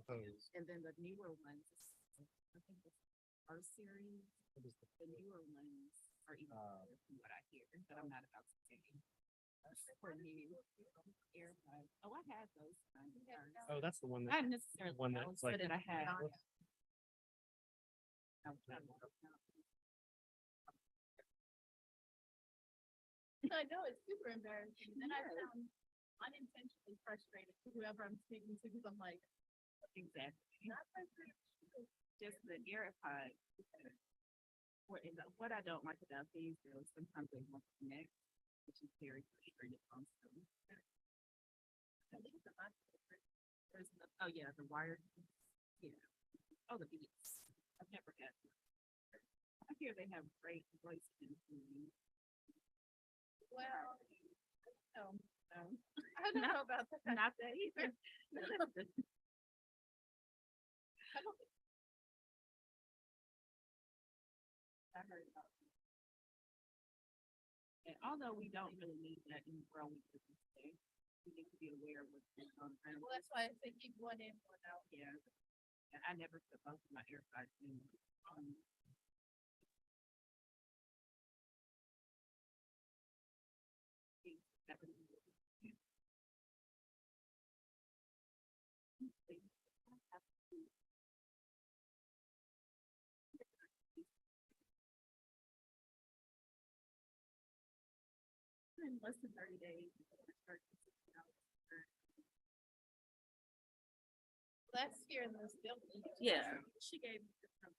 those. And then the newer ones, I think the R series, the newer ones are even better from what I hear, but I'm not about to say. For new AirPods. Oh, I had those kinds of first. Oh, that's the one Not that, necessarily one that's those, like- but that I had. I know it's super embarrassing. And then I sound unintentionally frustrated to whoever I'm speaking to because I'm like, Exactly. not frustrated. Just the AirPods. What I don't like about these is sometimes they won't connect, which is very frustrating also. I think it's a lot. There's oh yeah, the wired. Yeah. Oh, the Beats. I've never had them. I hear they have great voice improvement. Well, no, No, I don't know about that. not that either. I don't think I heard about them. And although we don't really need that in the world we live in today, we need to be aware of what's going on. well, that's why I say keep one in, one out. Yeah. And I never put both of my AirPods in. That would be- In less than 30 days. before I start using it. That's here in this building. Yeah, she gave me this number.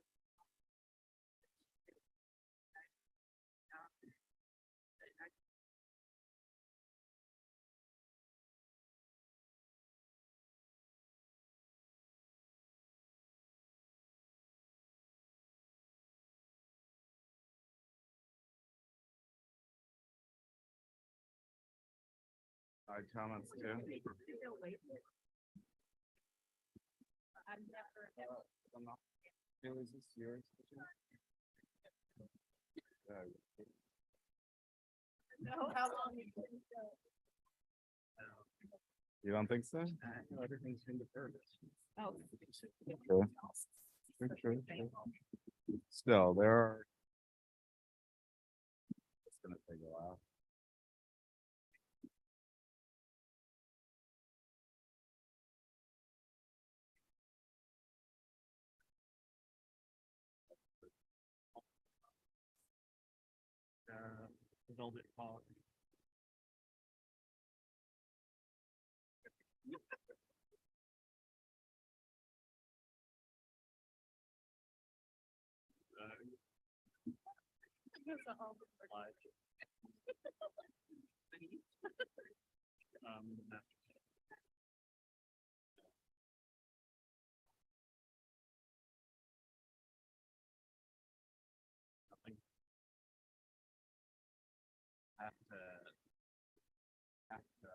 comments too. I've never, Is this yours? Know how long it can go. You don't think so? Everything's in the service. oh. True. Still, there are. It's gonna take a while. Velvet fog. Because of all the work. That's nothing. Have to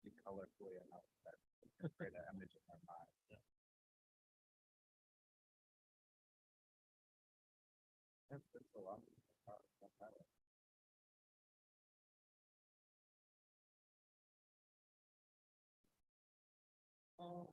be colorfully enough that it can create an image in their mind. That's a lot. Oh,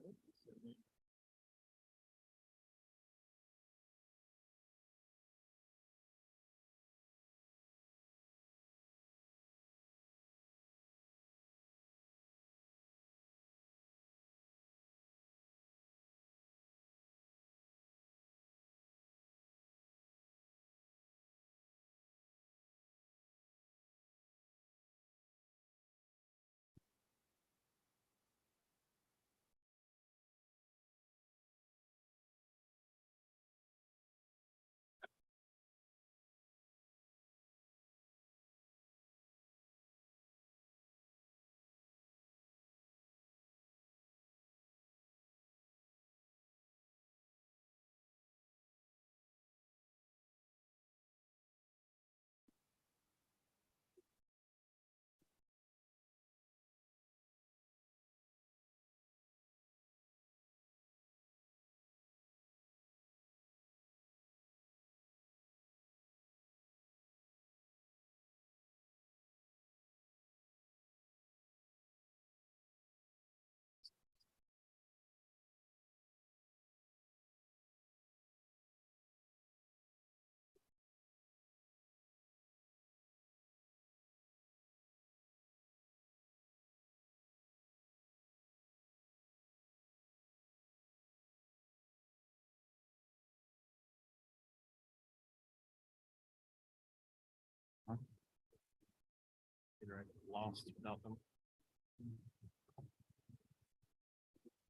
lost without them.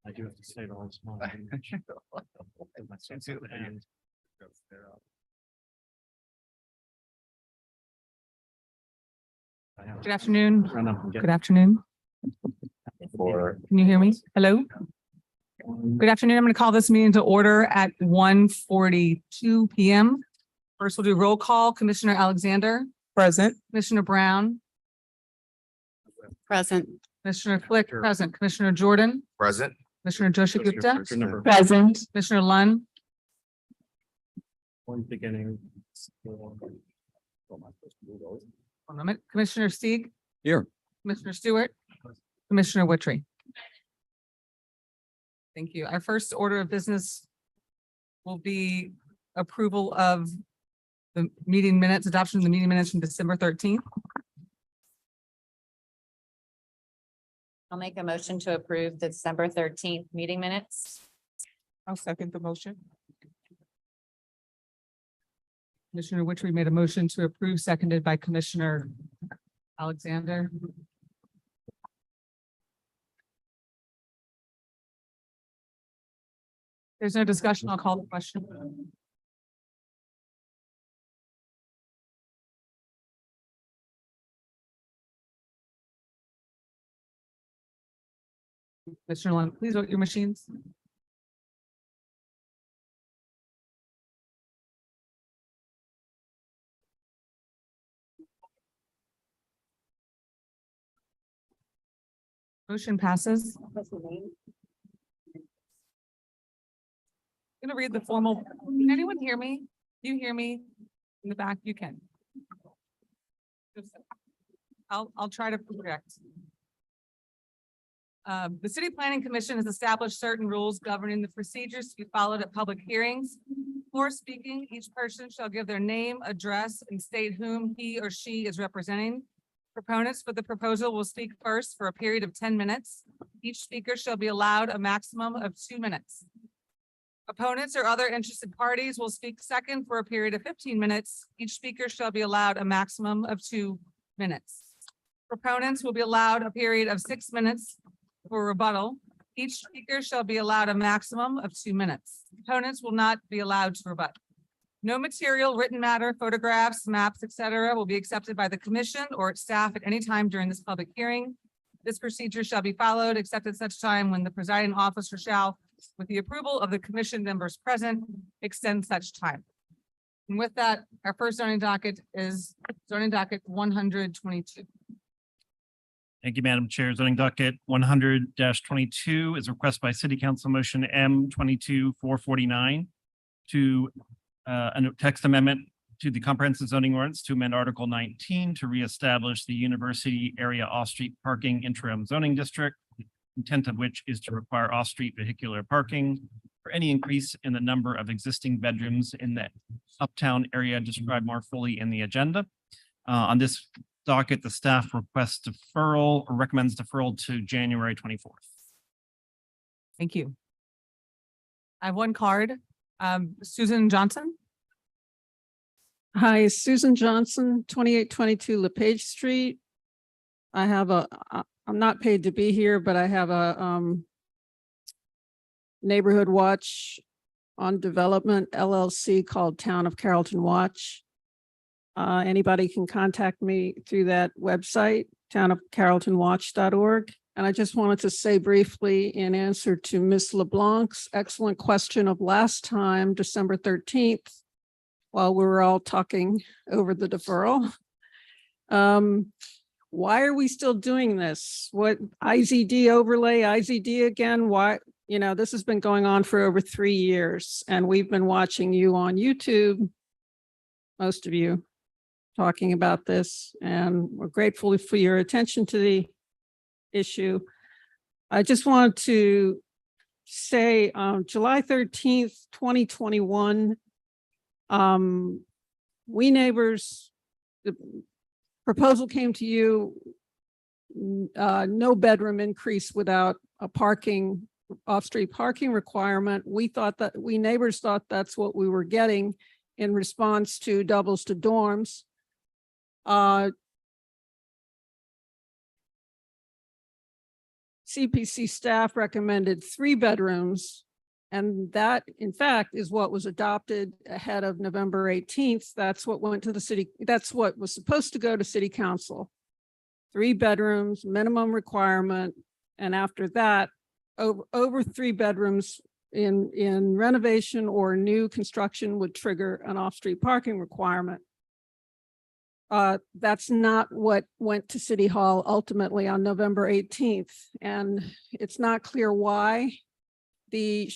I do have to say it all this morning. My son's at the end. I have Good afternoon. to run up and get Good afternoon. for. Can you hear me? Hello? Good afternoon. I'm going to call this meeting to order at 1:42 PM. First, we'll do roll call. Commissioner Alexander. Present. Commissioner Brown. Present. Commissioner Flick, present. Commissioner Jordan. Present. Commissioner Joshi Gupta. Number Present. Commissioner Lund. one beginning. One moment. Commissioner Sieg. Here. Commissioner Stewart. Commissioner Wittry. Thank you. Our first order of business will be approval of the meeting minutes, adoption of the meeting minutes from December 13th. I'll make a motion to approve the December 13th meeting minutes. I'll second the motion. Commissioner Wittry made a motion to approve, seconded by Commissioner Alexander. There's no discussion. I'll call the question. Commissioner Lund, please vote your machines. Motion passes. I'm gonna read the formal. Can anyone hear me? Do you hear me in the back? You can. I'll try to project. The City Planning Commission has established certain rules governing the procedures to be followed at public hearings. Before speaking, each person shall give their name, address, and state whom he or she is representing. Proponents for the proposal will speak first for a period of 10 minutes. Each speaker shall be allowed a maximum of 2 minutes. Opponents or other interested parties will speak second for a period of 15 minutes. Each speaker shall be allowed a maximum of 2 minutes. Proponents will be allowed a period of 6 minutes for rebuttal. Each speaker shall be allowed a maximum of 2 minutes. Opponents will not be allowed to rebut. No material, written matter, photographs, maps, etc., will be accepted by the commission or its staff at any time during this public hearing. This procedure shall be followed except at such time when the presiding officer shall, with the approval of the commission members present, extend such time. And with that, our first zoning docket is zoning docket 122. Thank you, Madam Chair. Zoning docket 100-22 is a request by City Council Motion M 22-449 to a text amendment to the comprehensive zoning ordinance to amend Article 19 to reestablish the University Area Off-Street Parking Interim Zoning District, intent of which is to require off-street vehicular parking for any increase in the number of existing bedrooms in the uptown area described more fully in the agenda. On this docket, the staff requests deferral or recommends deferral to January 24th. Thank you. I have one card. Susan Johnson. Hi, Susan Johnson, 2822 LePage Street. I have I'm not paid to be here, but I have a neighborhood watch on development LLC called Town of Carrollton Watch. Anybody can contact me through that website, townofcarrolltonwatch.org. And I just wanted to say briefly in answer to Ms. LeBlanc's excellent question of last time, December 13th, while we were all talking over the deferral. Why are we still doing this? What IZD overlay, IZD again? Why, this has been going on for over 3 years and we've been watching you on YouTube, most of you, talking about this, and we're grateful for your attention to the issue. I just wanted to say July 13th, 2021, we neighbors, the proposal came to you, no bedroom increase without a off-street parking requirement. We neighbors thought that's what we were getting in response to doubles to dorms. CPC staff recommended 3 bedrooms. And that, in fact, is what was adopted ahead of November 18th. That's what went to the city. That's what was supposed to go to city council. 3 bedrooms, minimum requirement. And after that, over 3 bedrooms in renovation or new construction would trigger an off-street parking requirement. That's not what went to City Hall ultimately on November 18th. And it's not clear why. The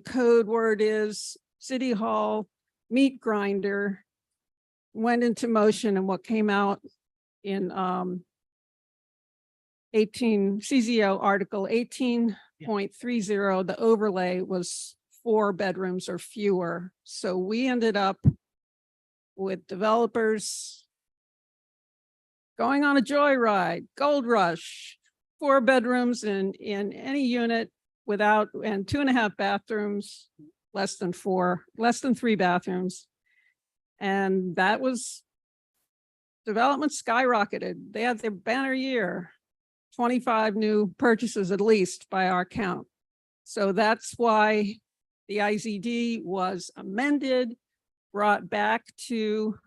code word is City Hall meat grinder went into motion, and what came out in 18 CZO Article 18.30, the overlay was 4 bedrooms or fewer. So we ended up with developers going on a joyride, gold rush, 4 bedrooms in any unit without, and 2.5 bathrooms, less than 3 bathrooms. And that was, development skyrocketed. They had their banner year, 25 new purchases at least by our count. So that's why the IZD was amended, brought back to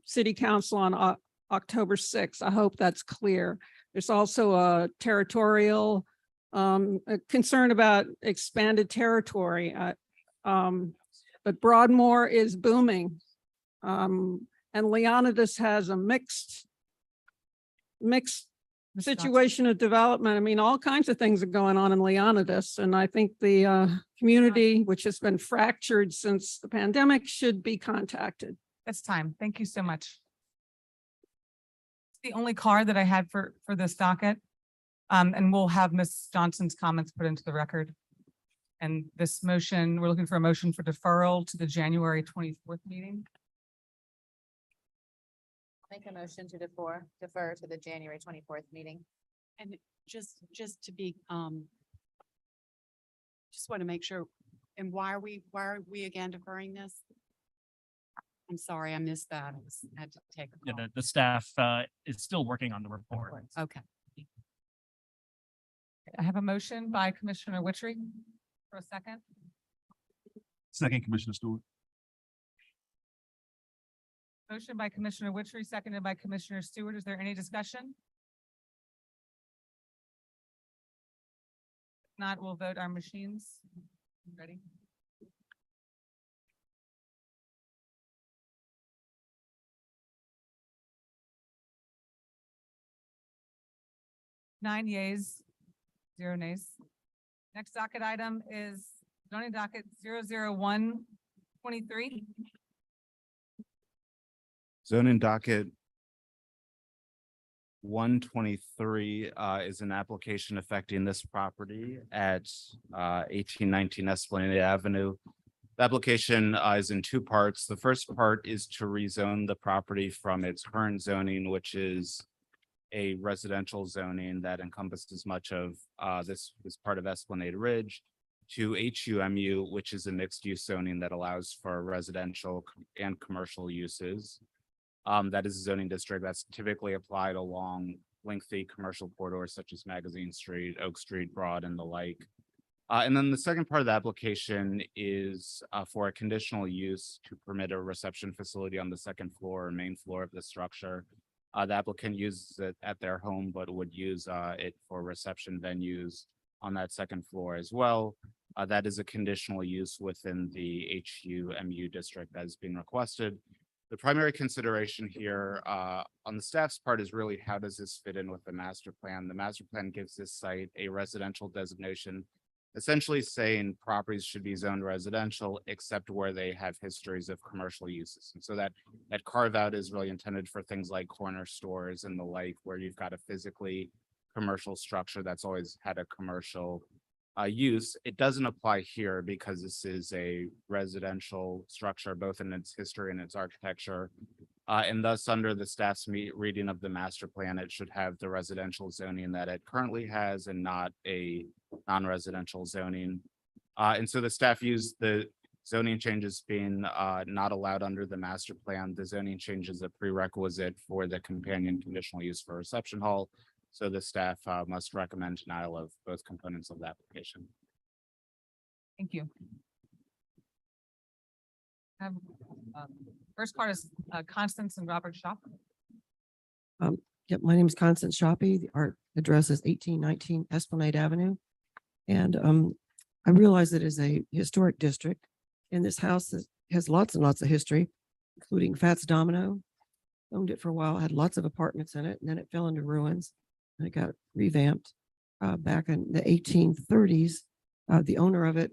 City Council on October 6th. I hope that's clear. There's also a territorial a concern about expanded territory. But Broadmoor is booming. And Leonidas has a mixed situation of development. I mean, all kinds of things are going on in Leonidas. And I think the community, which has been fractured since the pandemic, should be contacted. That's time. Thank you so much. It's the only card that I had for this docket. And we'll have Ms. Johnson's comments put into the record. And this motion, we're looking for a motion for deferral to the January 24th meeting. Make a motion to defer to the January 24th meeting. And just to be, just want to make sure, and why are we again deferring this? I'm sorry, I missed that. I had to take a Yeah, call. the staff is still working on the report. Okay. I have a motion by Commissioner Witry for a second. Second, Commissioner Stewart. Motion by Commissioner Witry, seconded by Commissioner Stewart. Is there any discussion? If not, we'll vote our machines. Ready? Nine yeas, 0 nays. Next docket item is zoning docket 00123. Zoning docket 123 is an application affecting this property at 1819 Esplanade Avenue. The application is in 2 parts. The first part is to rezone the property from its current zoning, which is a residential zoning that encompasses much of this part of Esplanade Ridge, to HUMU, which is a mixed-use zoning that allows for residential and commercial uses. That is a zoning district that's typically applied along lengthy commercial corridors such as Magazine Street, Oak Street, Broad, and the like. And then the second part of the application is for a conditional use to permit a reception facility on the 2nd floor or main floor of the structure. The applicant uses it at their home, but would use it for reception venues on that 2nd floor as well. That is a conditional use within the HUMU district that is being requested. The primary consideration here on the staff's part is really how does this fit in with the master plan? The master plan gives this site a residential designation, essentially saying properties should be zoned residential except where they have histories of commercial uses. And so that carve out is really intended for things like corner stores and the like, where you've got a physically commercial structure that's always had a commercial use. It doesn't apply here because this is a residential structure, both in its history and its architecture. And thus, under the staff's reading of the master plan, it should have the residential zoning that it currently has and not a non-residential zoning. And so the staff used the zoning changes being not allowed under the master plan. The zoning change is a prerequisite for the companion conditional use for reception hall. So the staff must recommend denial of both components of the application. Thank you. Have, first part is Constance and Robert Shop. Yep, my name is Constance Shoppy. Our address is 1819 Esplanade Avenue. And I realize it is a historic district, and this house has lots and lots of history, including Fats Domino. Owned it for a while, had lots of apartments in it, and then it fell into ruins. And it got revamped back in the 1830s. The owner of it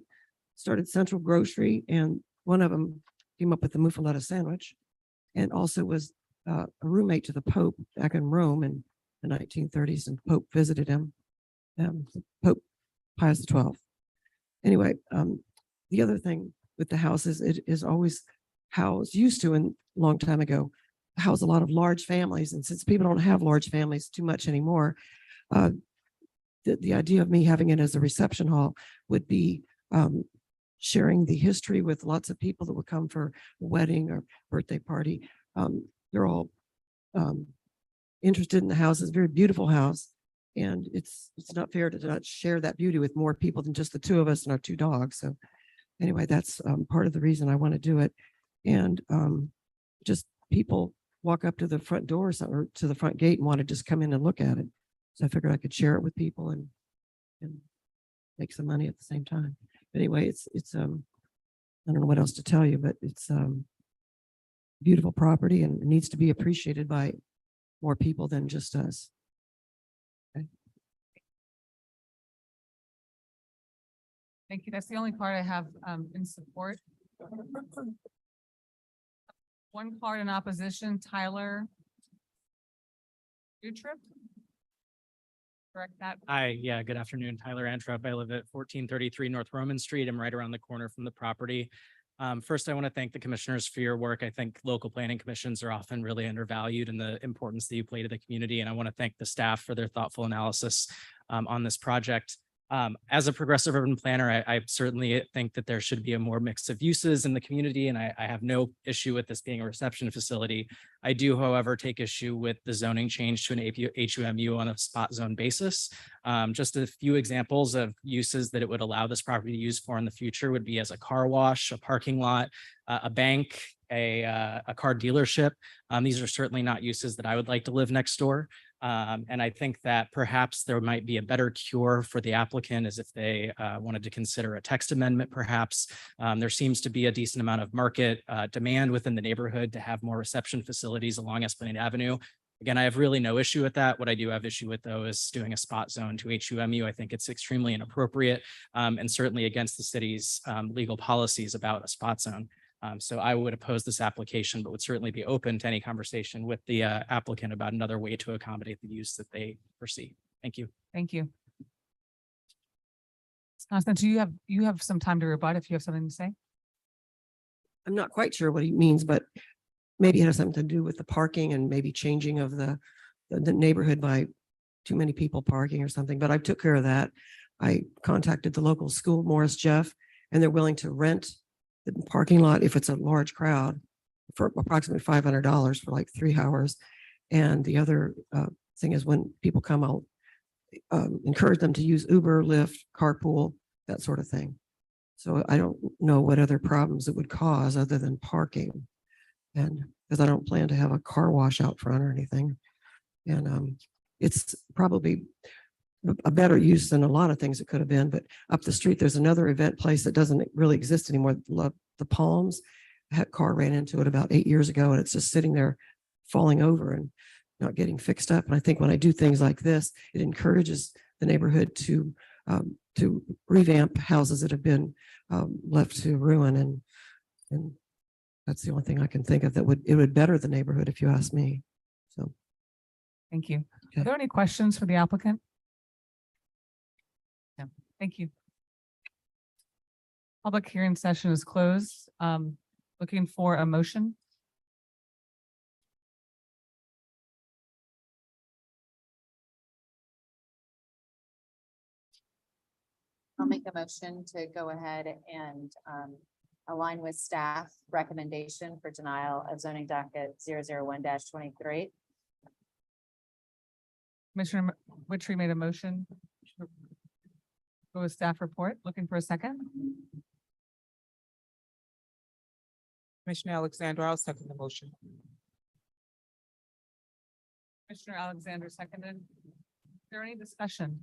started Central Grocery, and one of them came up with the muffaletta sandwich, and also was a roommate to the Pope back in Rome in the 1930s, and Pope visited him, Pope Pius XII. Anyway, the other thing with the house is it is always housed, used to, and a long time ago, house a lot of large families. And since people don't have large families too much anymore, the idea of me having it as a reception hall would be sharing the history with lots of people that would come for a wedding or birthday party. They're all interested in the house. It's a very beautiful house. And it's not fair to not share that beauty with more people than just the two of us and our two dogs. So anyway, that's part of the reason I want to do it. And just people walk up to the front door or to the front gate and want to just come in and look at it. So I figured I could share it with people and make some money at the same time. But anyway, it's I don't know what else to tell you, but it's beautiful property, and it needs to be appreciated by more people than just us. Okay. Thank you. That's the only part I have in support. One card in opposition, Tyler Utrip. Correct that. Hi, yeah, good afternoon. Tyler Antrup. I live at 1433 North Roman Street. I'm right around the corner from the property. First, I want to thank the commissioners for your work. I think local planning commissions are often really undervalued in the importance that you play to the community. And I want to thank the staff for their thoughtful analysis on this project. As a progressive urban planner, I certainly think that there should be a more mix of uses in the community, and I have no issue with this being a reception facility. I do, however, take issue with the zoning change to an HUMU on a spot zone basis. Just a few examples of uses that it would allow this property to use for in the future would be as a car wash, a parking lot, a bank, a car dealership. These are certainly not uses that I would like to live next door. And I think that perhaps there might be a better cure for the applicant is if they wanted to consider a text amendment, perhaps. There seems to be a decent amount of market demand within the neighborhood to have more reception facilities along Esplanade Avenue. Again, I have really no issue with that. What I do have issue with, though, is doing a spot zone to HUMU. I think it's extremely inappropriate and certainly against the city's legal policies about a spot zone. So I would oppose this application, but would certainly be open to any conversation with the applicant about another way to accommodate the use that they foresee. Thank you. Thank you. Constance, you have some time to rebut if you have something to say. I'm not quite sure what he means, but maybe it has something to do with the parking and maybe changing of the neighborhood by too many people parking or something, but I took care of that. I contacted the local school, Morris Jeff, and they're willing to rent the parking lot if it's a large crowd for approximately $500 for like 3 hours. And the other thing is when people come, I'll encourage them to use Uber, Lyft, carpool, that sort of thing. So I don't know what other problems it would cause other than parking. And because I don't plan to have a car wash out front or anything. And it's probably a better use than a lot of things it could have been, but up the street, there's another event place that doesn't really exist anymore. The Palms. I had a car ran into it about 8 years ago, and it's just sitting there falling over and not getting fixed up. And I think when I do things like this, it encourages the neighborhood to revamp houses that have been left to ruin. And that's the only thing I can think of that would better the neighborhood, if you ask me. So. Thank you. Okay. Are there any questions for the applicant? No, thank you. Public hearing session is closed. Looking for a motion. I'll make a motion to go ahead and align with staff recommendation for denial of zoning docket 001-23. Commissioner Witry made a motion. to Go with staff report. Looking for a second. Commissioner Alexander, I'll second the motion. Commissioner Alexander seconded. Is there any discussion?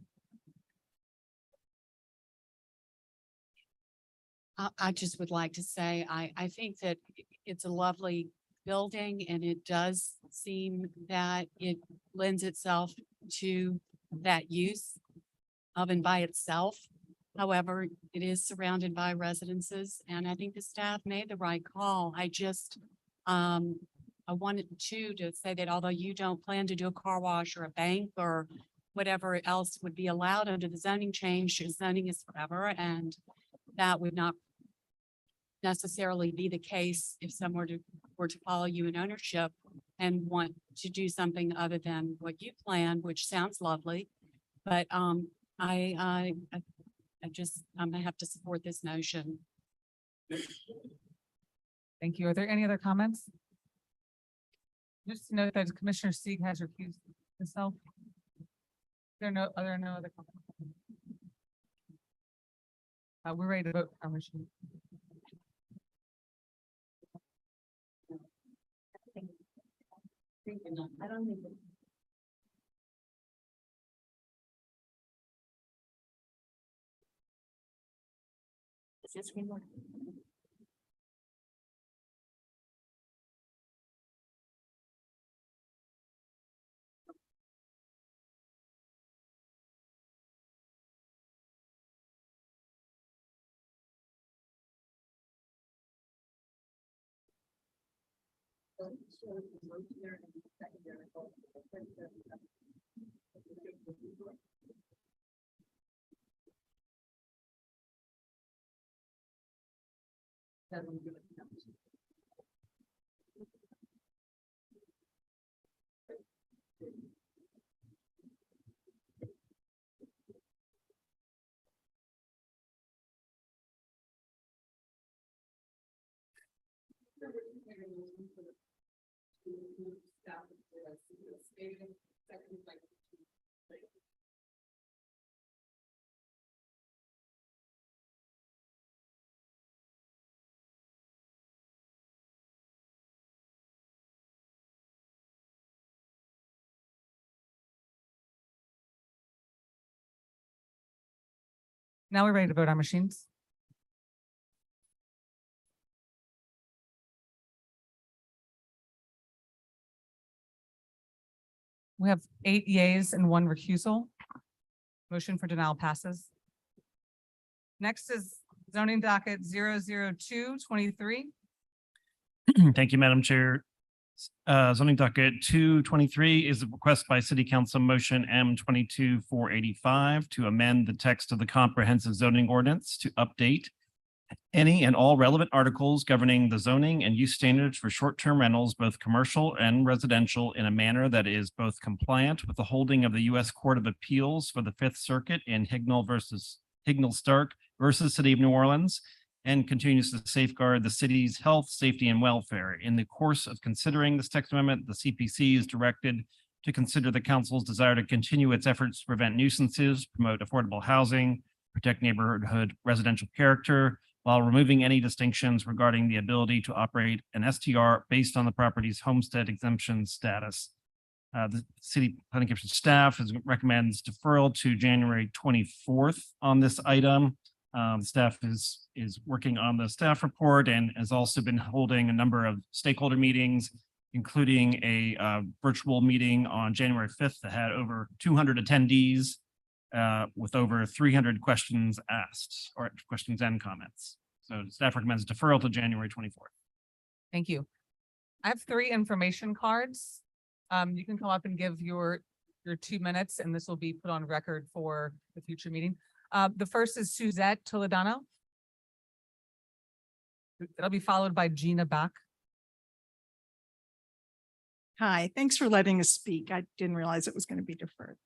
I just would like to say, I think that it's a lovely building and it does seem that it lends itself to that use of and by itself. However, it is surrounded by residences and I think the staff made the right call. I just, I wanted to say that although you don't plan to do a car wash or a bank or whatever else would be allowed under the zoning change, zoning is forever, and that would not necessarily be the case if someone were to follow you in ownership and want to do something other than what you planned, which sounds lovely. But I just, I'm gonna have to support this motion. Thank you. Are there any other comments? Just to note that Commissioner Sieg has recused himself. Are there no other comments? We're ready to vote our motion. I don't think. Is this screen working? Now we're ready to vote our machines. We have 8 yeas and 1 recusal. Motion for denial passes. Next is zoning docket 00223. Thank you, Madam Chair. Zoning docket 223 is a request by City Council Motion M 22-485 to amend the text of the comprehensive zoning ordinance to update any and all relevant articles governing the zoning and use standards for short-term rentals, both commercial and residential, in a manner that is both compliant with the holding of the U.S. Court of Appeals for the Fifth Circuit in Hignell Stark versus City of New Orleans, and continues to safeguard the city's health, safety, and welfare. In the course of considering this text amendment, the CPC is directed to consider the council's desire to continue its efforts to prevent nuisances, promote affordable housing, protect neighborhood residential character, while removing any distinctions regarding the ability to operate an STR based on the property's homestead exemption status. The City Planning Commission staff recommends deferral to January 24th on this item. Staff is working on the staff report and has also been holding a number of stakeholder meetings, including a virtual meeting on January 5th that had over 200 attendees with over 300 questions asked, or questions and comments. So staff recommends deferral to January 24th. Thank you. I have 3 information cards. You can come up and give your 2 minutes, and this will be put on record for the future meeting. The first is Suzette Toledano. It'll be followed by Gina Bach. Hi, thanks for letting us speak. I didn't realize it was going to be deferred.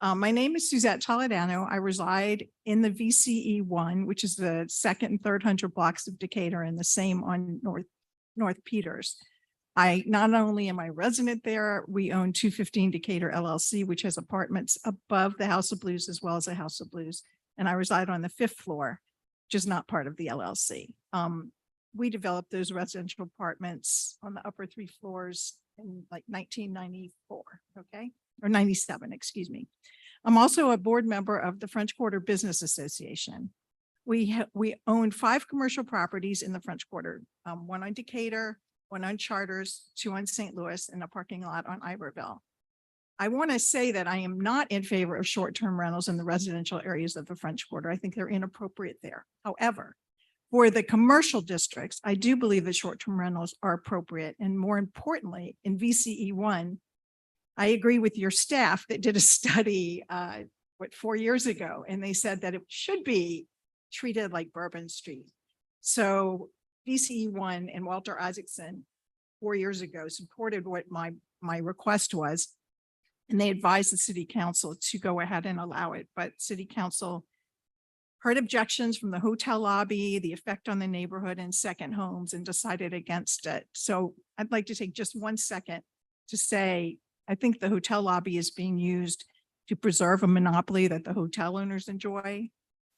My name is Suzette Toledano. I reside in the VCE 1, which is the 2nd and 3rd 100 blocks of Decatur, and the same on North Peters. Not only am I resident there, we own 215 Decatur LLC, which has apartments above the House of Blues as well as the House of Blues. And I reside on the 5th floor, which is not part of the LLC. We developed those residential apartments on the upper 3 floors in like 1994, okay? Or 97, excuse me. I'm also a board member of the French Quarter Business Association. We own 5 commercial properties in the French Quarter, 1 on Decatur, 1 on Charters, 2 on St. Louis, and a parking lot on Iberville. I want to say that I am not in favor of short-term rentals in the residential areas of the French Quarter. I think they're inappropriate there. However, for the commercial districts, I do believe that short-term rentals are appropriate. And more importantly, in VCE 1, I agree with your staff that did a study, 4 years ago, and they said that it should be treated like Bourbon Street. So VCE 1 and Walter Isaacson 4 years ago supported what my request was. And they advised the city council to go ahead and allow it, but city council heard objections from the hotel lobby, the effect on the neighborhood and second homes, and decided against it. So I'd like to take just 1 second to say, I think the hotel lobby is being used to preserve a monopoly that the hotel owners enjoy.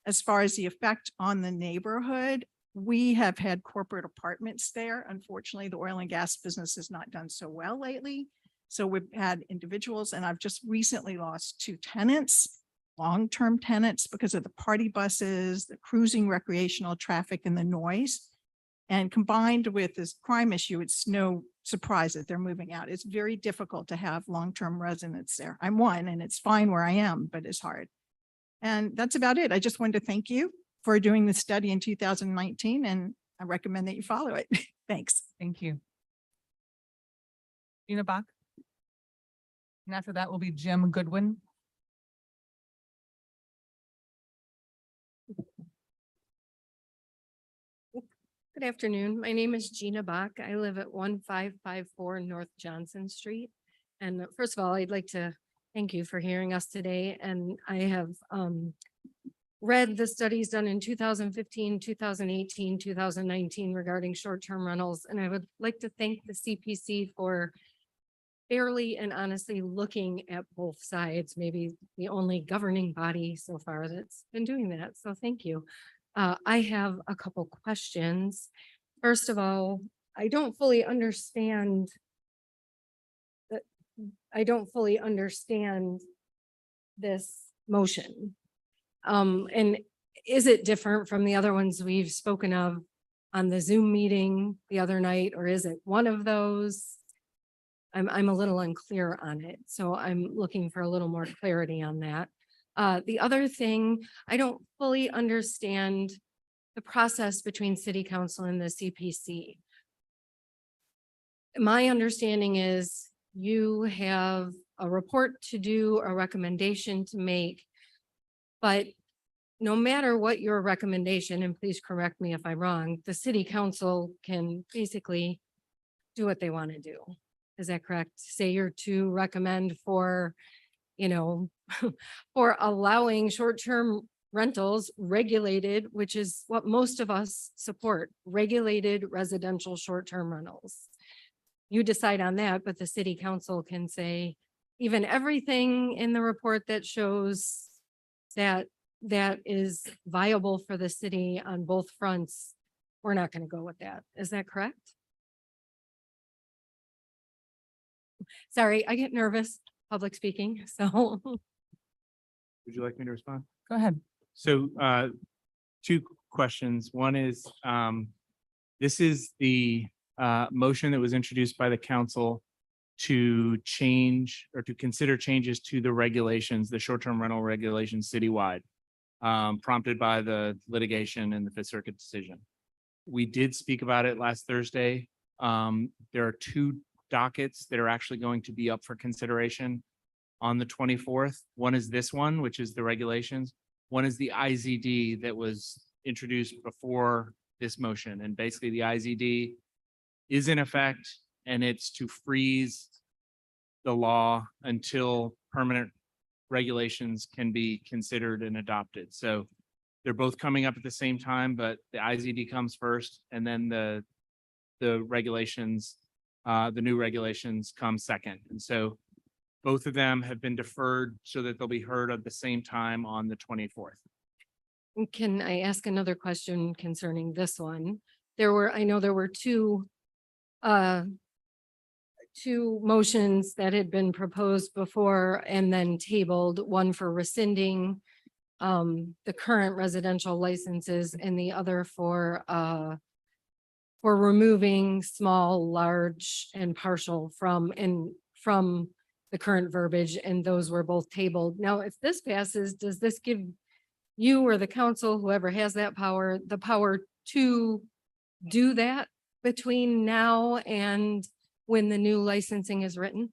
As far as the effect on the neighborhood, we have had corporate apartments there. Unfortunately, the oil and gas business has not done so well lately. So we've had individuals, and I've just recently lost 2 tenants, long-term tenants, because of the party buses, the cruising recreational traffic, and the noise. And combined with this crime issue, it's no surprise that they're moving out. It's very difficult to have long-term residents there. I'm one, and it's fine where I am, but it's hard. And that's about it. I just wanted to thank you for doing this study in 2019, and I recommend that you follow it. Thanks. Thank you. Gina Bach. And after that will be Jim Goodwin. Good afternoon. My name is Gina Bach. I live at 1554 North Johnson Street. And first of all, I'd like to thank you for hearing us today. And I have read the studies done in 2015, 2018, 2019 regarding short-term rentals. And I would like to thank the CPC for fairly and honestly looking at both sides, maybe the only governing body so far that's been doing that. So thank you. I have a couple questions. First of all, I don't fully understand this motion. And is it different from the other ones we've spoken of on the Zoom meeting the other night, or is it one of those? I'm a little unclear on it, so I'm looking for a little more clarity on that. The other thing, I don't fully understand the process between city council and the CPC. My understanding is you have a report to do, a recommendation to make, but no matter what your recommendation, and please correct me if I'm wrong, the city council can basically do what they want to do. Is that correct? Say you're to recommend for, for allowing short-term rentals regulated, which is what most of us support, regulated residential short-term rentals. You decide on that, but the city council can say even everything in the report that shows that that is viable for the city on both fronts, we're not going to go with that. Is that correct? Sorry, I get nervous public speaking, so. Would you like me to respond? Go ahead. So 2 questions. One is, this is the motion that was introduced by the council to change or to consider changes to the regulations, the short-term rental regulations citywide, prompted by the litigation and the Fifth Circuit decision. We did speak about it last Thursday. There are 2 dockets that are actually going to be up for consideration on the 24th. One is this one, which is the regulations. One is the IZD that was introduced before this motion. And basically the IZD is in effect, and it's to freeze the law until permanent regulations can be considered and adopted. So they're both coming up at the same time, but the IZD comes first, and then the regulations the new regulations come second. And so both of them have been deferred so that they'll be heard at the same time on the 24th. Can I ask another question concerning this one? I know there were two motions that had been proposed before and then tabled, one for rescinding the current residential licenses and the other for removing small, large and partial from the current verbiage, and those were both tabled. Now, if this passes, does this give you or the council, whoever has that power, the power to do that between now and when the new licensing is written?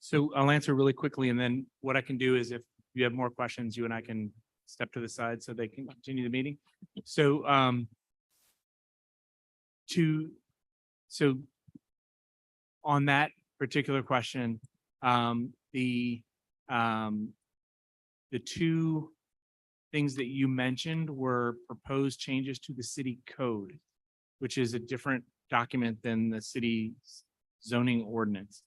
So I'll answer really quickly, and then what I can do is if you have more questions, you and I can step to the side so they can continue the meeting. So on that particular question, the two things that you mentioned were proposed changes to the city code, which is a different document than the city zoning ordinance.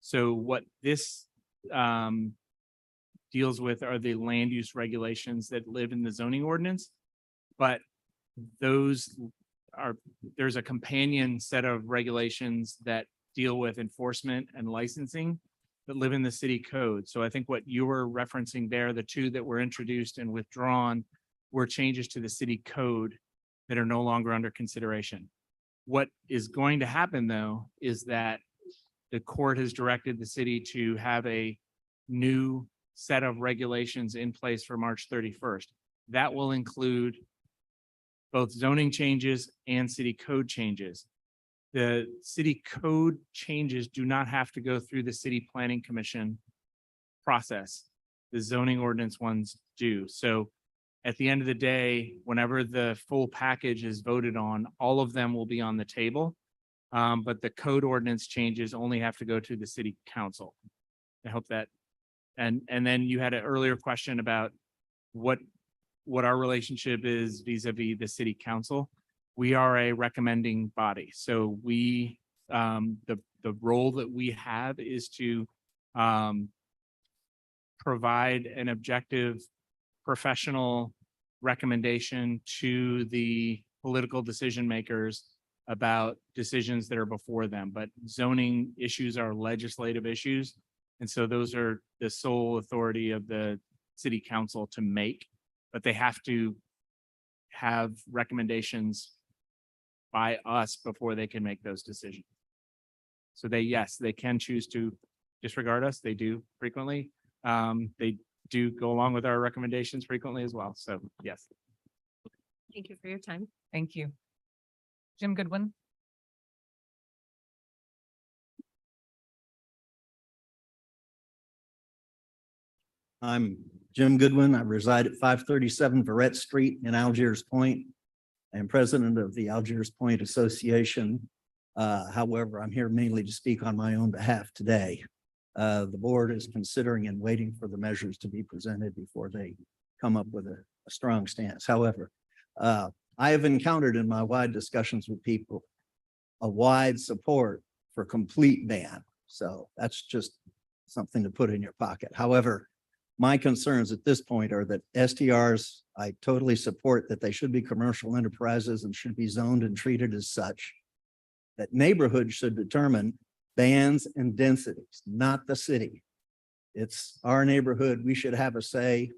So what this deals with are the land use regulations that live in the zoning ordinance, but there's a companion set of regulations that deal with enforcement and licensing that live in the city code. So I think what you were referencing there, the two that were introduced and withdrawn were changes to the city code that are no longer under consideration. What is going to happen though, is that the court has directed the city to have a new set of regulations in place for March 31st. That will include both zoning changes and city code changes. The city code changes do not have to go through the city planning commission process. The zoning ordinance ones do. So at the end of the day, whenever the full package is voted on, all of them will be on the table. But the code ordinance changes only have to go to the city council. I hope that, and then you had an earlier question about what our relationship is vis-a-vis the city council. We are a recommending body. So we, the role that we have is to provide an objective, professional recommendation to the political decision makers about decisions that are before them. But zoning issues are legislative issues. And so those are the sole authority of the city council to make, but they have to have recommendations by us before they can make those decisions. So yes, they can choose to disregard us. They do frequently. They do go along with our recommendations frequently as well. So yes. Thank you for your time. Thank you. Jim Goodwin. I'm Jim Goodwin. I reside at 537 Verrett Street in Algiers Point. I am president of the Algiers Point Association. However, I'm here mainly to speak on my own behalf today. The board is considering and waiting for the measures to be presented before they come up with a strong stance. However, I have encountered in my wide discussions with people a wide support for complete ban. So that's just something to put in your pocket. However, my concerns at this point are that STRs, I totally support that they should be commercial enterprises and should be zoned and treated as such. That neighborhoods should determine bands and densities, not the city. It's our neighborhood. We should have a say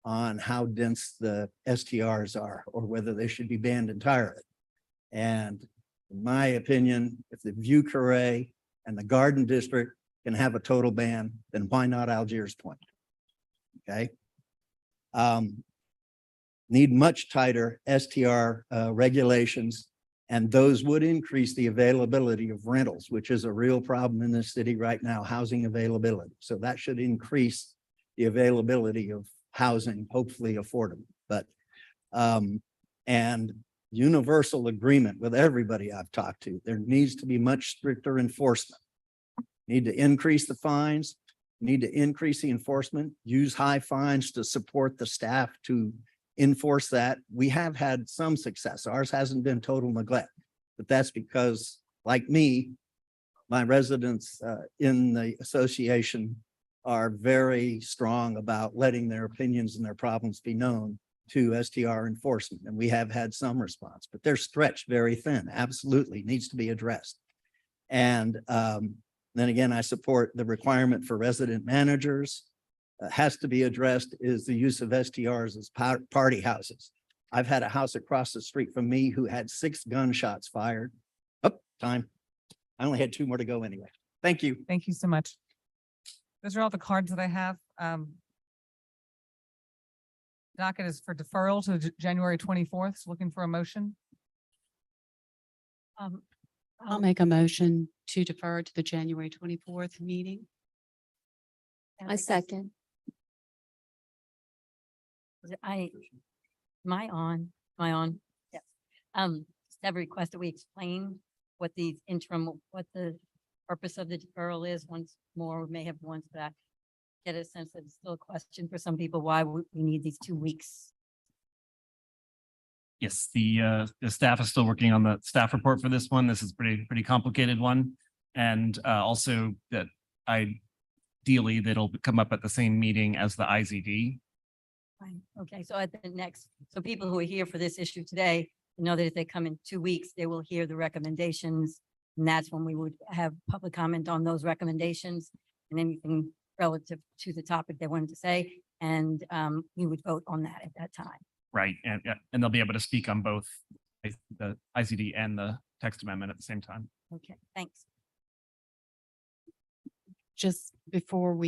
on how dense the STRs are or whether they should be banned entirely. And in my opinion, if the Vieux Carré and the Garden District can have a total ban, then why not Algiers Point? Okay. Need much tighter STR regulations, and those would increase the availability of rentals, which is a real problem in this city right now, housing availability. So that should increase the availability of housing, hopefully affordable. But and universal agreement with everybody I've talked to, there needs to be much stricter enforcement. Need to increase the fines, need to increase the enforcement, use high fines to support the staff to enforce that. We have had some success. Ours hasn't been total neglect, but that's because, like me, my residents in the association are very strong about letting their opinions and their problems be known to STR enforcement. And we have had some response, but they're stretched very thin. Absolutely needs to be addressed. And then again, I support the requirement for resident managers. Has to be addressed is the use of STRs as party houses. I've had a house across the street from me who had 6 gunshots fired. Oh, time. I only had 2 more to go anyway. Thank you. Thank you so much. Those are all the cards that I have. Docket is for deferral to January 24th. So looking for a motion. I'll make a motion to defer to the January 24th meeting. I second. Am I on? Yes. Just have a request that we explain what the purpose of the deferral is once more. We may have ones that get a sense that it's still a question for some people, why we need these 2 weeks. Yes, the staff is still working on the staff report for this one. This is pretty complicated one. And also that ideally that'll come up at the same meeting as the IZD. Fine. Okay, so at the next, so people who are here for this issue today, know that if they come in 2 weeks, they will hear the recommendations. And that's when we would have public comment on those recommendations and anything relative to the topic they wanted to say. And we would vote on that at that time. Right, and they'll be able to speak on both the IZD and the text amendment at the same time. Okay, thanks. Just before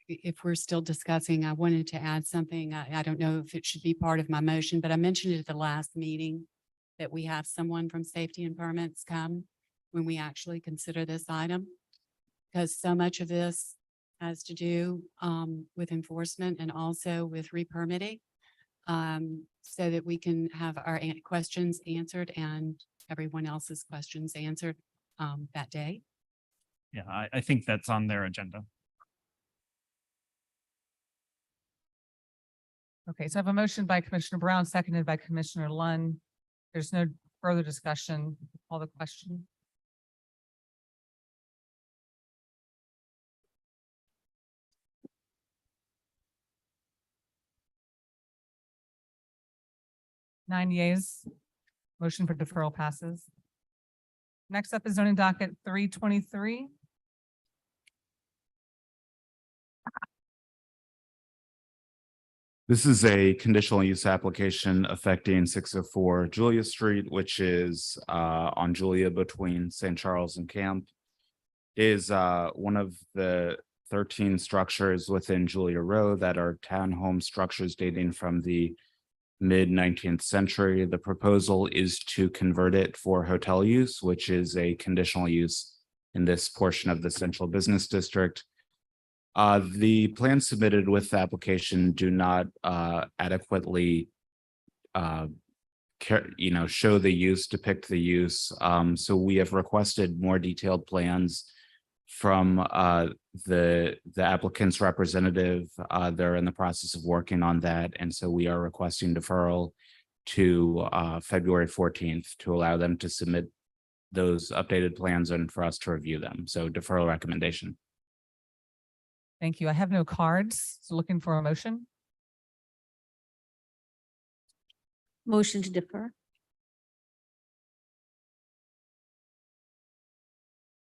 if we're still discussing, I wanted to add something. I don't know if it should be part of my motion, but I mentioned it at the last meeting that we have someone from safety and permits come when we actually consider this item. Because so much of this has to do with enforcement and also with re-permitting. So that we can have our questions answered and everyone else's questions answered that day. Yeah, I think that's on their agenda. Okay, so I have a motion by Commissioner Brown, seconded by Commissioner Lunn. There's no further discussion. Call the question. Nine yeas. Motion for deferral passes. Next up is zoning docket 323. This is a conditional use application affecting 604 Julia Street, which is on Julia between St. Charles and Camp. Is one of the 13 structures within Julia Road that are townhome structures dating from the mid-19th century. The proposal is to convert it for hotel use, which is a conditional use in this portion of the central business district. The plans submitted with the application do not adequately show the use, depict the use. So we have requested more detailed plans from the applicant's representative. They're in the process of working on that. And so we are requesting deferral to February 14th to allow them to submit those updated plans and for us to review them. So deferral recommendation. Thank you. I have no cards, so looking for a motion. Motion to defer.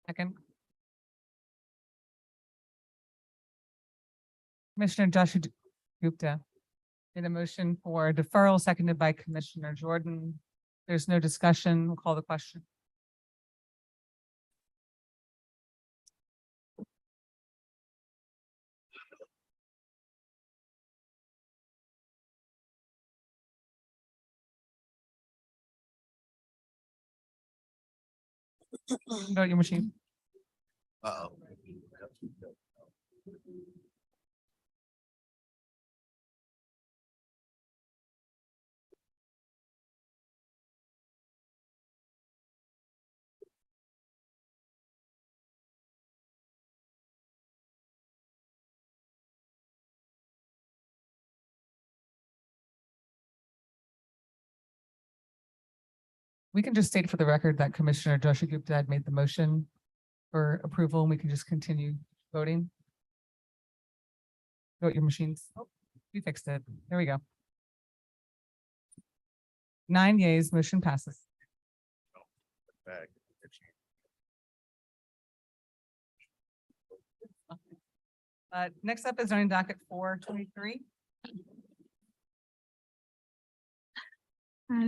Second. Commissioner Joshua Gupta did a motion for deferral, seconded by Commissioner Jordan. There's no discussion. We'll call the question. Vote your machine. We can just state for the record that Commissioner Joshua Gupta had made the motion for approval and we can just continue voting? Vote your machines. Oh, we fixed it. There we go. 9 yeas, motion passes. Next up is zoning docket 423.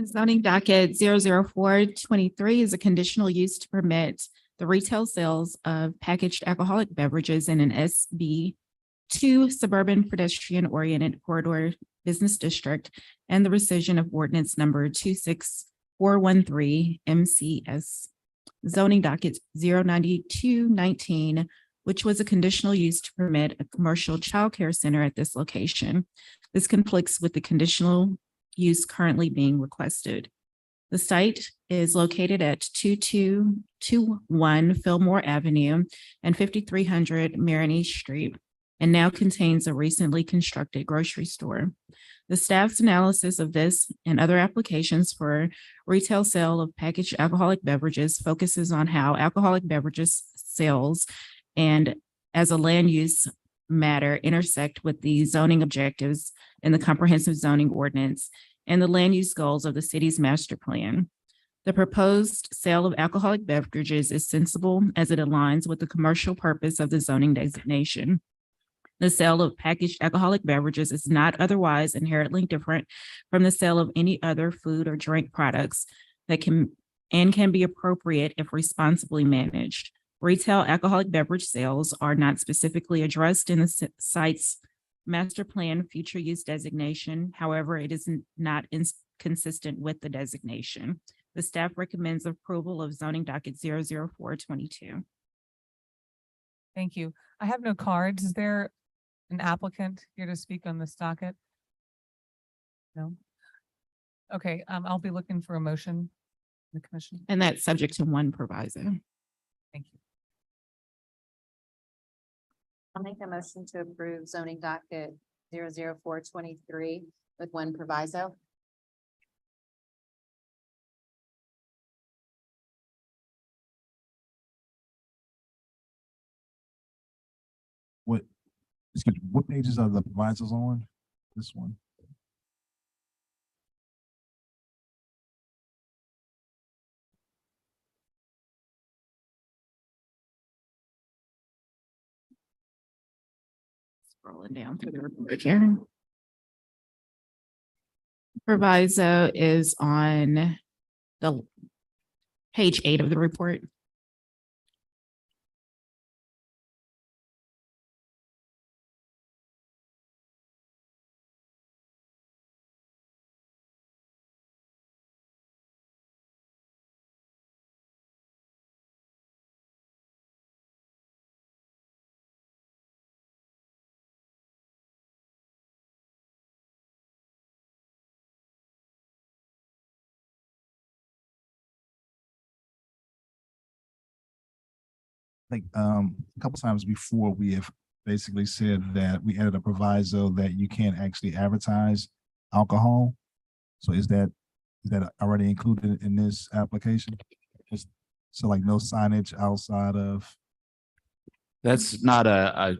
Zoning docket 00423 is a conditional use to permit the retail sales of packaged alcoholic beverages in an SB2 suburban pedestrian oriented corridor business district and the rescission of ordinance number 26413 MCS. Zoning docket 09219, which was a conditional use to permit a commercial childcare center at this location. This conflicts with the conditional use currently being requested. The site is located at 2221 Fillmore Avenue and 5300 Marigny Street, and now contains a recently constructed grocery store. The staff's analysis of this and other applications for retail sale of packaged alcoholic beverages focuses on how alcoholic beverages sales and as a land use matter intersect with the zoning objectives in the comprehensive zoning ordinance and the land use goals of the city's master plan. The proposed sale of alcoholic beverages is sensible as it aligns with the commercial purpose of the zoning designation. The sale of packaged alcoholic beverages is not otherwise inherently different from the sale of any other food or drink products that can be appropriate if responsibly managed. Retail alcoholic beverage sales are not specifically addressed in the site's master plan future use designation. However, it is not inconsistent with the designation. The staff recommends approval of zoning docket 00422. Thank you. I have no cards. Is there an applicant here to speak on this docket? No? Okay, I'll be looking for a motion in the commission. And that's subject to one proviso. Thank you. I'll make a motion to approve zoning docket 00423 with one proviso. Excuse me, what pages are the provisos on? This one? Scrolling down through the report here. Proviso is on the page 8 of the report. I think a couple times before we have basically said that we added a proviso that you can't actually advertise alcohol. So is that already included in this application? So like no signage outside of? That's not a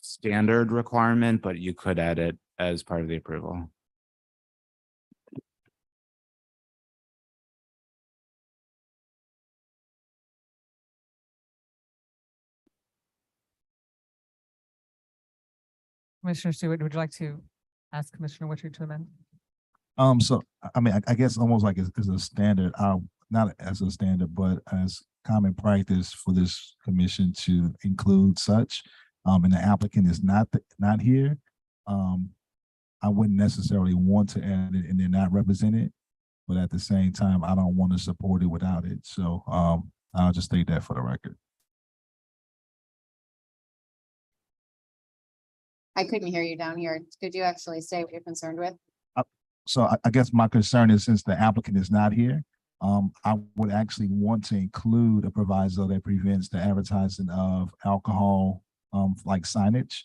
standard requirement, but you could add it as part of the approval. Commissioner Stewart, would you like to ask Commissioner Witcher to amend? So I mean, I guess almost like as a standard, not as a standard, but as common practice for this commission to include such, and the applicant is not here. I wouldn't necessarily want to add it and they're not represented, but at the same time, I don't want to support it without it. So I'll just state that for the record. I couldn't hear you down here. Could you actually say what you're concerned with? So I guess my concern is since the applicant is not here, I would actually want to include a proviso that prevents the advertising of alcohol, like signage,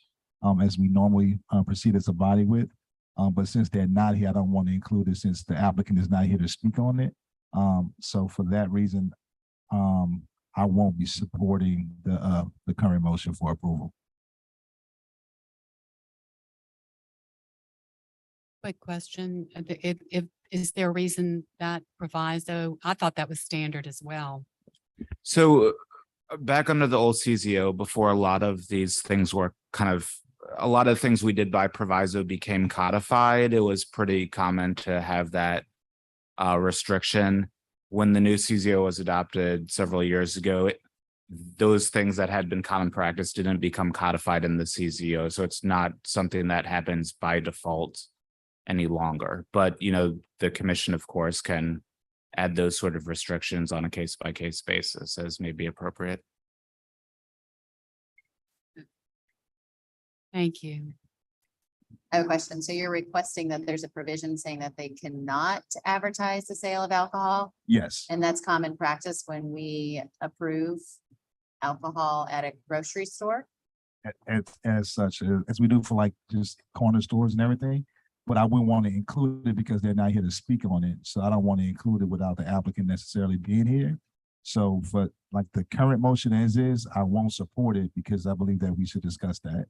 as we normally proceed as a body with. But since they're not here, I don't want to include it since the applicant is not here to speak on it. So for that reason, I won't be supporting the current motion for approval. Quick question, is there a reason that proviso? I thought that was standard as well. So back under the old CZO, before a lot of these things were a lot of things we did by proviso became codified, it was pretty common to have that restriction. When the new CZO was adopted several years ago, those things that had been common practice didn't become codified in the CZO. So it's not something that happens by default any longer. But, the commission, of course, can add those sort of restrictions on a case-by-case basis as may be appropriate. Thank you. I have a question. So you're requesting that there's a provision saying that they cannot advertise the sale of alcohol? Yes, And that's common practice when we approve alcohol at a grocery store? as such, as we do for like just corner stores and everything. But I wouldn't want to include it because they're not here to speak on it. So I don't want to include it without the applicant necessarily being here. So for like the current motion as is, I won't support it because I believe that we should discuss that.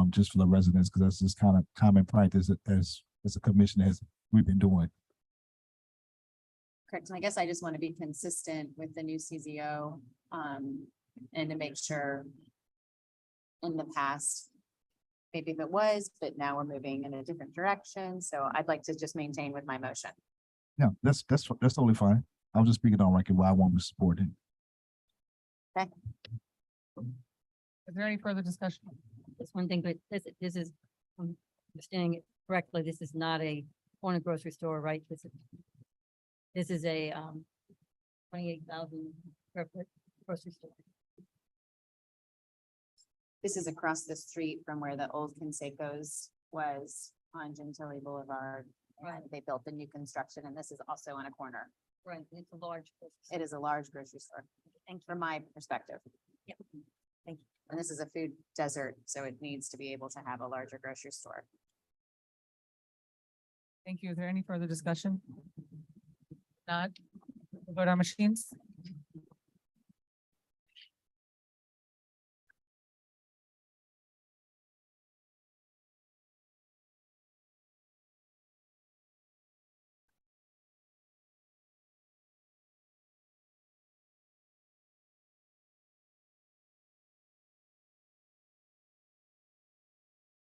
Just for the residents, because that's just kind of common practice as a commission as we've been doing. Correct. And I guess I just want to be consistent with the new CZO, and to make sure in the past, maybe if it was, but now we're moving in a different direction. So I'd like to just maintain with my motion. Yeah, that's totally fine. I was just speaking on record why I won't be supporting. Okay. Is there any further discussion? That's one thing, but this is, I'm understanding it correctly, this is not a corner grocery store, right? This is a 28,000 square foot grocery store. This is across the street from where the old Conseco's was on Gentilly Boulevard. Right. They built the new construction, and this is also on a corner. Right, it's a large. It is a large grocery store, from my perspective. Yeah. Thank you. And this is a food desert, so it needs to be able to have a larger grocery store. Thank you. Is there any further discussion? Not. We'll vote on machines.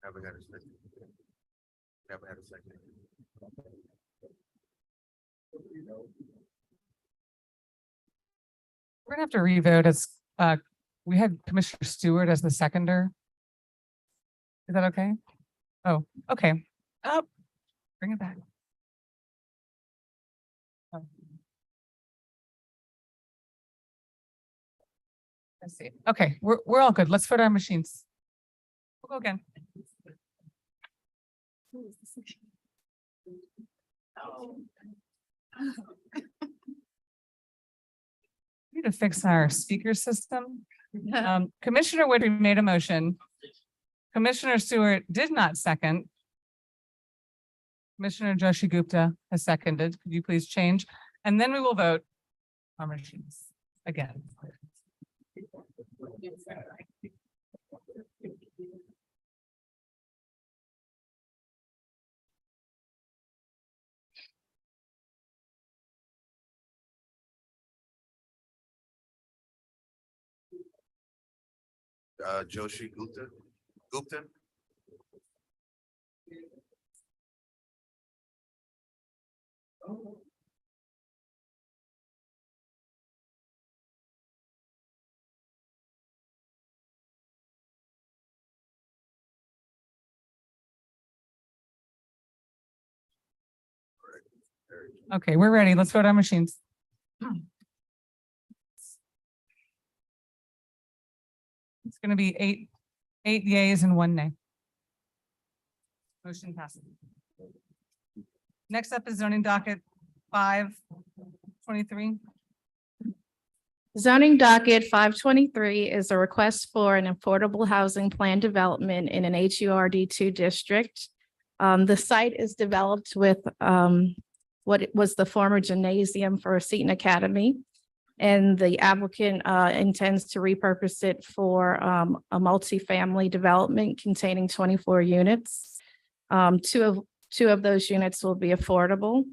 Never had a second. Never had a second. We're gonna have to revote as, we had Commissioner Stewart as the seconder. Is that okay? Oh, okay. Bring it back. Oh. Let's see. Okay, we're all good. Let's vote our machines. We'll go again. We need to fix our speaker system. Commissioner Woodry made a motion. Commissioner Stewart did not second. Commissioner Joshi Gupta has seconded. Could you please change? And then we will vote our machines again. Joshi Gupta. Okay, we're ready. Let's vote on machines. It's going to be eight yays and 1 nay. Motion passes. Next up is zoning docket 523. Zoning docket 523 is a request for an affordable housing plan development in an HURD2 district. The site is developed with what it was the former gymnasium for Seton Academy. And the applicant intends to repurpose it for a multifamily development containing 24 units. Two of those units will be affordable.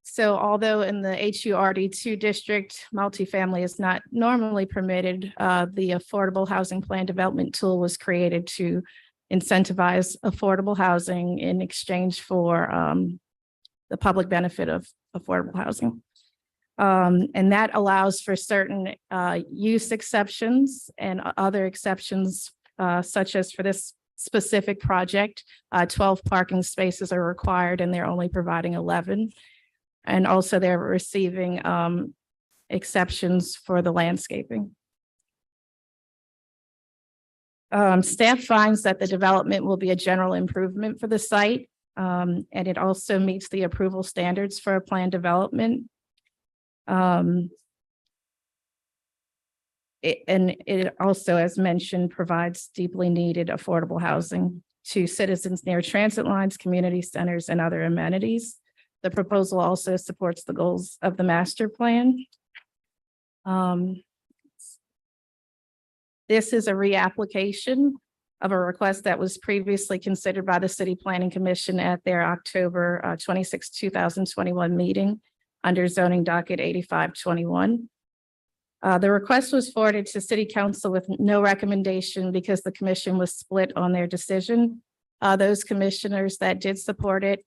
So although in the HURD2 district, multifamily is not normally permitted, the Affordable Housing Plan Development Tool was created to incentivize affordable housing in exchange for the public benefit of affordable housing. And that allows for certain use exceptions and other exceptions, such as for this specific project, 12 parking spaces are required and they're only providing 11. And also they're receiving exceptions for the landscaping. Staff finds that the development will be a general improvement for the site, and it also meets the approval standards for a planned development. It also, as mentioned, provides deeply needed affordable housing to citizens near transit lines, community centers, and other amenities. The proposal also supports the goals of the master plan. This is a reapplication of a request that was previously considered by the City Planning Commission at their October 26, 2021 meeting under zoning docket 8521. The request was forwarded to City Council with no recommendation because the commission was split on their decision. Those commissioners that did support it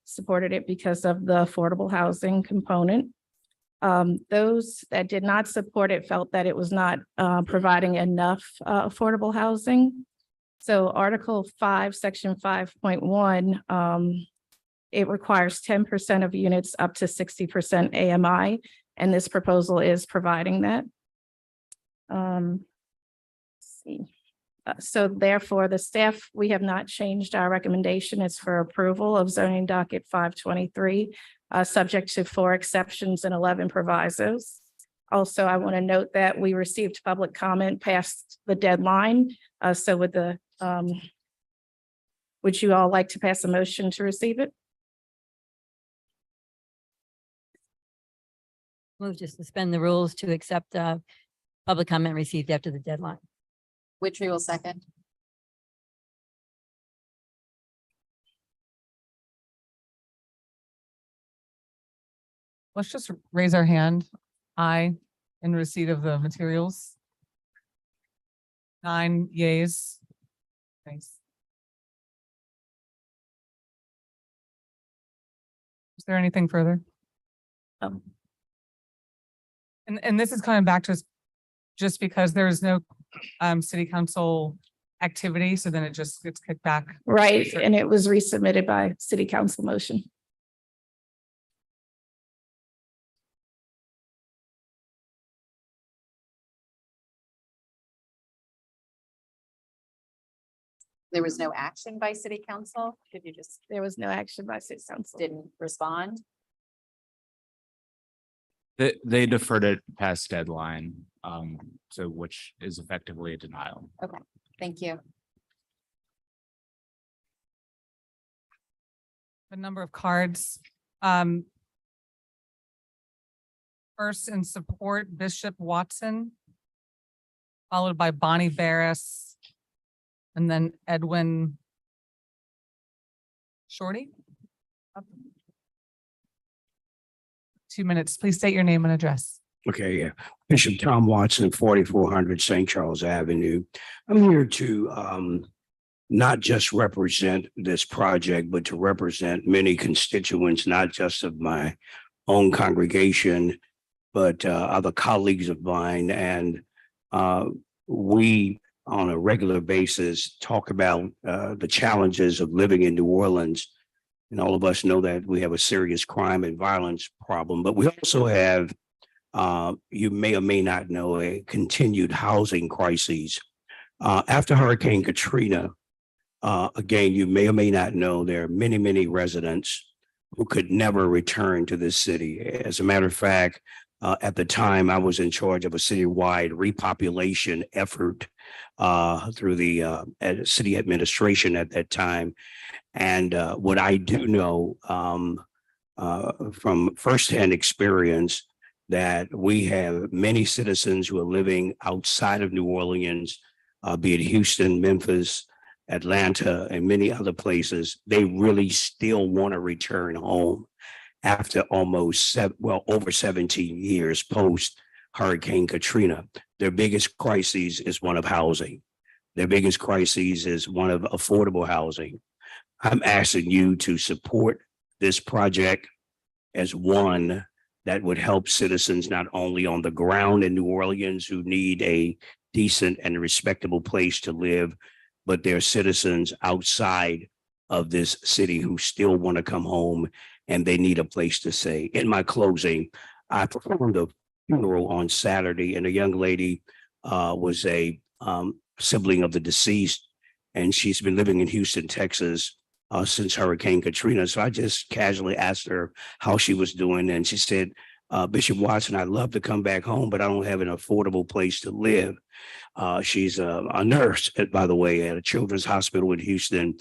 supported it because of the affordable housing component. Those that did not support it felt that it was not providing enough affordable housing. So Article 5, Section 5.1, it requires 10% of units up to 60% AMI, and this proposal is providing that. Let's see. So therefore, the staff, we have not changed our recommendation. It's for approval of zoning docket 523, subject to 4 exceptions and 11 provisos. Also, I want to note that we received public comment past the deadline. So would you all like to pass a motion to receive it? Move to suspend the rules to accept public comment received after the deadline. Witchery will second. Let's just raise our hand. Aye, in receipt of the materials. 9 yeas. Thanks. Is there anything further? And this is coming back to us just because there is no city council activity, so then it just gets kicked back. Right, and it was resubmitted by City Council motion. There was no action by City Council. Did you just There was no action by City Council. didn't respond? They deferred it past deadline, so which is effectively a denial. Okay, thank you. The number of cards. First in support, Bishop Watson, followed by Bonnie Barris, and then Edwin Shorty. 2 minutes. Please state your name and address. Okay, yeah. Bishop Tom Watson, 4400 St. Charles Avenue. I'm here to not just represent this project, but to represent many constituents, not just of my own congregation, but other colleagues of mine. And we, on a regular basis, talk about the challenges of living in New Orleans. And all of us know that we have a serious crime and violence problem, but we also have, you may or may not know, a continued housing crisis. After Hurricane Katrina, again, you may or may not know, there are many, many residents who could never return to this city. As a matter of fact, at the time, I was in charge of a citywide repopulation effort through the city administration at that time. And what I do know, from firsthand experience that we have many citizens who are living outside of New Orleans, be it Houston, Memphis, Atlanta, and many other places. They really still want to return home after almost over 17 years post Hurricane Katrina. Their biggest crisis is one of housing. Their biggest crisis is one of affordable housing. I'm asking you to support this project as one that would help citizens not only on the ground in New Orleans who need a decent and respectable place to live, but there are citizens outside of this city who still want to come home and they need a place to stay. In my closing, I performed a funeral on Saturday, and a young lady was a sibling of the deceased, and she's been living in Houston, Texas since Hurricane Katrina. So I just casually asked her how she was doing, and she said, Bishop Watson, I'd love to come back home, but I don't have an affordable place to live. She's a nurse, by the way, at a children's hospital in Houston.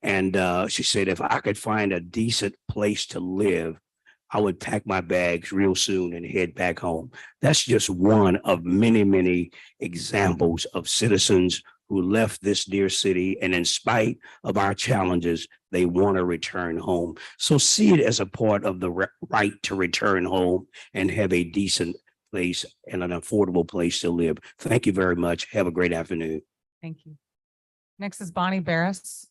And she said, if I could find a decent place to live, I would pack my bags real soon and head back home. That's just one of many, many examples of citizens who left this dear city, and in spite of our challenges, they want to return home. So see it as a part of the right to return home and have a decent place and an affordable place to live. Thank you very much. Have a great afternoon. Thank you. Next is Bonnie Barris.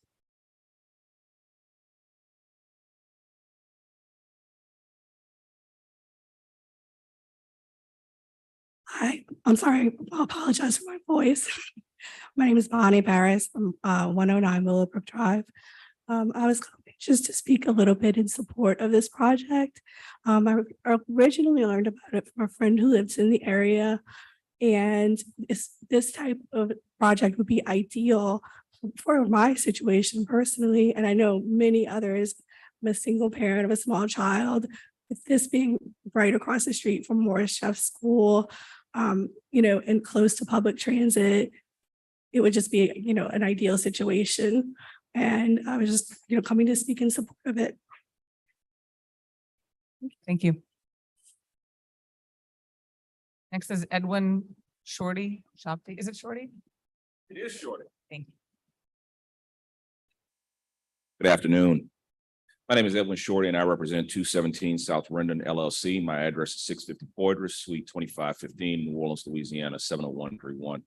Hi, I'm sorry. I apologize for my voice. My name is Bonnie Barris from 109 Willowbrook Drive. I was just to speak a little bit in support of this project. I originally learned about it from a friend who lives in the area, and this type of project would be ideal for my situation personally, and I know many others. I'm a single parent of a small child. With this being right across the street from Morris Chef School, and close to public transit, it would just be, an ideal situation. And I was just, coming to speak in support of it. Thank you. Next is Edwin Shorty. Is it Shorty? It is Shorty. Thank you. Good afternoon. My name is Edwin Shorty, and I represent 217 South Rendon LLC. My address is 650 Poydras, Suite 2515, New Orleans, Louisiana, 70131.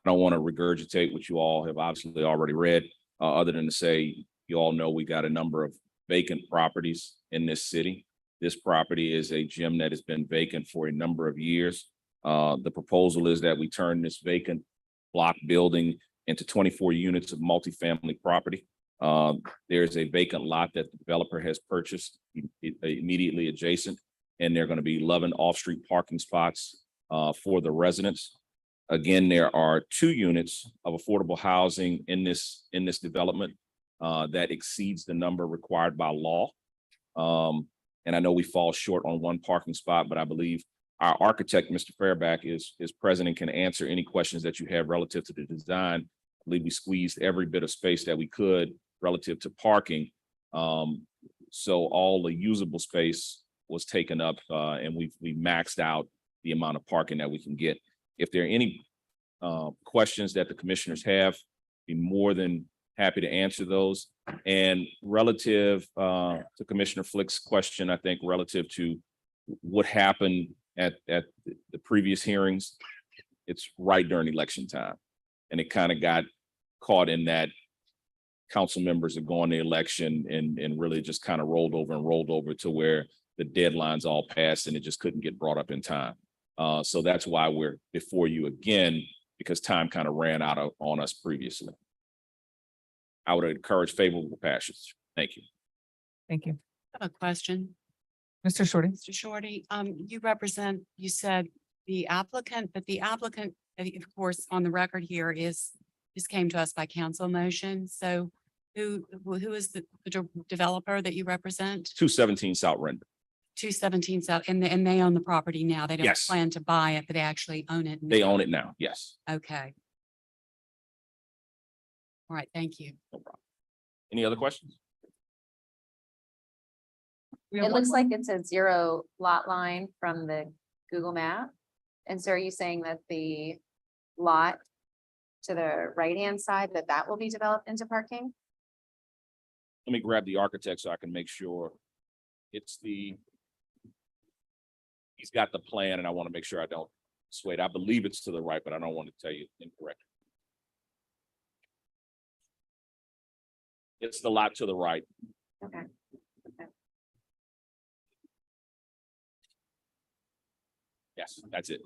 I don't want to regurgitate what you all have obviously already read, other than to say, you all know we got a number of vacant properties in this city. This property is a gym that has been vacant for a number of years. The proposal is that we turn this vacant block building into 24 units of multifamily property. There's a vacant lot that the developer has purchased immediately adjacent, and there are going to be 11 off-street parking spots for the residents. Again, there are 2 units of affordable housing in this development that exceeds the number required by law. And I know we fall short on 1 parking spot, but I believe our architect, Mr. Fairback, is present and can answer any questions that you have relative to the design. I believe we squeezed every bit of space that we could relative to parking. So all the usable space was taken up, and we maxed out the amount of parking that we can get. If there are any questions that the commissioners have, be more than happy to answer those. And relative to Commissioner Flick's question, I think relative to what happened at the previous hearings, it's right during election time. And it kind of got caught in that council members are going to election and really just kind of rolled over to where the deadlines all passed and it just couldn't get brought up in time. So that's why we're before you again, because time kind of ran out on us previously. I would encourage favorable passage. Thank you. Thank you. I have a question. Mr. Shorty. Mr. Shorty, you said the applicant, but the applicant, of course, on the record here this came to us by council motion. So who is the developer that you represent? 217 South Rendon. 217 South, and they own the property now. They don't Yes. plan to buy it, but they actually own it. They now. own it now. Yes. Okay. All right, thank you. No problem. Any other questions? It looks like it's a 0 lot line from the Google map. And so are you saying that the lot to the right-hand side, that will be developed into parking? Let me grab the architect so I can make sure it's he's got the plan and I want to make sure I don't sway it. I believe it's to the right, but I don't want to tell you incorrect. It's the lot to the right. Okay. Yes, that's it.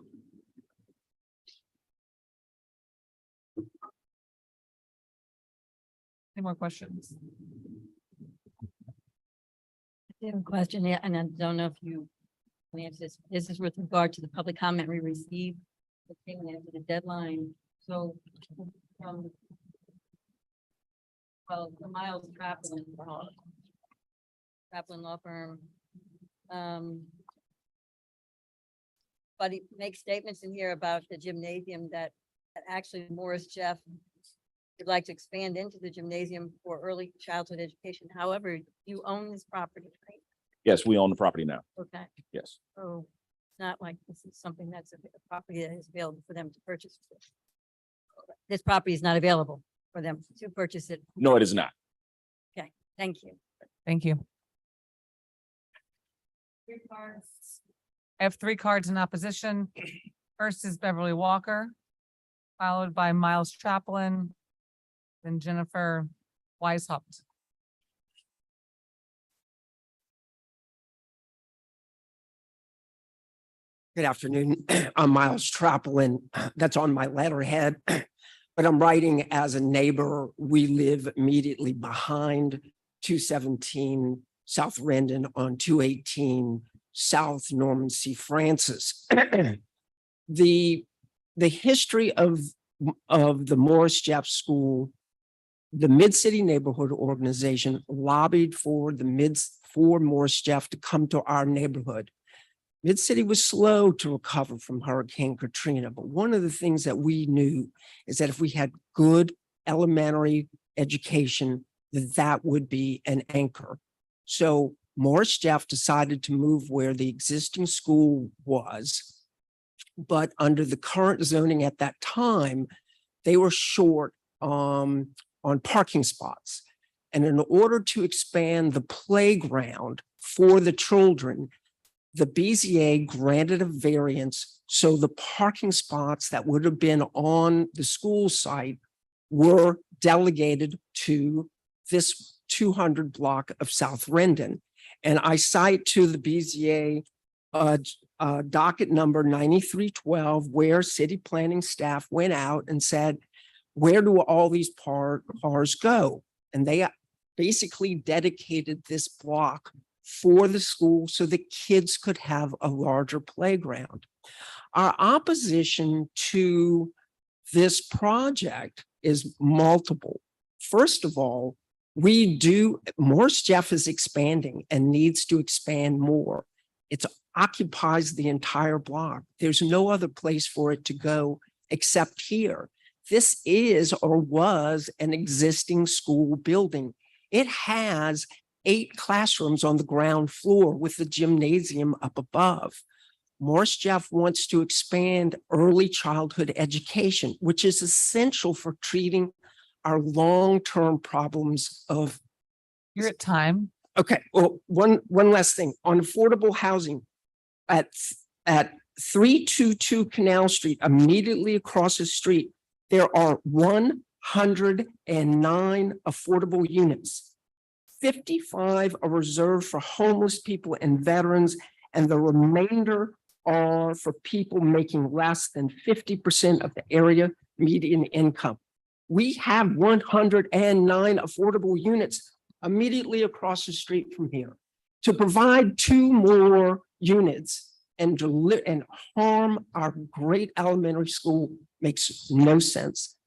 Any more questions? I have a question, yeah, and I don't know if you can answer this. This is with regard to the public comment we received. That came after the deadline. So from the Miles Kaplan Law Firm. But he makes statements in here about the gymnasium that actually Morris Jeff would like to expand into the gymnasium for early childhood education. However, you own this property, right? Yes, we own the property now. Okay, Yes. so it's not like this is something that's a property that is available for them to purchase. This property is not available for them to purchase it. No, it is not. Okay, thank you. Thank you. 3 cards. I have 3 cards in opposition. First is Beverly Walker, followed by Miles Chaplin, then Jennifer Weishaupt. Good afternoon. I'm Miles Traplin. That's on my letterhead, but I'm writing as a neighbor. We live immediately behind 217 South Rendon on 218 South Norman C. Francis. The history of the Morris Jeff School, the Mid-City Neighborhood Organization lobbied for Morris Jeff to come to our neighborhood. Mid-City was slow to recover from Hurricane Katrina, but one of the things that we knew is that if we had good elementary education, that would be an anchor. So Morris Jeff decided to move where the existing school was, but under the current zoning at that time, they were short on parking spots. And in order to expand the playground for the children, the BZA granted a variance so the parking spots that would have been on the school site were delegated to this 200 block of South Rendon. And I cite to the BZA docket number 9312, where city planning staff went out and said, where do all these cars go? And they basically dedicated this block for the school so the kids could have a larger playground. Our opposition to this project is multiple. First of all, Morris Jeff is expanding and needs to expand more. It occupies the entire block. There's no other place for it to go except here. This is or was an existing school building. It has 8 classrooms on the ground floor with the gymnasium up above. Morris Jeff wants to expand early childhood education, which is essential for treating our long-term problems of. You're at time. Okay, well, one last thing on affordable housing at 322 Canal Street, immediately across the street, there are 109 affordable units. 55 are reserved for homeless people and veterans, and the remainder are for people making less than 50% of the area median income. We have 109 affordable units immediately across the street from here. To provide 2 more units and harm our great elementary school makes no sense.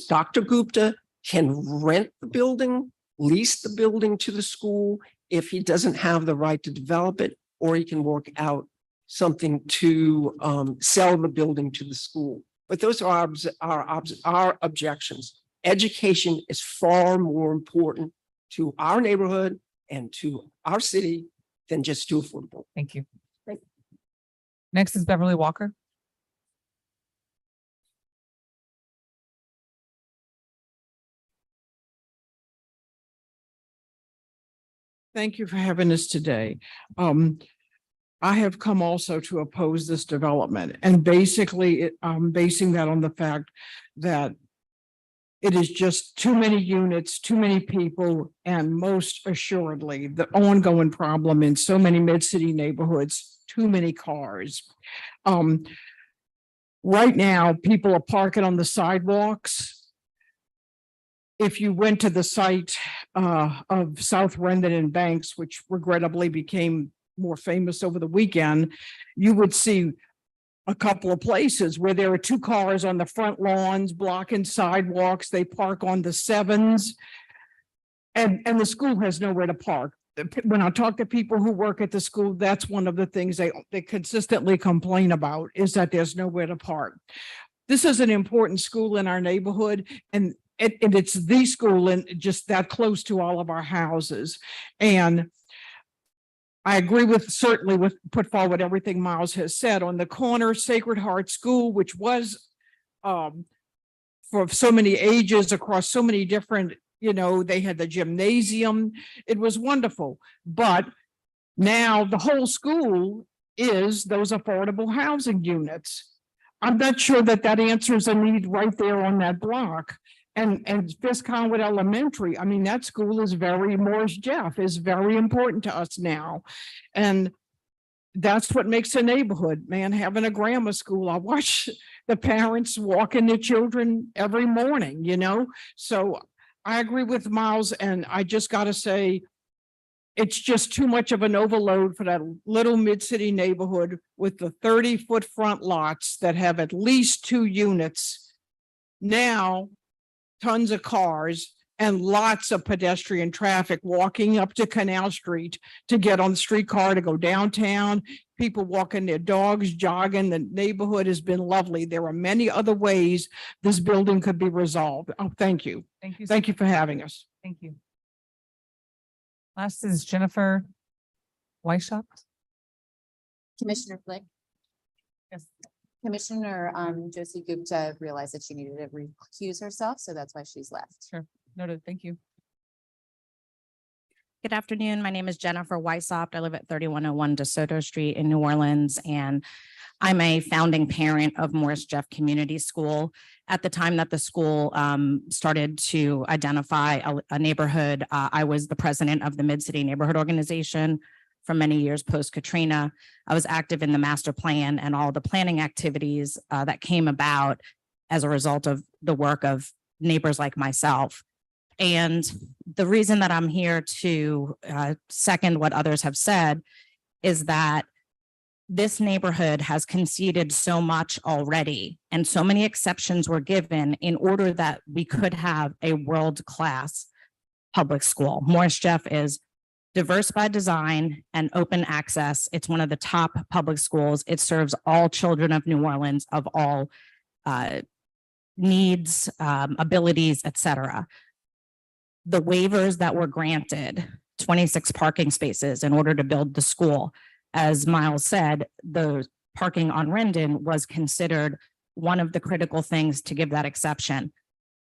Dr. Gupta can rent the building, lease the building to the school if he doesn't have the right to develop it, or he can work out something to sell the building to the school. But those are our objections. Education is far more important to our neighborhood and to our city, than just too affordable. Thank you. Next is Beverly Walker. Thank you for having us today. I have come also to oppose this development, and basically I'm basing that on the fact that it is just too many units, too many people, and most assuredly, the ongoing problem in so many mid-city neighborhoods, too many cars. Right now, people are parking on the sidewalks. If you went to the site of South Rendon and Banks, which regrettably became more famous over the weekend, you would see a couple of places where there are two cars on the front lawns blocking sidewalks. They park on the sevens. And the school has nowhere to park. When I talk to people who work at the school, that's one of the things they consistently complain about, is that there's nowhere to park. This is an important school in our neighborhood, and it's the school and just that close to all of our houses. And I agree certainly with put forward everything Miles has said. On the corner, Sacred Heart School, which was for so many ages across so many different, they had the gymnasium. It was wonderful. But now the whole school is those affordable housing units. I'm not sure that answers a need right there on that block. And Fisk Conwood Elementary, I mean, that school is Morris Jeff is very important to us now. And that's what makes a neighborhood, man, having a grammar school. I watch the parents walking their children every morning, So I agree with Miles, and I just got to say, it's just too much of an overload for that little mid-city neighborhood with the 30-foot front lots that have at least 2 units. Now, tons of cars and lots of pedestrian traffic walking up to Canal Street to get on the streetcar to go downtown, people walking their dogs, jogging. The neighborhood has been lovely. There are many other ways this building could be resolved. Oh, thank you. Thank you. Thank you for having us. Thank you. Last is Jennifer Weishaupt. Commissioner Flick. Yes. Commissioner Josie Gupta realized that she needed to recuse herself, so that's why she's left. Sure. Noted. Thank you. Good afternoon. My name is Jennifer Weishaupt. I live at 3101 DeSoto Street in New Orleans, and I'm a founding parent of Morris Jeff Community School. At the time that the school started to identify a neighborhood, I was the president of the Mid-City Neighborhood Organization for many years post-Katrina. I was active in the master plan and all the planning activities that came about as a result of the work of neighbors like myself. And the reason that I'm here to second what others have said is that this neighborhood has conceded so much already, and so many exceptions were given in order that we could have a world-class public school. Morris Jeff is diverse by design and open access. It's one of the top public schools. It serves all children of New Orleans of all needs, abilities, etc. The waivers that were granted, 26 parking spaces in order to build the school. As Miles said, the parking on Rendon was considered one of the critical things to give that exception.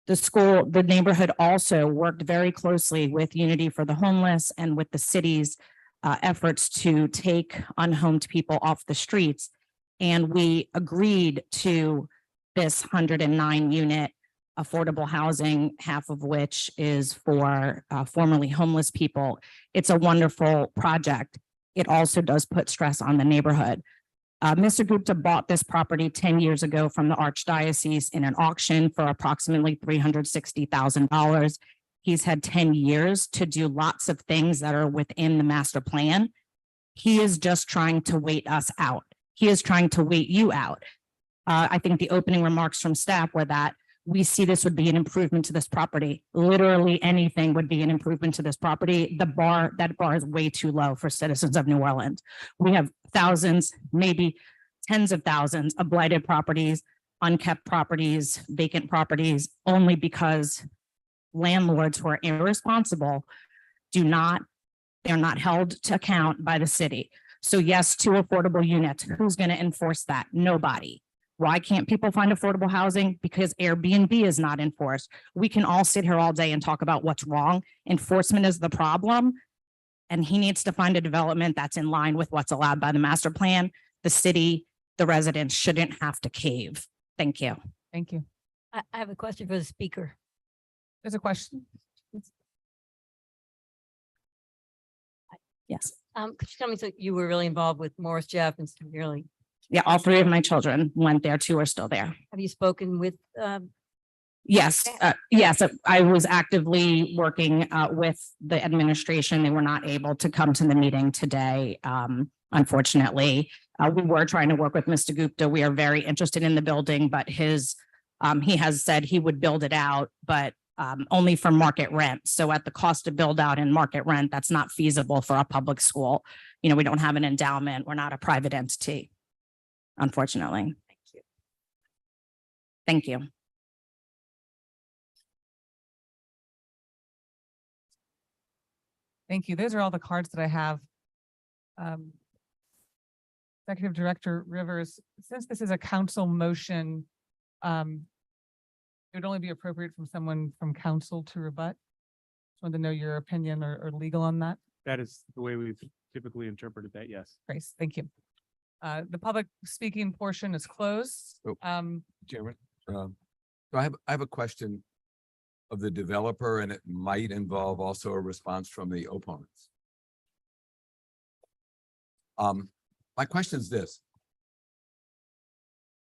The neighborhood also worked very closely with Unity for the Homeless and with the city's efforts to take unhomed people off the streets. And we agreed to this 109 unit affordable housing, half of which is for formerly homeless people. It's a wonderful project. It also does put stress on the neighborhood. Mr. Gupta bought this property 10 years ago from the Archdiocese in an auction for approximately $360,000. He's had 10 years to do lots of things that are within the master plan. He is just trying to wait us out. He is trying to wait you out. I think the opening remarks from staff were that we see this would be an improvement to this property. Literally anything would be an improvement to this property. That bar is way too low for citizens of New Orleans. We have thousands, maybe tens of thousands of blighted properties, unkept properties, vacant properties, only because landlords who are irresponsible do not They're not held to account by the city. So yes, two affordable units. Who's going to enforce that? Nobody. Why can't people find affordable housing? Because Airbnb is not enforced. We can all sit here all day and talk about what's wrong. Enforcement is the problem. And he needs to find a development that's in line with what's allowed by the master plan. The city, the residents shouldn't have to cave. Thank you. Thank you. I have a question for the speaker. There's a question. Yes. Could you tell me, so you were really involved with Morris Jeff and really, Yeah, all three of my children went there. Two are still there. have you spoken with, Yes, yes, I was actively working with the administration. They were not able to come to the meeting today. Unfortunately, we were trying to work with Mr. Gupta. We are very interested in the building, but he has said he would build it out, but only for market rent. So at the cost of build out and market rent, that's not feasible for a public school. You know, we don't have an endowment. We're not a private entity, unfortunately. thank you. Thank you. Thank you. Those are all the cards that I have. Executive Director Rivers, since this is a council motion, it would only be appropriate from someone from council to rebut. Just wanted to know your opinion or legal on that. That is the way we've typically interpreted that, yes. Grace, thank you. The public speaking portion is closed. Oh. Chairman, so I have a question of the developer, and it might involve also a response from the opponents. My question is this.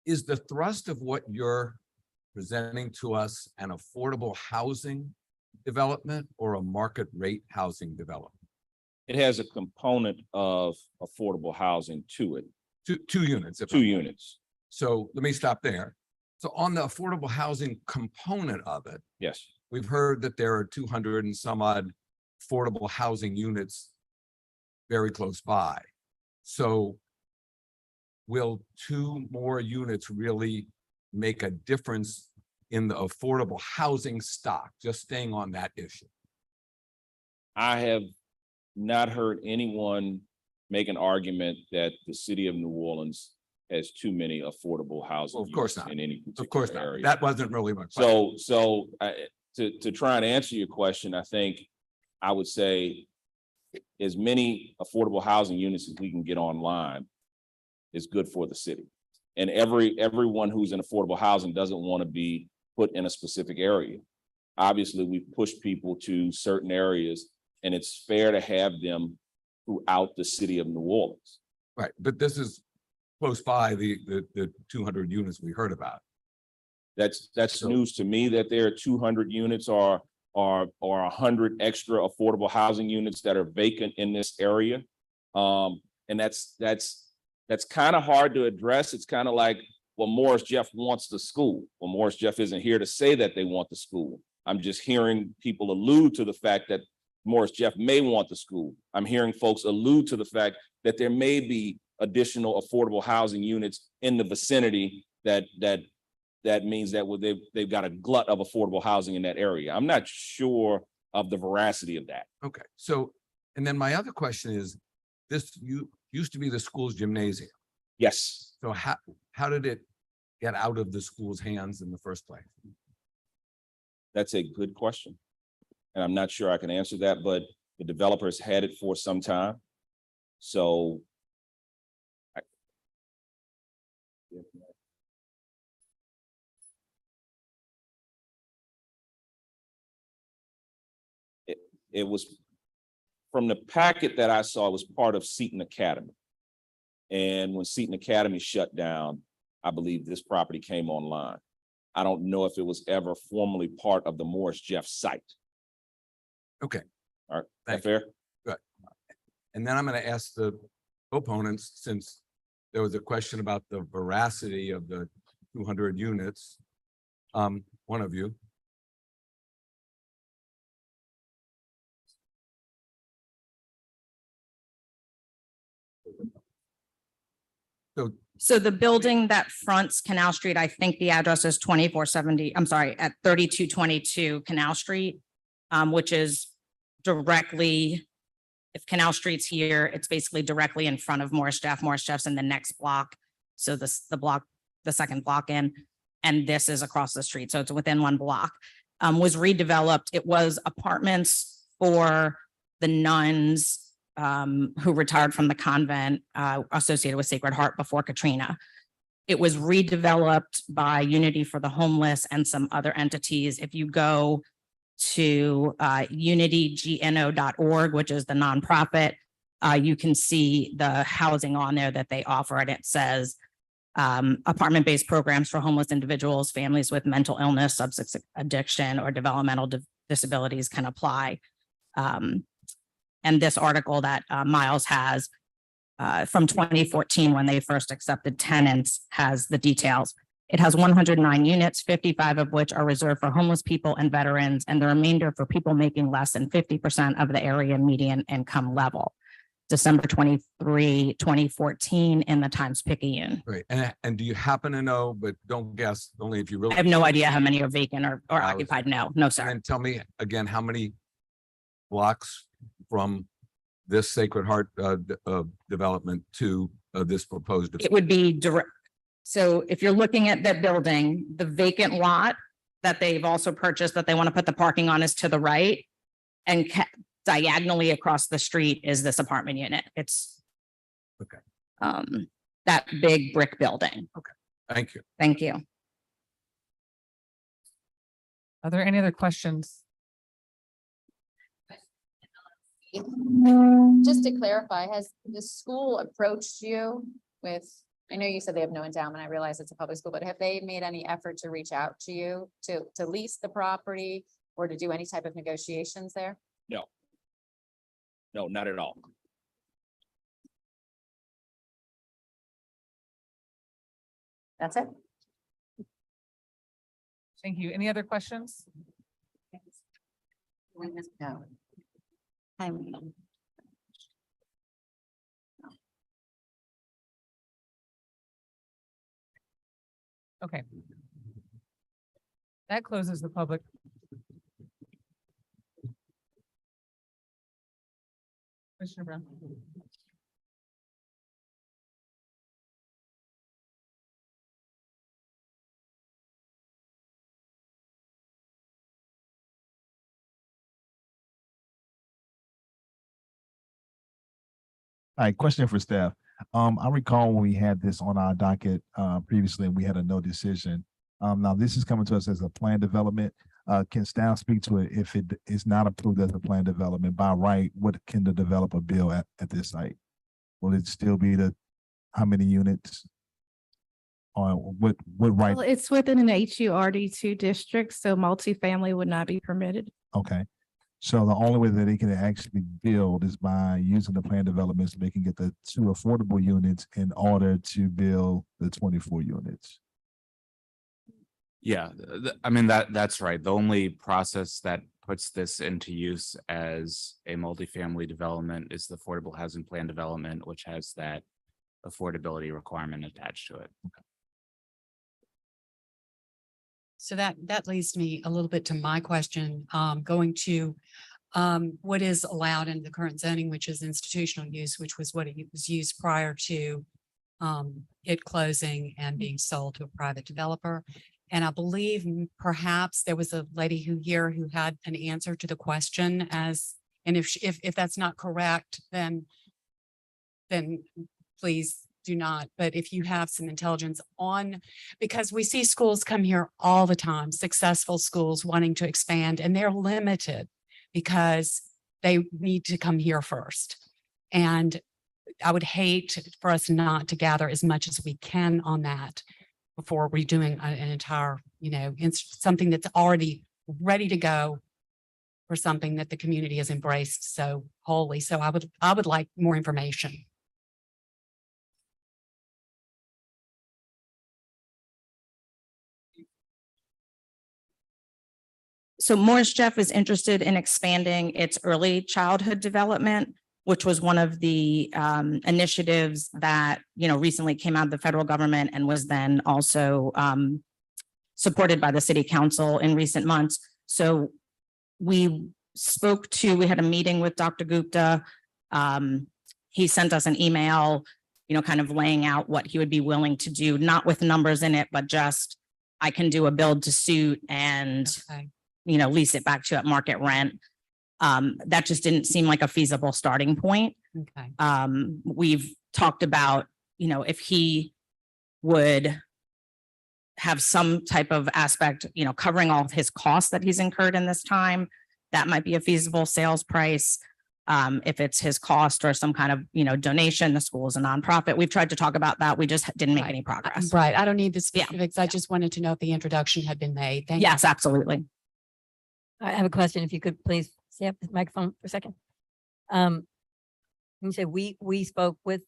Is the thrust of what you're presenting to us an affordable housing development or a market rate housing development? It has a component of affordable housing to it, Two units. two units. So let me stop there. So on the affordable housing component of it, Yes. we've heard that there are 200 and some odd affordable housing units very close by. So will two more units really make a difference in the affordable housing stock? Just staying on that issue. I have not heard anyone make an argument that the city of New Orleans has too many affordable housing. Of course units not. In any Of course particular not. area. That wasn't really my question. So to try and answer your question, I think I would say as many affordable housing units as we can get online is good for the city. And everyone who's in affordable housing doesn't want to be put in a specific area. Obviously, we push people to certain areas, and it's fair to have them throughout the city of New Orleans. Right, but this is close by the 200 units we heard about. That's news to me that there are 200 units or 100 extra affordable housing units that are vacant in this area. And that's kind of hard to address. It's kind of like, well, Morris Jeff wants the school. Well, Morris Jeff isn't here to say that they want the school. I'm just hearing people allude to the fact that Morris Jeff may want the school. I'm hearing folks allude to the fact that there may be additional affordable housing units in the vicinity that means that they've got a glut of affordable housing in that area. I'm not sure of the veracity of that. Okay, so, and then my other question is, this used to be the school's gymnasium. Yes. So how did it get out of the school's hands in the first place? That's a good question. And I'm not sure I can answer that, but the developers had it for some time. So it was, from the packet that I saw, it was part of Seton Academy. And when Seton Academy shut down, I believe this property came online. I don't know if it was ever formally part of the Morris Jeff site. Okay. All right, Thank that fair? Good. And then I'm going to ask the opponents, since there was a question about the veracity of the 200 units. One of you. So the building that fronts Canal Street, I think the address is 2470, I'm sorry, at 3222 Canal Street, which is directly if Canal Street's here, it's basically directly in front of Morris Jeff. Morris Jeff's in the next block. So the second block in, and this is across the street. So it's within one block. Was redeveloped. It was apartments for the nuns who retired from the convent associated with Sacred Heart before Katrina. It was redeveloped by Unity for the Homeless and some other entities. If you go to unitygno.org, which is the nonprofit, you can see the housing on there that they offer, and it says apartment-based programs for homeless individuals, families with mental illness, substance addiction, or developmental disabilities can apply. And this article that Miles has from 2014, when they first accepted tenants, has the details. It has 109 units, 55 of which are reserved for homeless people and veterans, and the remainder for people making less than 50% of the area median income level. December 23, 2014 in the Times-Picayune. Right. And do you happen to know, but don't guess, only if you really. I have no idea how many are vacant or occupied. No, sir. And tell me again, how many blocks from this Sacred Heart development to this proposed? It would be direct. So if you're looking at that building, the vacant lot that they've also purchased that they want to put the parking on is to the right. And diagonally across the street is this apartment unit. It's okay. That big brick building. Okay. Thank you. Thank you. Are there any other questions? Just to clarify, has the school approached you with, I know you said they have no endowment, I realize it's a public school, but have they made any effort to reach out to you to lease the property or to do any type of negotiations there? No. No, not at all. That's it? Thank you. Any other questions? No. Okay. That closes the public. Commissioner Brown. All right, question for staff. I recall when we had this on our docket previously, we had a no decision. Now this is coming to us as a plan development. Can staff speak to it if it is not approved as a plan development by right? What can the developer build at this site? Will it still be how many units? Or what right? Well, it's within an HURD2 district, so multifamily would not be permitted. Okay. So the only way that they can actually build is by using the plan development so they can get the 2 affordable units in order to build the 24 units. Yeah, I mean, that's right. The only process that puts this into use as a multifamily development is the affordable housing plan development, which has that affordability requirement attached to it. So that leads me a little bit to my question, going to what is allowed in the current zoning, which is institutional use, which was what it was used prior to it closing and being sold to a private developer. And I believe perhaps there was a lady who had an answer to the question and if that's not correct, then please do not. But if you have some intelligence because we see schools come here all the time, successful schools wanting to expand, and they're limited because they need to come here first. And I would hate for us not to gather as much as we can on that before redoing an entire, something that's already ready to go for something that the community has embraced so wholly. So I would like more information. So Morris Jeff is interested in expanding its early childhood development, which was one of the initiatives that, recently came out of the federal government and was then also supported by the city council in recent months. So we had a meeting with Dr. Gupta He sent us an email, kind of laying out what he would be willing to do, not with numbers in it, but just I can do a build to suit and, Okay. lease it back to you at market rent. That just didn't seem like a feasible starting point. Okay. We've talked about, if he would have some type of aspect, covering all of his costs that he's incurred in this time, that might be a feasible sales price. If it's his cost or some kind of, donation, the school is a nonprofit. We've tried to talk about that. We just didn't make any progress. Right. I don't need the Yeah. specifics. I just wanted to know if the introduction had been made. Thank you. Yes, absolutely. I have a question. If you could please stay up the microphone for a second. You said we spoke with,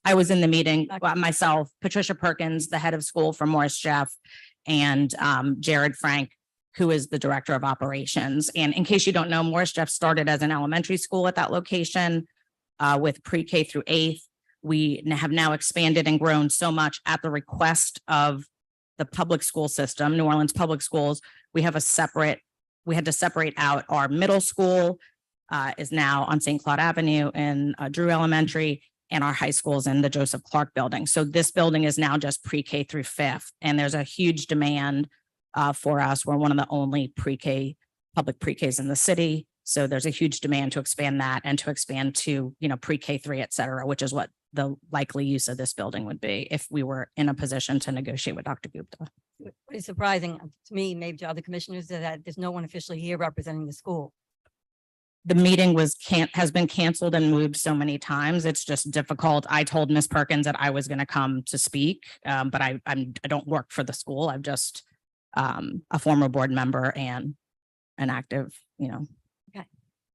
I was in the meeting, myself, Patricia Perkins, the head of school for Morris Jeff, and Jared Frank, who is the director of operations. And in case you don't know, Morris Jeff started as an elementary school at that location with pre-K through 8th. We have now expanded and grown so much at the request of the public school system, New Orleans Public Schools. We had to separate out our middle school is now on St. Claude Avenue in Drew Elementary, and our high schools in the Joseph Clark building. So this building is now just pre-K through 5th, and there's a huge demand for us. We're one of the only pre-K, public pre-Ks in the city. So there's a huge demand to expand that and to expand to, pre-K 3, et cetera, which is what the likely use of this building would be if we were in a position to negotiate with Dr. Gupta. what is surprising to me, maybe to other commissioners, is that there's no one officially here representing the school. The meeting has been canceled and moved so many times. It's just difficult. I told Ms. Perkins that I was going to come to speak, but I don't work for the school. I'm just a former board member and an active, Okay.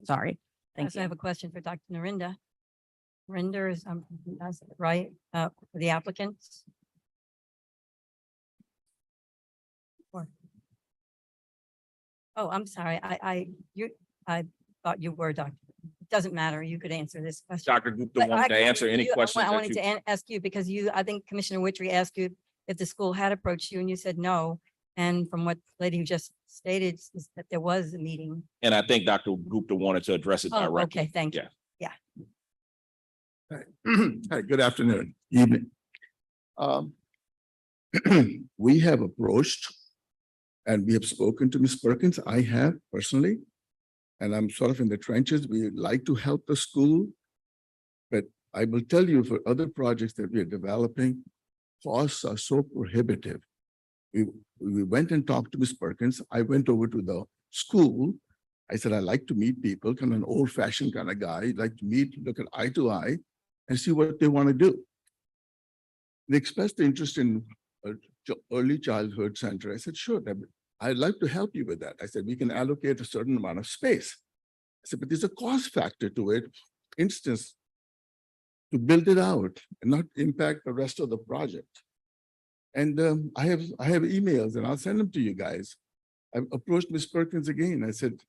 Sorry. I Thank also you. have a question for Dr. Narinda. Narinda is, that's right, for the applicants. Oh, I'm sorry. I thought you were Dr. It doesn't matter. You could answer this question. Dr. Gupta But wants to I- answer any you- questions I that wanted you. to ask you because I think Commissioner Witry asked you if the school had approached you and you said no. And from what the lady who just stated is that there was a meeting. And I think Dr. Gupta wanted to address it Oh, directly. okay, thank you. Yeah. Hi, good afternoon, evening. We have approached and we have spoken to Ms. Perkins. I have personally. And I'm sort of in the trenches. We would like to help the school. But I will tell you, for other projects that we are developing, costs are so prohibitive. We went and talked to Ms. Perkins. I went over to the school. I said, I like to meet people, kind of an old fashioned kind of guy, like to meet, look at eye to eye and see what they want to do. They expressed interest in early childhood center. I said, sure, I'd like to help you with that. I said, we can allocate a certain amount of space. I said, but there's a cost factor to it. Instance, to build it out and not impact the rest of the project. And I have emails and I'll send them to you guys. I approached Ms. Perkins again. I said,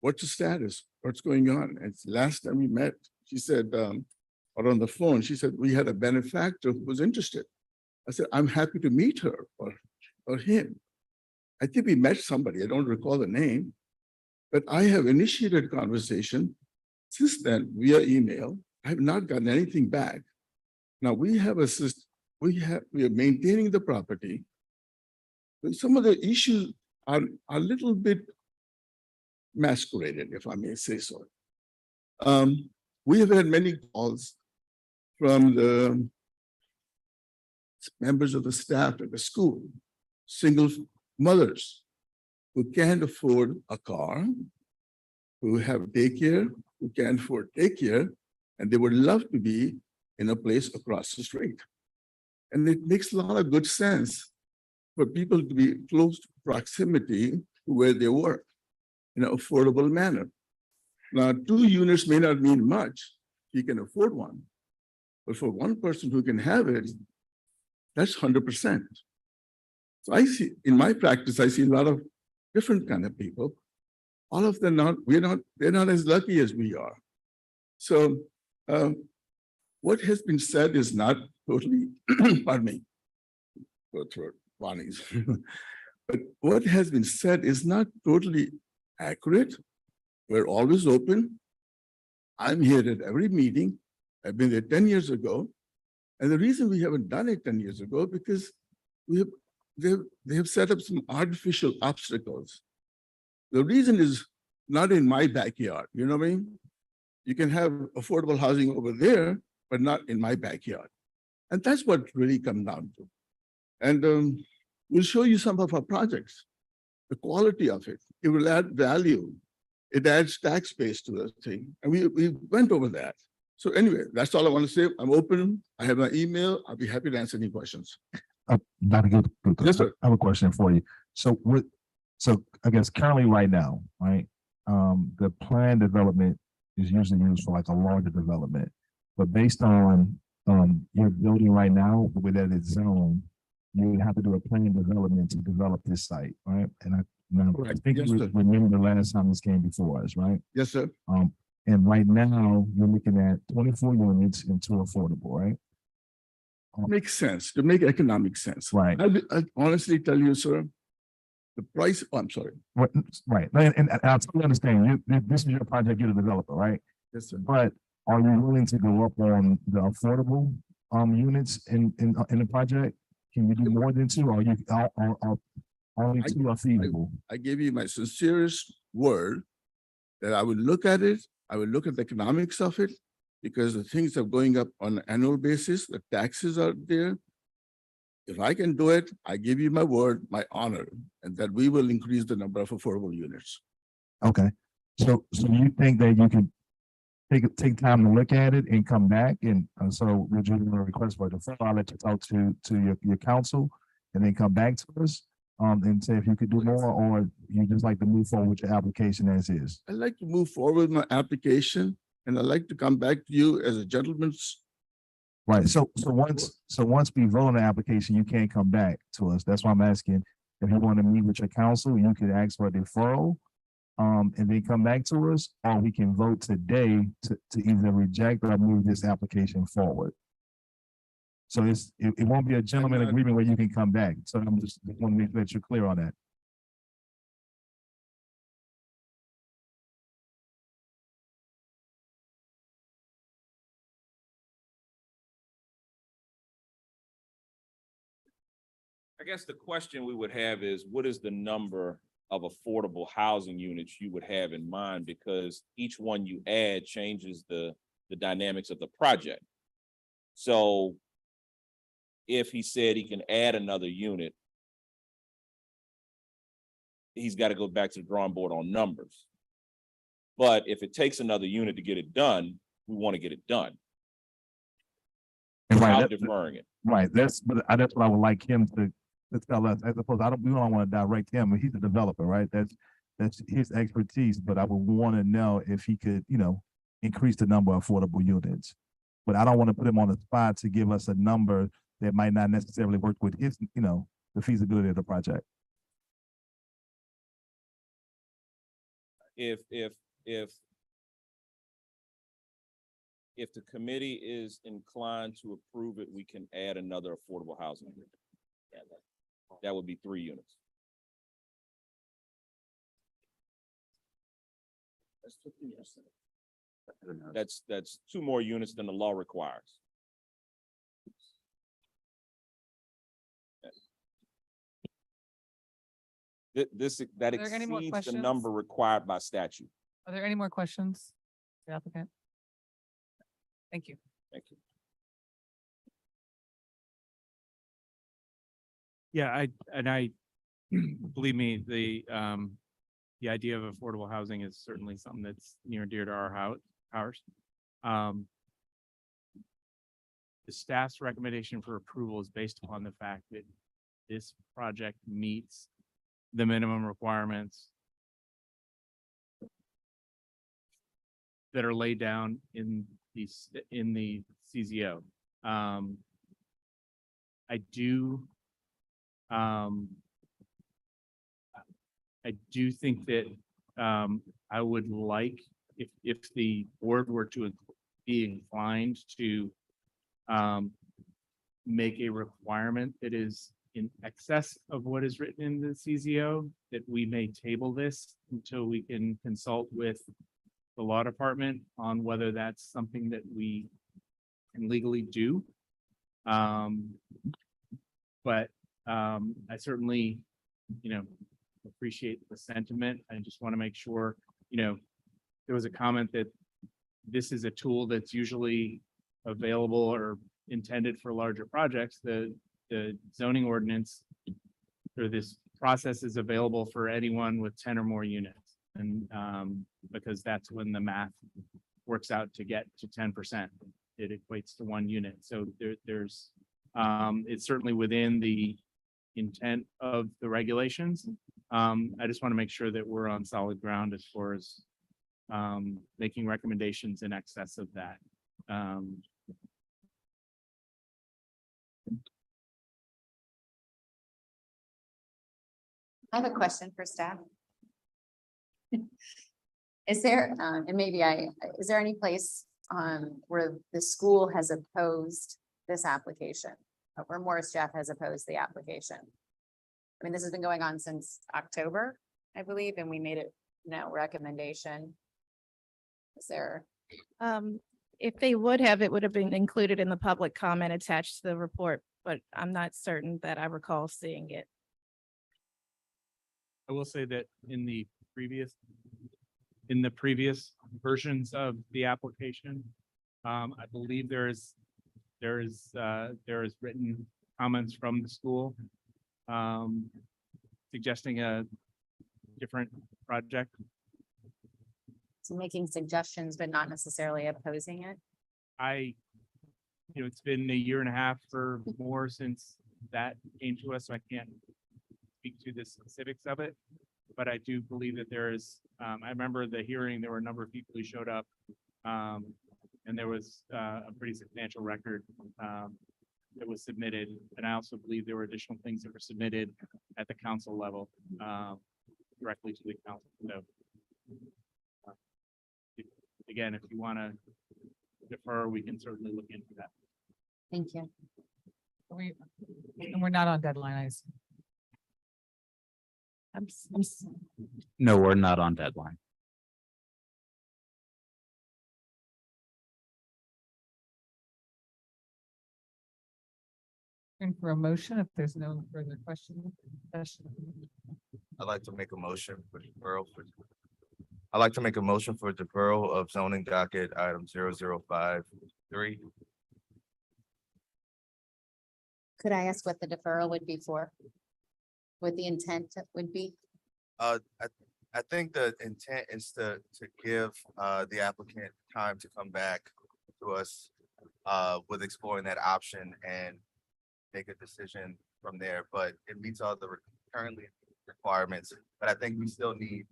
what's the status? What's going on? And last time we met, she said, or on the phone, she said, we had a benefactor who was interested. I said, I'm happy to meet her or him. I think we met somebody, I don't recall the name, but I have initiated conversation since then via email. I have not gotten anything back. Now we have a system, we are maintaining the property. But some of the issues are a little bit masqueraded, if I may say so. We have had many calls from the members of the staff at the school, single mothers who can't afford a car, who have daycare, who can't afford daycare, and they would love to be in a place across the street. And it makes a lot of good sense for people to be close to proximity to where they work in an affordable manner. Now, 2 units may not mean much. You can afford one. But for one person who can have it, that's 100%. So I see, in my practice, I see a lot of different kind of people. All of them they're not as lucky as we are. So what has been said is not totally, pardon me, throat, Bonnie's. But what has been said is not totally accurate. We're always open. I'm here at every meeting. I've been there 10 years ago. And the reason we haven't done it 10 years ago, because they have set up some artificial obstacles. The reason is not in my backyard, you know what I mean? You can have affordable housing over there, but not in my backyard. And that's what really comes down to. And we'll show you some of our projects, the quality of it. It will add value. It adds tax base to the thing. And we went over that. So anyway, that's all I want to say. I'm open. I have my email. I'll be happy to answer any questions. Dr. Good. Yes, sir. I have a question for you. So I guess currently right now, right? The plan development is usually used for like a larger development, but based on your building right now, with that it's zoned, you would have to do a plan development to develop this site, right? And I Correct. think Yes, you sir. remember the last time this came before us, right? Yes, sir. And right now you're looking at 24 units and 2 affordable, right? Makes sense, to make economic sense. Right. I honestly tell you, sir, the price, I'm sorry. Right. And I totally understand. This is your project, you're the developer, right? Yes, sir. But are you willing to go up on the affordable units in the project? Can you do more than 2? Or you are only 2 are feasible? I gave you my sincerest word that I would look at it. I would look at the economics of it, because the things are going up on an annual basis. The taxes are there. If I can do it, I give you my word, my honor, and that we will increase the number of affordable units. Okay. So you think that you could take time to look at it and come back? And so would you request for the I'll let you talk to your council and then come back to us and say if you could do more, or you just like to move forward with your application as is? I'd like to move forward with my application, and I'd like to come back to you as a gentleman's. Right. So once we vote on the application, you can't come back to us. That's why I'm asking if you want to meet with your council, you could ask for a deferral and then come back to us, or we can vote today to either reject or move this application forward. So it won't be a gentleman agreement where you can come back. So I'm just want to make sure that you're clear on that. I guess the question we would have is, what is the number of affordable housing units you would have in mind? Because each one you add changes the dynamics of the project. So if he said he can add another unit, he's got to go back to the drawing board on numbers. But if it takes another unit to get it done, we want to get it done. And Without deferring it. Right. That's what I would like him to tell us. I suppose we don't want to direct him, but he's a developer, right? That's his expertise. But I would want to know if he could, increase the number of affordable units. But I don't want to put him on the spot to give us a number that might not necessarily work with his, the feasibility of the project. If the committee is inclined to approve it, we can add another affordable housing unit. That would be 3 units. That's 2 more units than the law requires. That Are there any more exceeds the questions? number required by statute. Are there any more questions? The applicant? Thank you. Thank you. Yeah, I believe me, the idea of affordable housing is certainly something that's near and dear to ours. The staff's recommendation for approval is based upon the fact that this project meets the minimum requirements that are laid down in the CZO. I do think that I would like, if the board were to be inclined to make a requirement that is in excess of what is written in the CZO, that we may table this until we can consult with the law department on whether that's something that we can legally do. But I certainly, appreciate the sentiment. I just want to make sure, there was a comment that this is a tool that's usually available or intended for larger projects. The zoning ordinance or this process is available for anyone with 10 or more units. And because that's when the math works out to get to 10%, it equates to 1 unit. So there's it's certainly within the intent of the regulations. I just want to make sure that we're on solid ground as far as making recommendations in excess of that. I have a question for staff. Is there, is there any place where the school has opposed this application? Where Morris Jeff has opposed the application? I mean, this has been going on since October, I believe, and we made it no recommendation. Is there? If they would have, it would have been included in the public comment attached to the report, but I'm not certain that I recall seeing it. I will say that in the previous versions of the application, I believe there is written comments from the school suggesting a different project. So making suggestions, but not necessarily opposing it? It's been a year and a half or more since that came to us, so I can't speak to the specifics of it. But I do believe that there is, I remember the hearing, there were a number of people who showed up. And there was a pretty substantial record that was submitted. And I also believe there were additional things that were submitted at the council level directly to the council. So again, if you want to defer, we can certainly look into that. Thank you. And we're not on deadline, I assume. No, we're not on deadline. And for a motion, if there's no further questions. I'd like to make a motion for deferral I'd like to make a motion for deferral of zoning docket item 0053. Could I ask what the deferral would be for? What the intent would be? I think the intent is to give the applicant time to come back to us with exploring that option and make a decision from there, but it meets all the currently requirements. But I think we still need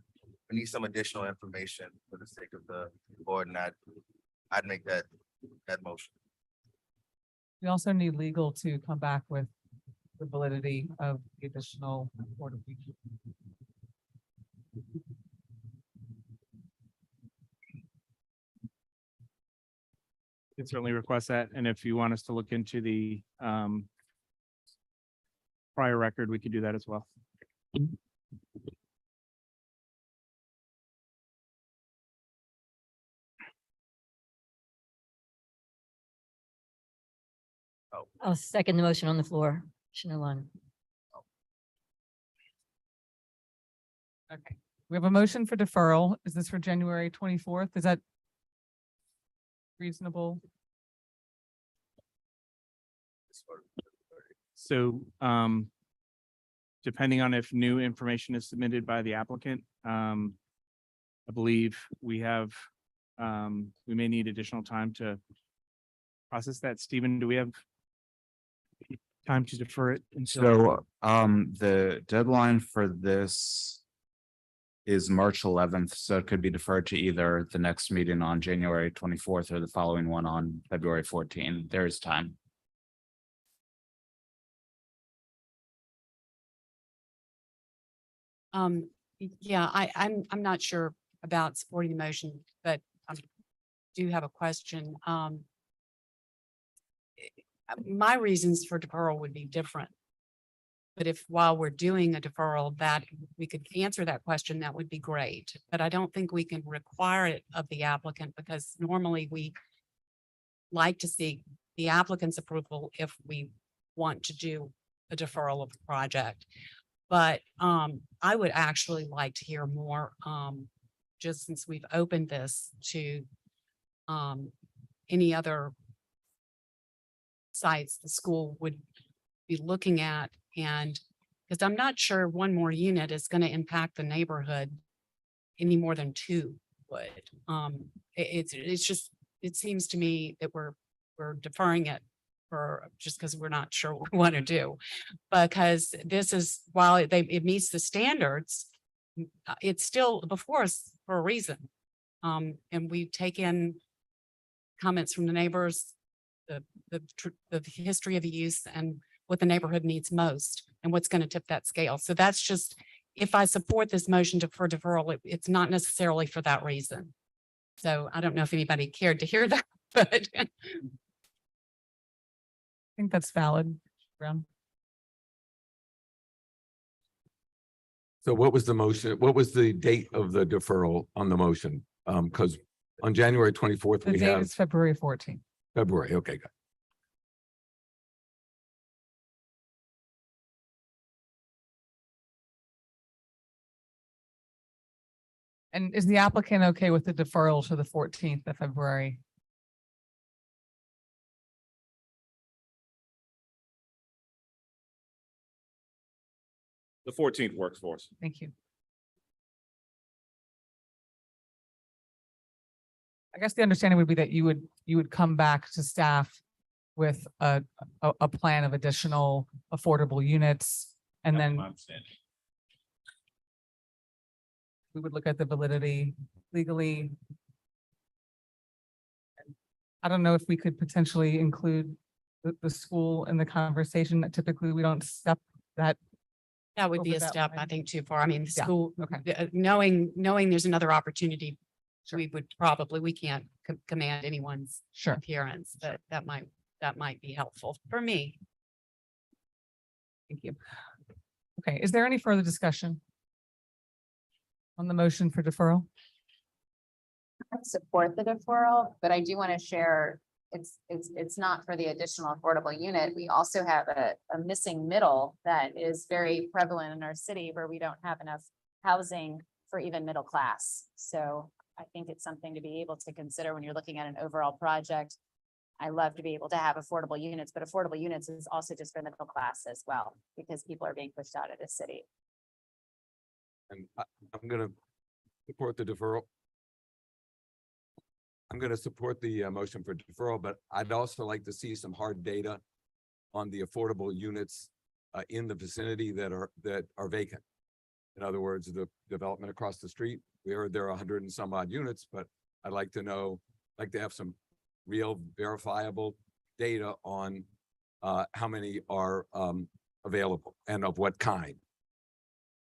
some additional information for the sake of the board, and I'd make that motion. We also need legal to come back with the validity of the additional order. Can certainly request that. And if you want us to look into the prior record, we could do that as well. I'll second the motion on the floor. Shinalon. Okay, we have a motion for deferral. Is this for January 24th? Is that reasonable? So depending on if new information is submitted by the applicant, I believe we may need additional time to process that. Stephen, do we have time to defer it until? So the deadline for this is March 11th, so it could be deferred to either the next meeting on January 24th or the following one on February 14th. There is time. Yeah, I'm not sure about supporting the motion, but I do have a question. My reasons for deferral would be different. But if while we're doing a deferral, that we could answer that question, that would be great. But I don't think we can require it of the applicant because normally we like to see the applicant's approval if we want to do a deferral of the project. But I would actually like to hear more, just since we've opened this to any other sites the school would be looking at. And because I'm not sure one more unit is going to impact the neighborhood any more than two would. It's just, it seems to me that we're deferring it for just because we're not sure what we want to do. Because this is, while it meets the standards, it's still before us for a reason. And we take in comments from the neighbors, the history of the use and what the neighborhood needs most and what's going to tip that scale. So that's just, if I support this motion for deferral, it's not necessarily for that reason. So I don't know if anybody cared to hear that, but I think that's valid, Brown. So what was the motion? What was the date of the deferral on the motion? Because on January 24th, The we date have is February 14th. February. Okay, good. And is the applicant okay with the deferral to the 14th of February? The 14th works for us. Thank you. I guess the understanding would be that you would come back to staff with a plan of additional affordable units. And then we would look at the validity legally. I don't know if we could potentially include the school in the conversation. That typically we don't step that. that would be over a that step, I line. think, too far. I mean, the Yeah, school, okay. knowing there's another opportunity, Sure. we would probably, we can't command anyone's Sure. appearance, but that might be helpful for me. Thank you. Okay, is there any further discussion on the motion for deferral? I support the deferral, but I do want to share, it's not for the additional affordable unit. We also have a missing middle that is very prevalent in our city where we don't have enough housing for even middle class. So I think it's something to be able to consider when you're looking at an overall project. I love to be able to have affordable units, but affordable units is also just for the middle class as well, because people are being pushed out of the city. And I'm going to support the deferral. I'm going to support the motion for deferral, but I'd also like to see some hard data on the affordable units in the vicinity that are vacant. In other words, the development across the street, we heard there are 100 and some odd units, but I'd like to know, like to have some real verifiable data on how many are available and of what kind.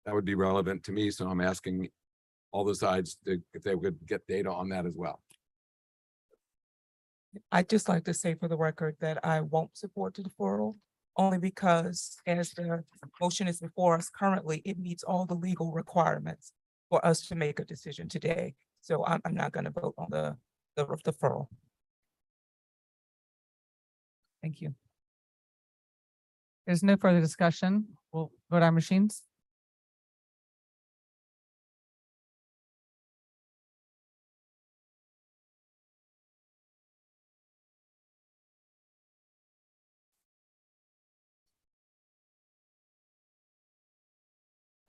That would be relevant to me, so I'm asking all the sides if they would get data on that as well. I'd just like to say for the record that I won't support the deferral, only because as the motion is before us currently, it meets all the legal requirements for us to make a decision today. So I'm not going to vote on the deferral. Thank you. There's no further discussion. We'll vote our machines.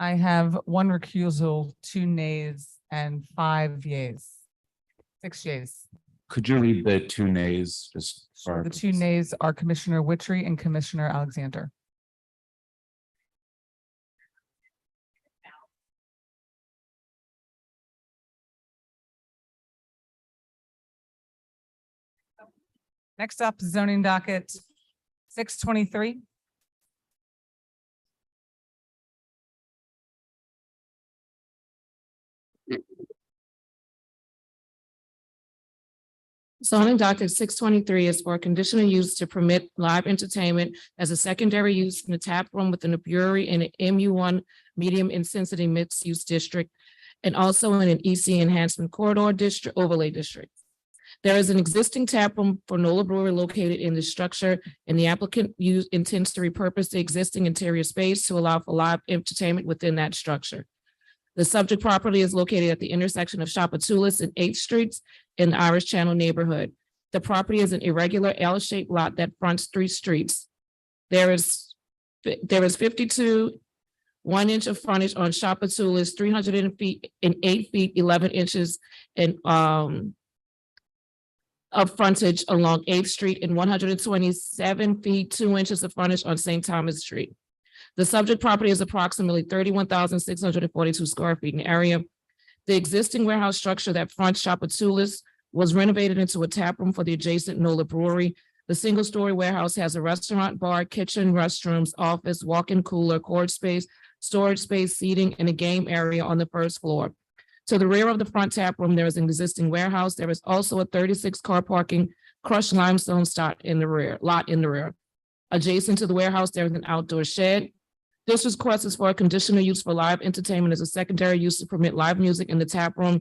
I have one recusal, 2 nays, and 5 yeas. 6 yeas. Could you read the 2 nays just for? The 2 nays are Commissioner Witry and Commissioner Alexander. Next up, zoning docket 623. Zoning docket 623 is for a conditional use to permit live entertainment as a secondary use in a tap room within a brewery in an MU1 medium intensity mixed use district and also in an EC enhancement corridor district overlay district. There is an existing tap room for Nola Brewery located in the structure, and the applicant intends to repurpose the existing interior space to allow for live entertainment within that structure. The subject property is located at the intersection of Shopatulis and 8th Streets in the Irish Channel neighborhood. The property is an irregular L-shaped lot that fronts 3 streets. There is 52 1 inch of frontage on Shopatulis, 308 feet, 11 inches and of frontage along 8th Street and 127 feet, 2 inches of frontage on St. Thomas Street. The subject property is approximately 31,642 square feet in area. The existing warehouse structure that fronts Shopatulis was renovated into a tap room for the adjacent Nola Brewery. The single-story warehouse has a restaurant, bar, kitchen, restrooms, office, walk-in cooler, court space, storage space, seating, and a game area on the first floor. To the rear of the front tap room, there is an existing warehouse. There is also a 36-car parking crushed limestone lot in the rear. Adjacent to the warehouse, there is an outdoor shed. This request is for a conditional use for live entertainment as a secondary use to permit live music in the tap room.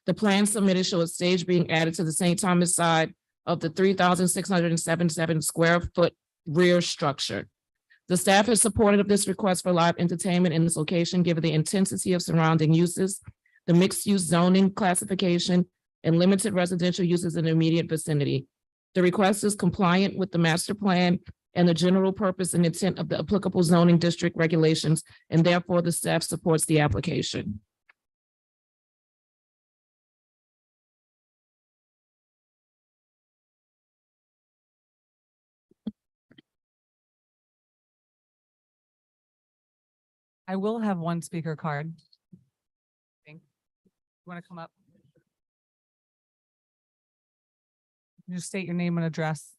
The plan submitted show a stage being added to the St. Thomas side of the 3,677 square foot rear structure. The staff is supportive of this request for live entertainment in this location, given the intensity of surrounding uses, the mixed-use zoning classification, and limited residential uses in the immediate vicinity. The request is compliant with the master plan and the general purpose and intent of the applicable zoning district regulations, and therefore the staff supports the application. I will have one speaker card. You want to come up? Just state your name and address.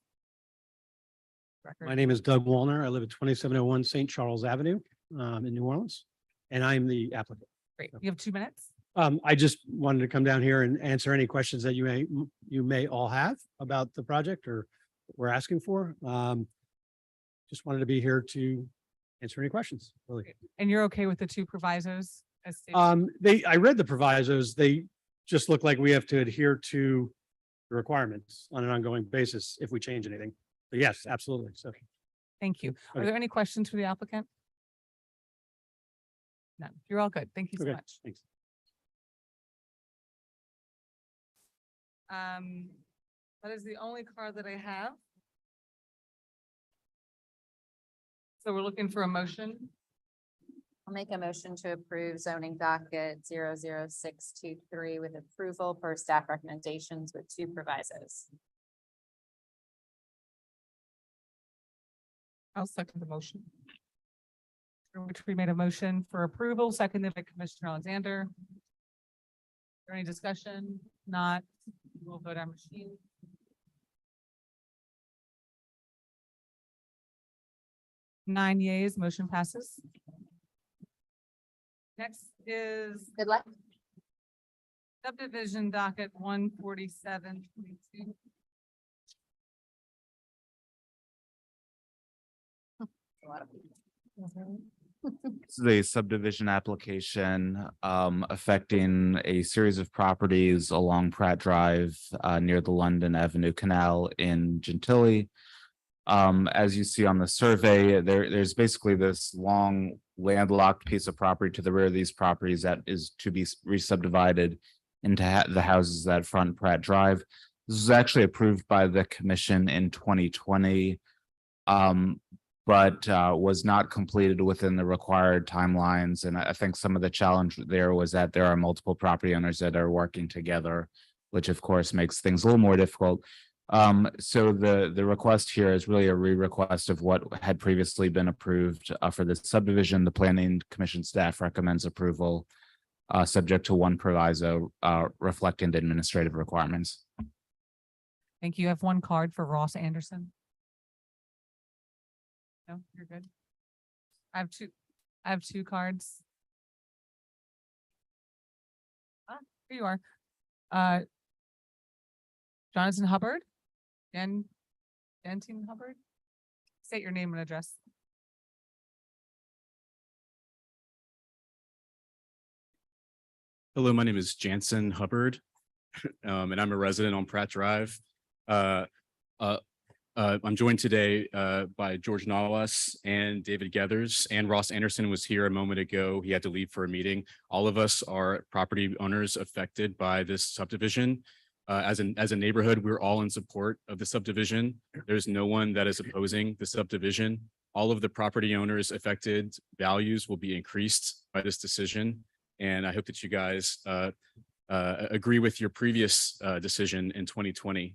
My name is Doug Wallner. I live at 2701 St. Charles Avenue in New Orleans, and I'm the applicant. Great. You have 2 minutes. I just wanted to come down here and answer any questions that you may all have about the project or what we're asking for. Just wanted to be here to answer any questions, really. And you're okay with the 2 provisos? As stated? I read the provisos. They just look like we have to adhere to the requirements on an ongoing basis if we change anything. But yes, absolutely. So. Thank you. Are Okay. there any questions for the applicant? None. You're all good. Thank you so Okay, much. thanks. That is the only card that I have. So we're looking for a motion. I'll make a motion to approve zoning docket 00623 with approval per staff recommendations with 2 provisos. I'll second the motion. Which we made a motion for approval, seconded by Commissioner Alexander. Is there any discussion? Not, we'll vote on machine. Nine yeas, motion passes. Next is Good luck. subdivision docket 14722. This is a subdivision application affecting a series of properties along Pratt Drive near the London Avenue Canal in Gentilly. As you see on the survey, there's basically this long landlocked piece of property to the rear of these properties that is to be re-subdivided into the houses that front Pratt Drive. This was actually approved by the commission in 2020. But was not completed within the required timelines. And I think some of the challenge there was that there are multiple property owners that are working together, which of course makes things a little more difficult. So the request here is really a re-request of what had previously been approved for the subdivision. The planning commission staff recommends approval subject to 1 proviso reflecting the administrative requirements. Thank you. I have 1 card for Ross Anderson. No, you're good. I have two cards. Here you are. Jonathan Hubbard. Jantine Hubbard. State your name and address. Hello, my name is Jansen Hubbard, and I'm a resident on Pratt Drive. I'm joined today by George Nawas and David Gathers, and Ross Anderson was here a moment ago. He had to leave for a meeting. All of us are property owners affected by this subdivision. As a neighborhood, we're all in support of the subdivision. There's no one that is opposing the subdivision. All of the property owners affected values will be increased by this decision. And I hope that you guys agree with your previous decision in 2020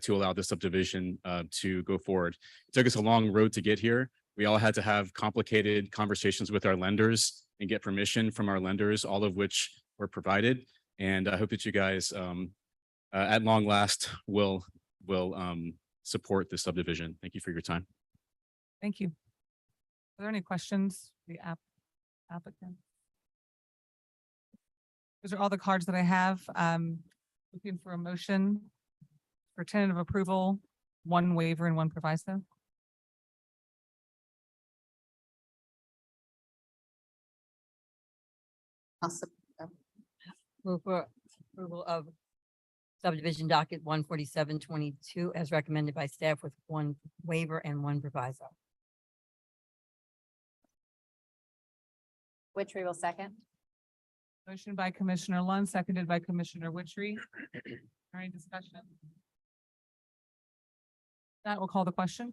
to allow the subdivision to go forward. It took us a long road to get here. We all had to have complicated conversations with our lenders and get permission from our lenders, all of which were provided. And I hope that you guys at long last will support the subdivision. Thank you for your time. Thank you. Are there any questions? The applicant? Those are all the cards that I have. Looking for a motion for tentative approval, 1 waiver and 1 proviso. Move for approval of subdivision docket 14722 as recommended by staff with 1 waiver and 1 proviso. Witchery will second. Motion by Commissioner Lund, seconded by Commissioner Witchery. Any discussion? That will call the question.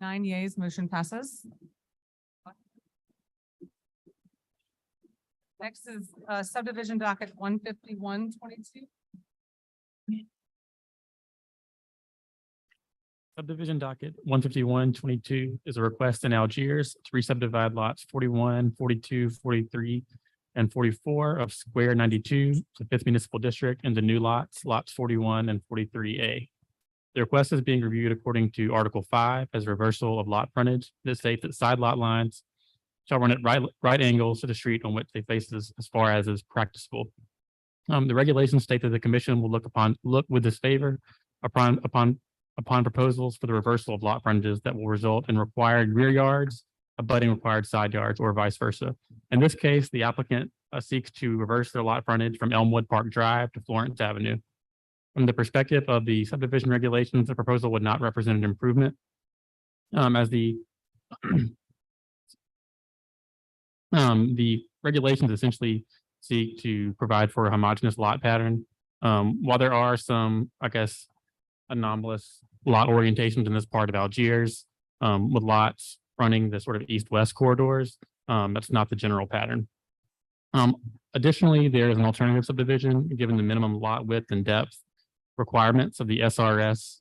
Nine yeas, motion passes. Next is subdivision docket 15122. Subdivision docket 15122 is a request in Algiers to re-subdivide lots 41, 42, 43, and 44 of Square 92, the 5th Municipal District, into new lots, lots 41 and 43A. The request is being reviewed according to Article 5 as reversal of lot frontage that states that side lot lines shall run at right angles to the street on which they face as far as is practicable. The regulations state that the commission will look with disfavor upon proposals for the reversal of lot frontages that will result in required rear yards, abutting required side yards, or vice versa. In this case, the applicant seeks to reverse their lot frontage from Elmwood Park Drive to Florence Avenue. From the perspective of the subdivision regulations, the proposal would not represent an improvement. As the regulations essentially seek to provide for a homogeneous lot pattern. While there are some, I guess, anomalous lot orientations in this part of Algiers, with lots running the sort of east-west corridors, that's not the general pattern. Additionally, there is an alternative subdivision, given the minimum lot width and depth requirements of the SRS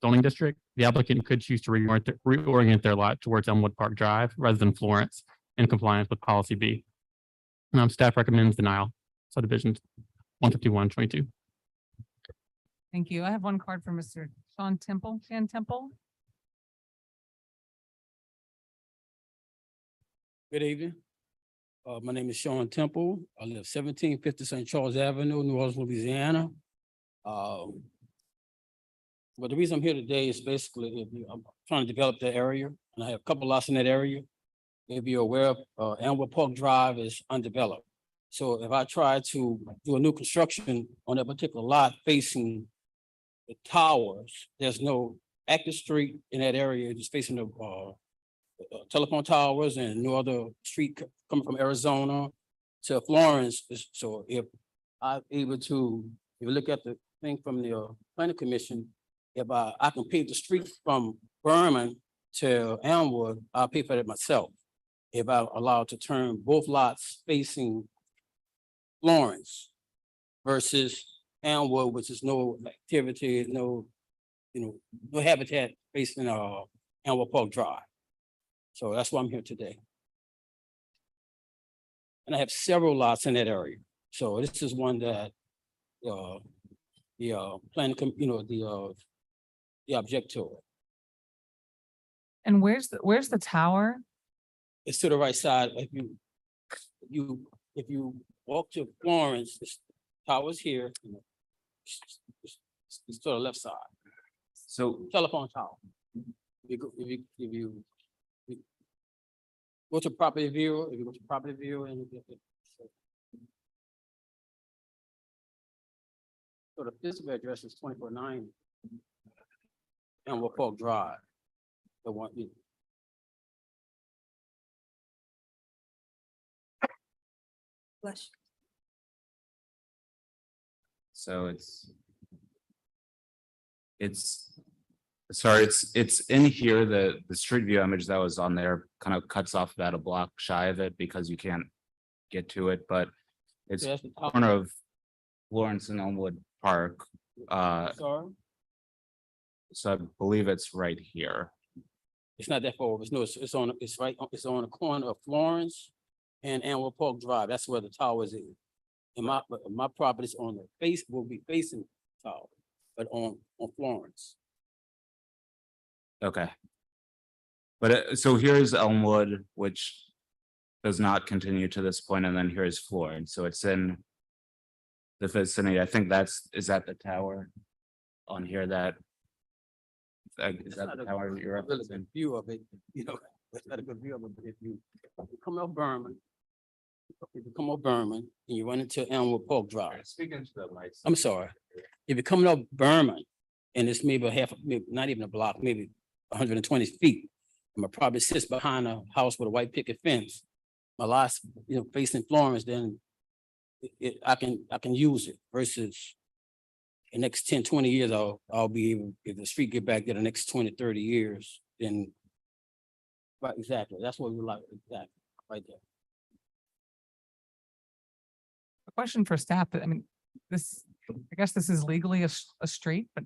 zoning district. The applicant could choose to reorient their lot towards Elmwood Park Drive rather than Florence in compliance with policy B. Staff recommends denial, subdivision 15122. Thank you. I have 1 card for Mr. Sean Temple. Shan Temple. Good evening. My name is Sean Temple. I live 1750 St. Charles Avenue, New Orleans, Louisiana. But the reason I'm here today is basically I'm trying to develop the area, and I have a couple lots in that area. If you're aware of, Elmwood Park Drive is undeveloped. So if I try to do a new construction on that particular lot facing the towers, there's no active street in that area, just facing the telephone towers and no other street coming from Arizona to Florence. So if I'm able to, if you look at the thing from the planning commission, if I can pave the street from Berman to Elmwood, I'll pay for that myself. If I'm allowed to turn both lots facing Florence versus Elmwood, which is no activity, no habitat facing Elmwood Park Drive. So that's why I'm here today. And I have several lots in that area. So this is one that the object to it. And where's the tower? It's to the right side. If you walk to Florence, the tower's here. It's to the left side, So telephone tower. If you go to property view, if you go to property view and so the physical address is 24/9 Elmwood Park Drive. The one, So sorry, it's in here, the street view image that was on there kind of cuts off about a block shy of it because you can't get to it, but it's so that's the tower. corner of Lawrence and Elmwood Park. Sorry, So I believe it's right here. it's not that far over. It's on, it's right, it's on the corner of Florence and Elmwood Park Drive. That's where the tower is. And my property's on the face, will be facing the tower, but on Florence. Okay. But so here's Elmwood, which does not continue to this point, and then here's Florence. So it's in the vicinity. I think is that the tower on here that is that the tower you're Not really referencing? good view of it, you know, that's not a good view of it, but if you come off Berman, and you run into Elmwood Park Drive. Speaking to the mics. I'm sorry. If you're coming up Berman and it's maybe maybe not even a block, maybe 120 feet. And my property sits behind a house with a white picket fence. My lot's, facing Florence, then I can use it versus the next 10, 20 years, I'll be able, if the street get back there the next 20, 30 years, then. Right, exactly. That's what we like, exactly, right there. A question for staff, but I mean, I guess this is legally a street, but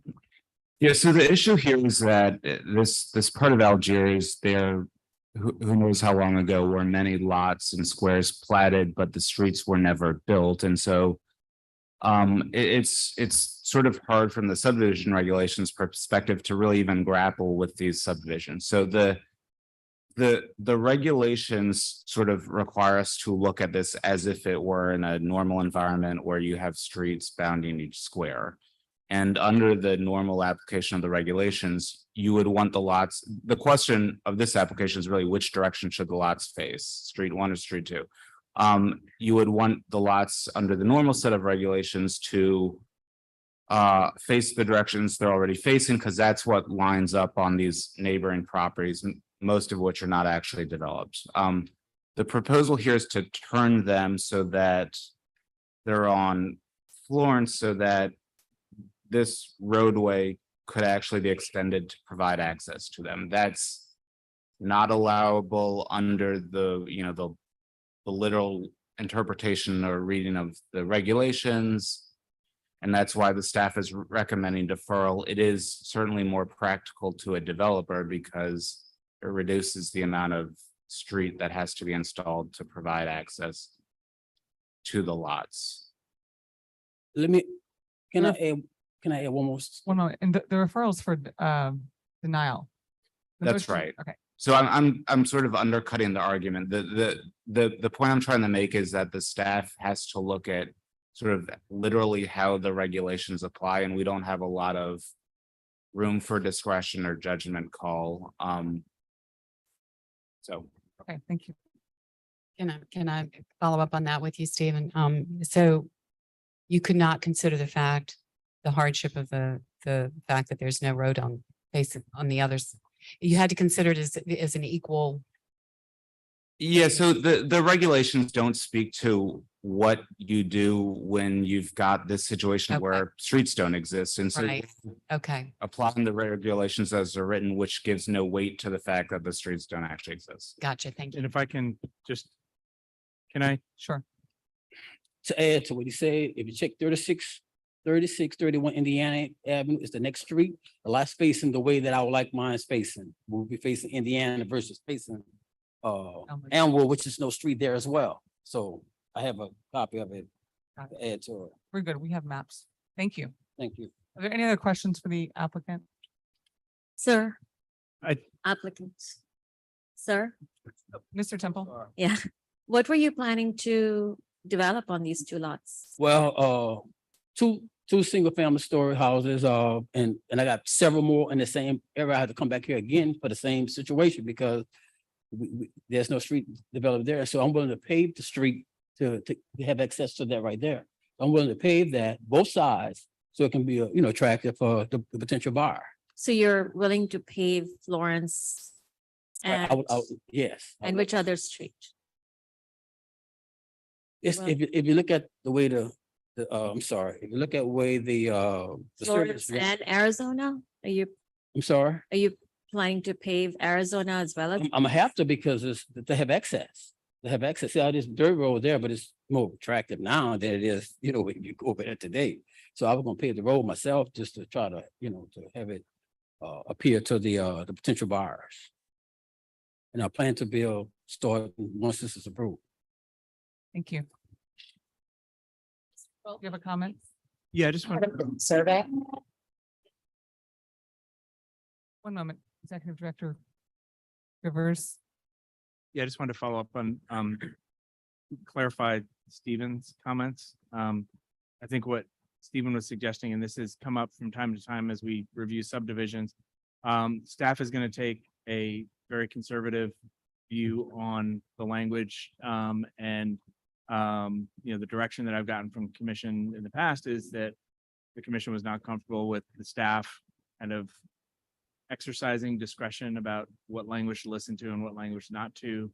Yeah, so the issue here is that this part of Algiers, who knows how long ago were many lots and squares platted, but the streets were never built. And so it's sort of hard from the subdivision regulations perspective to really even grapple with these subdivisions. So the regulations sort of require us to look at this as if it were in a normal environment where you have streets bounding each square. And under the normal application of the regulations, you would want the lots, the question of this application is really which direction should the lots face, street one or street two? You would want the lots under the normal set of regulations to face the directions they're already facing, because that's what lines up on these neighboring properties, most of which are not actually developed. The proposal here is to turn them so that they're on Florence, so that this roadway could actually be extended to provide access to them. That's not allowable under the literal interpretation or reading of the regulations. And that's why the staff is recommending deferral. It is certainly more practical to a developer because it reduces the amount of street that has to be installed to provide access to the lots. Can I add one more? well, no, and the referrals for denial. The That's motion- right. Okay, So I'm sort of undercutting the argument. The point I'm trying to make is that the staff has to look at sort of literally how the regulations apply, and we don't have a lot of room for discretion or judgment call. So. okay, thank you. Can I follow up on that with you, Stephen? So you could not consider the hardship of the fact that there's no road on the others. You had to consider it as an equal. Yeah, so the regulations don't speak to what you do when you've got this situation Okay. where streets don't exist. And so Right. Okay. applying the regulations as they're written, which gives no weight to the fact that the streets don't actually exist. Gotcha. Thank you. And if I can just, can I? Sure. To add to what he said, if you check 31 Indiana Avenue is the next street. The lot's facing the way that I would like mine is facing. We'll be facing Indiana versus facing Elmwood, which is no street there as well. So I have a copy of it to add to it. We're good. We have maps. Thank you. Thank you. Are there any other questions for the applicant? Sir, applicant. Sir, Mr. Temple. yeah, what were you planning to develop on these two lots? Well, two single family story houses, and I got several more in the same area. I had to come back here again for the same situation because there's no street developed there. So I'm willing to pave the street to have access to that right there. I'm willing to pave that both sides so it can be, attractive for the potential buyer. So you're willing to pave Florence and, Yes. and which other street? If if you look at the way I'm sorry, if you look at the way the Florence service. and Arizona? I'm sorry. Are you planning to pave Arizona as well as? I'm gonna have to because they have access. They have access. See, all this dirt road there, but it's more attractive now than it is, if you go over there today. So I was gonna pave the road myself just to try to, to have it appear to the potential buyers. And I plan to build, start once this is approved. Thank you. You have a comment? Yeah, I just want. Survey? One moment, Executive Director Rivers. Yeah, I just wanted to follow up on, clarify Stephen's comments. I think what Stephen was suggesting, and this has come up from time to time as we review subdivisions. Staff is going to take a very conservative view on the language, and the direction that I've gotten from commission in the past is that the commission was not comfortable with the staff kind of exercising discretion about what language to listen to and what language not to.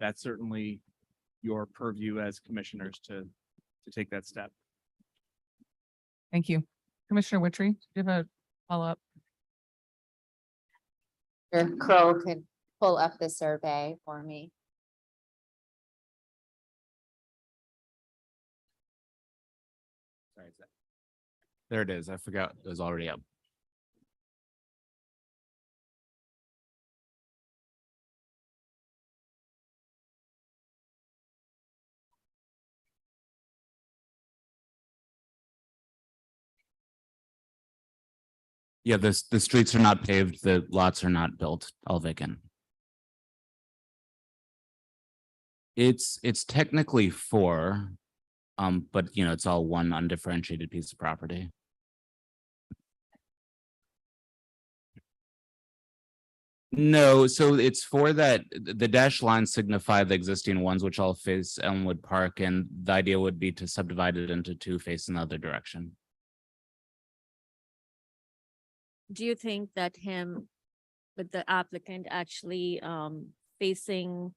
That's certainly your purview as commissioners to take that step. Thank you. Commissioner Witry, do you have a follow-up? Your Crow could pull up the survey for me. Sorry, there it is. I forgot it was already up. Yeah, the streets are not paved, the lots are not built, all vacant. It's technically 4, but it's all one undifferentiated piece of property. No, so it's 4 that the dashed lines signify the existing ones, which all face Elmwood Park, and the idea would be to subdivide it into 2 facing the other direction. Do you think that with the applicant actually facing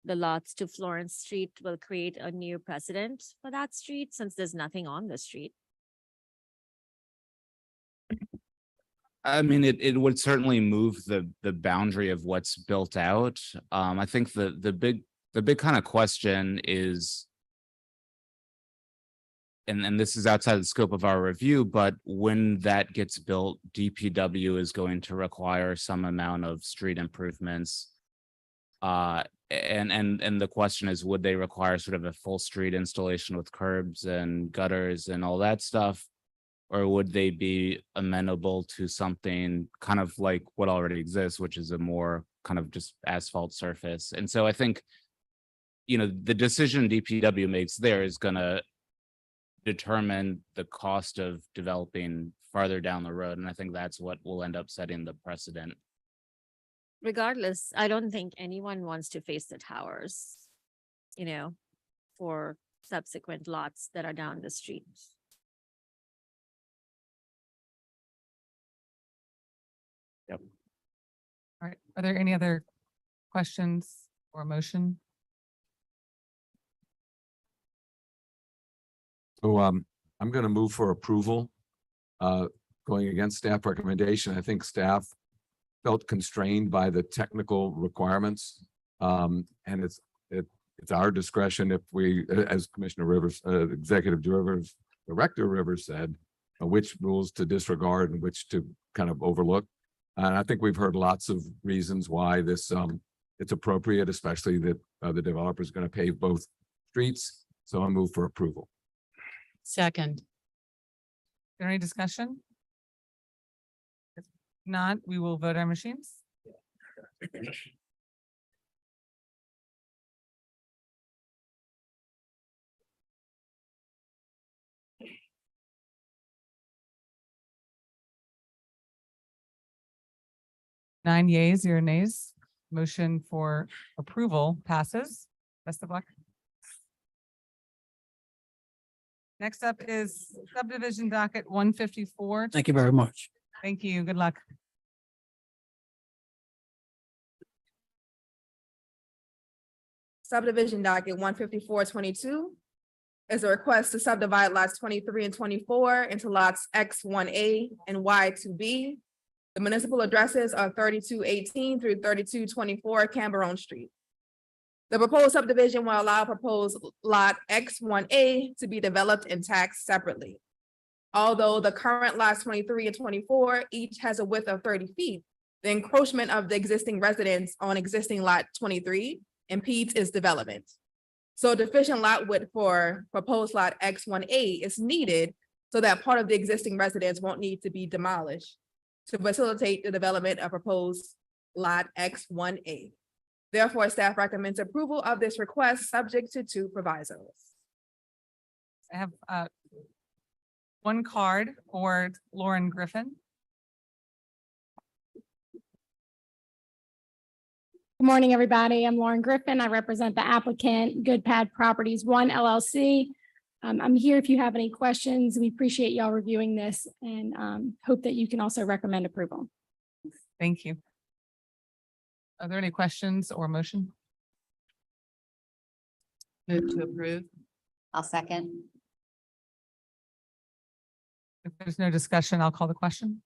the lots to Florence Street will create a new precedent for that street since there's nothing on the street? I mean, it would certainly move the boundary of what's built out. I think the big kind of question is, and this is outside the scope of our review, but when that gets built, DPW is going to require some amount of street improvements. And the question is, would they require sort of a full street installation with curbs and gutters and all that stuff? Or would they be amenable to something kind of like what already exists, which is a more kind of just asphalt surface? And so I think, the decision DPW makes there is gonna determine the cost of developing farther down the road. And I think that's what will end up setting the precedent. Regardless, I don't think anyone wants to face the towers, for subsequent lots that are down the street. Yep. All right, are there any other questions or motion? So I'm going to move for approval. Going against staff recommendation, I think staff felt constrained by the technical requirements. And it's our discretion if we, as Commissioner Rivers, Executive Rivers, Director Rivers said, which rules to disregard and which to kind of overlook. And I think we've heard lots of reasons why this it's appropriate, especially that the developer is going to pave both streets. So I move for approval. Second. Is there any discussion? If not, we will vote our machines. Nine yeas, 0 nays. Motion for approval passes. Best of luck. Next up is subdivision docket 154. Thank you very much. Thank you. Good luck. Subdivision docket 15422 is a request to subdivide lots 23 and 24 into lots X1A and Y2B. The municipal addresses are 3218 through 3224 Camberone Street. The proposed subdivision will allow proposed lot X1A to be developed and taxed separately. Although the current lots 23 and 24 each has a width of 30 feet, the encroachment of the existing residence on existing lot 23 impedes its development. So deficient lot width for proposed lot X1A is needed so that part of the existing residence won't need to be demolished to facilitate the development of proposed lot X1A. Therefore, staff recommends approval of this request subject to 2 provisos. I have one card for Lauren Griffin. Good morning, everybody. I'm Lauren Griffin. I represent the applicant, Good Pad Properties 1 LLC. I'm here if you have any questions. We appreciate y'all reviewing this and hope that you can also recommend approval. Thank you. Are there any questions or motion? Move to approve. I'll second. If there's no discussion, I'll call the question.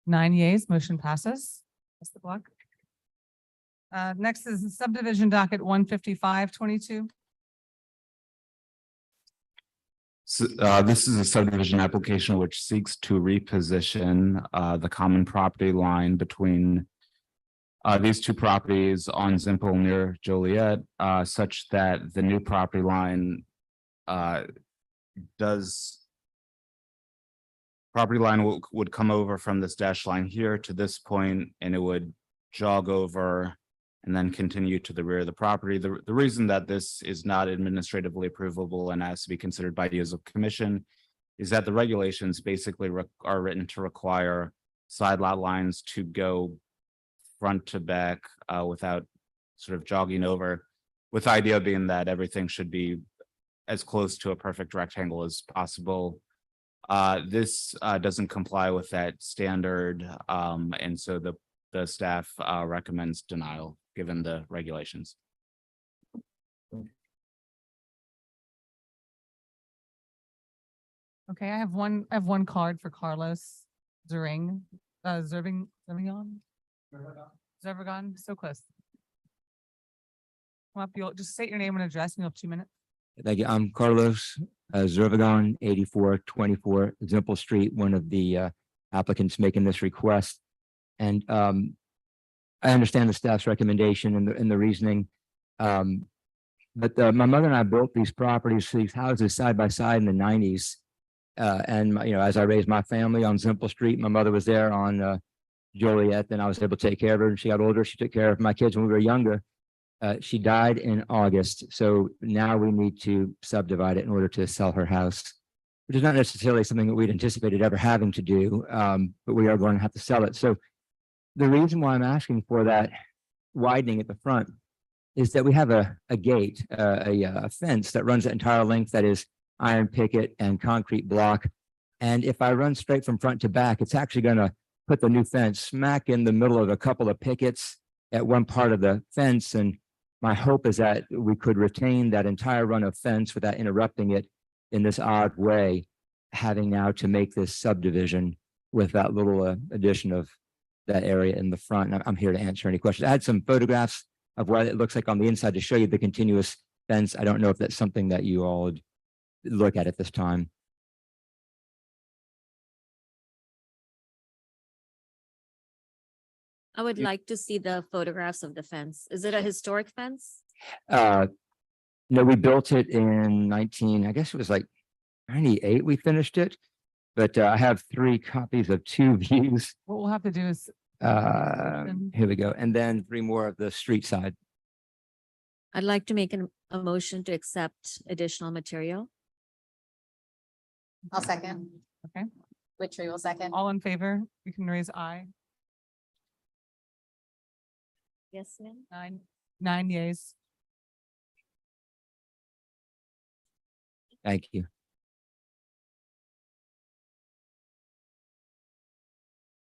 Nine yeas, motion passes. That's the block. Next is subdivision docket 15522. So, this is a subdivision application which seeks to reposition the common property line between these 2 properties on Zimple near Joliet, such that the new property line would come over from this dash line here to this point, and it would jog over and then continue to the rear of the property. The reason that this is not administratively approvable and has to be considered by you as a commission is that the regulations basically are written to require side lot lines to go front to back without sort of jogging over, with the idea being that everything should be as close to a perfect rectangle as possible. This doesn't comply with that standard, and so the staff recommends denial given the regulations. Okay, I have one card for Carlos Zerving, Zervigon, so close. Come up, you'll just state your name and address, and you'll have 2 minutes. Thank you. I'm Carlos Zervigon, 8424 Zimple Street, one of the applicants making this request. And I understand the staff's recommendation and the reasoning. But my mother and I built these properties, these houses side by side in the 90s. And as I raised my family on Zimple Street, my mother was there on Joliet, and I was able to take care of her. And she got older. She took care of my kids when we were younger. She died in August, so now we need to subdivide it in order to sell her house, which is not necessarily something that we'd anticipated ever having to do, but we are going to have to sell it. So the reason why I'm asking for that widening at the front is that we have a gate, a fence that runs the entire length that is iron picket and concrete block. And if I run straight from front to back, it's actually going to put the new fence smack in the middle of a couple of pickets at one part of the fence. And my hope is that we could retain that entire run of fence without interrupting it in this odd way, having now to make this subdivision with that little addition of that area in the front. And I'm here to answer any questions. I had some photographs of what it looks like on the inside to show you the continuous fence. I don't know if that's something that you all would look at this time. I would You- like to see the photographs of the fence. Is it a historic fence? No, we built it in 19, I guess it was like 98, we finished it. But I have 3 copies of 2 views. What we'll have to do is, Here we go. And then 3 more of the street side. I'd like to make a motion to accept additional material. I'll second. okay, Witchery will second. all in favor, you can raise aye. Yes, ma'am. 9 yeas. Thank you.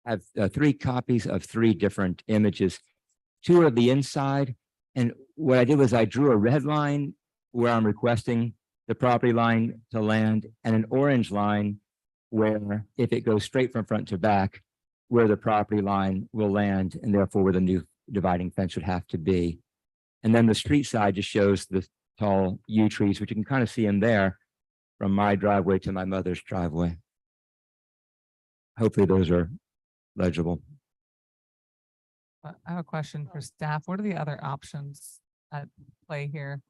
I have 3 copies of 3 different images. 2 of the inside. And what I did was I drew a red line where I'm requesting the property line to land and an orange line where if it goes straight from front to back, where the property line will land and therefore where the new dividing fence would have to be. And then the street side just shows the tall yew trees, which you can kind of see in there from my driveway to my mother's driveway. Hopefully those are legible. I have a question for staff. What are the other options at play here?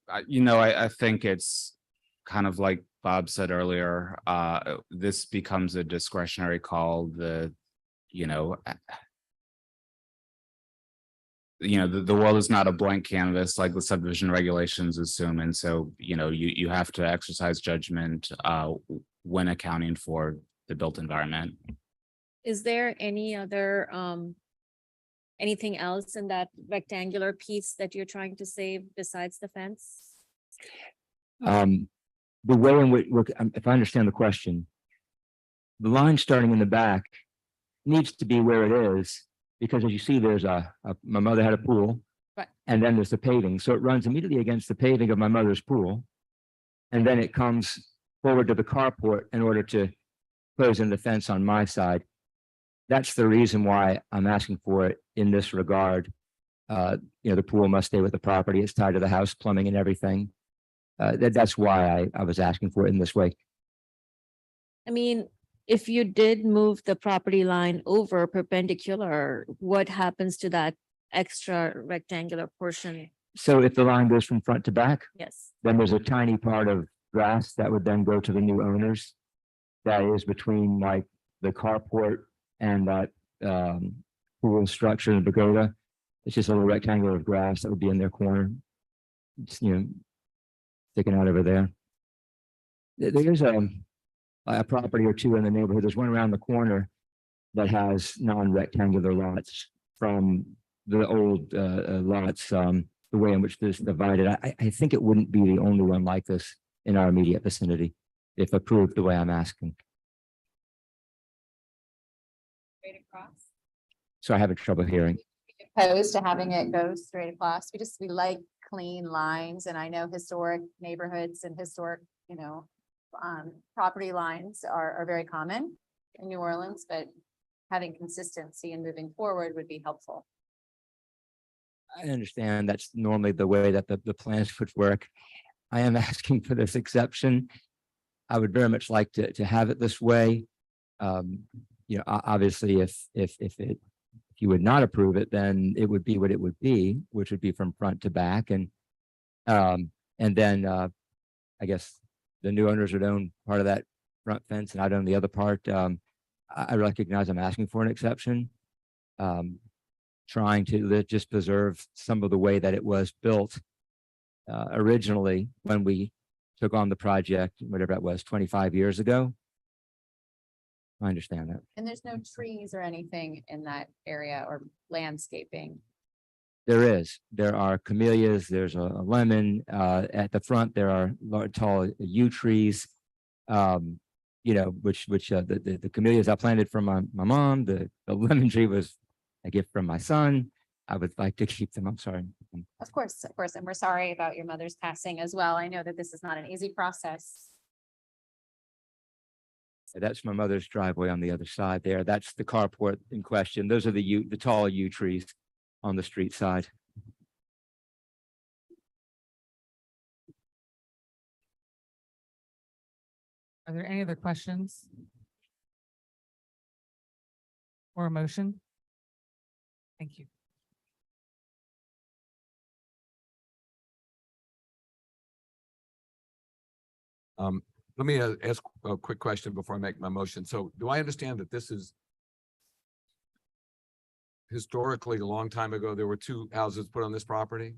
I think it's kind of like Bob said earlier, this becomes a discretionary call, the world is not a blank canvas like the subdivision regulations assume. And so, you have to exercise judgment, when accounting for the built environment. Is there any other, anything else in that rectangular piece that you're trying to save besides the fence? The way in which, if I understand the question, the line starting in the back needs to be where it is, because as you see, there's my mother had a pool. Right. And then there's the paving, so it runs immediately against the paving of my mother's pool. And then it comes forward to the carport in order to close in the fence on my side. That's the reason why I'm asking for it in this regard. The pool must stay with the property. It's tied to the house, plumbing and everything. That's why I was asking for it in this way. I mean, if you did move the property line over perpendicular, what happens to that extra rectangular portion? So if the line goes from front to back, Yes. then there's a tiny part of grass that would then go to the new owners. That is between like the carport and that pool structure in the pagoda. It's just a little rectangle of grass that would be in their corner. It's, sticking out over there. There's a property or 2 in the neighborhood. There's one around the corner that has non-rectangular lots from the old lots, the way in which this is divided. I think it wouldn't be the only one like this in our immediate vicinity, if approved the way I'm asking. Straight across. So I have trouble hearing. Opposed to having it go straight across. We like clean lines, and I know historic neighborhoods and historic, property lines are very common in New Orleans, but having consistency and moving forward would be helpful. I understand that's normally the way that the plans would work. I am asking for this exception. I would very much like to have it this way. Obviously, if you would not approve it, then it would be what it would be, which would be from front to back. And then I guess the new owners would own part of that front fence and I'd own the other part. I recognize I'm asking for an exception. Trying to just preserve some of the way that it was built originally when we took on the project, whatever that was, 25 years ago. I understand that. And there's no trees or anything in that area or landscaping. There are camellias, there's a lemon, at the front, there are tall yew trees. Which the camellias I planted from my mom, the lemon tree was a gift from my son. I would like to keep them. I'm sorry. Of course, and we're sorry about your mother's passing as well. I know that this is not an easy process. That's my mother's driveway on the other side there. That's the carport in question. Those are the tall yew trees on the street side. Are there any other questions? or a motion? Thank you. Let me ask a quick question before I make my motion. So do I understand that this is historically, a long time ago, there were two houses put on this property,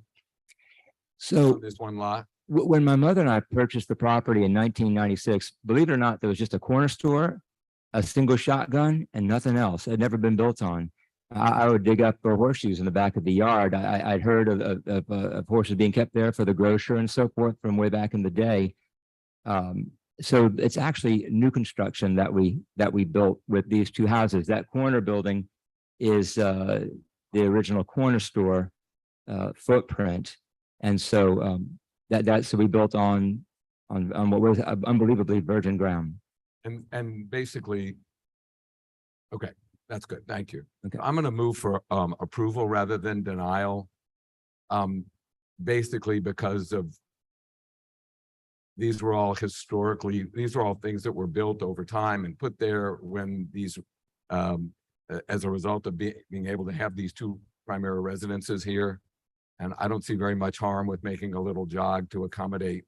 So on this one lot? when my mother and I purchased the property in 1996, believe it or not, there was just a corner store, a single shotgun, and nothing else. It had never been built on. I would dig up horseshoes in the back of the yard. I'd heard of horses being kept there for the grocer and so forth from way back in the day. So it's actually new construction that we built with these two houses. That corner building is the original corner store footprint. And so so we built on what was unbelievably virgin ground. And basically, okay, that's good. Thank you. Okay. I'm gonna move for approval rather than denial. Basically because of these were all things that were built over time and put there when these as a result of being able to have these two primary residences here. And I don't see very much harm with making a little jog to accommodate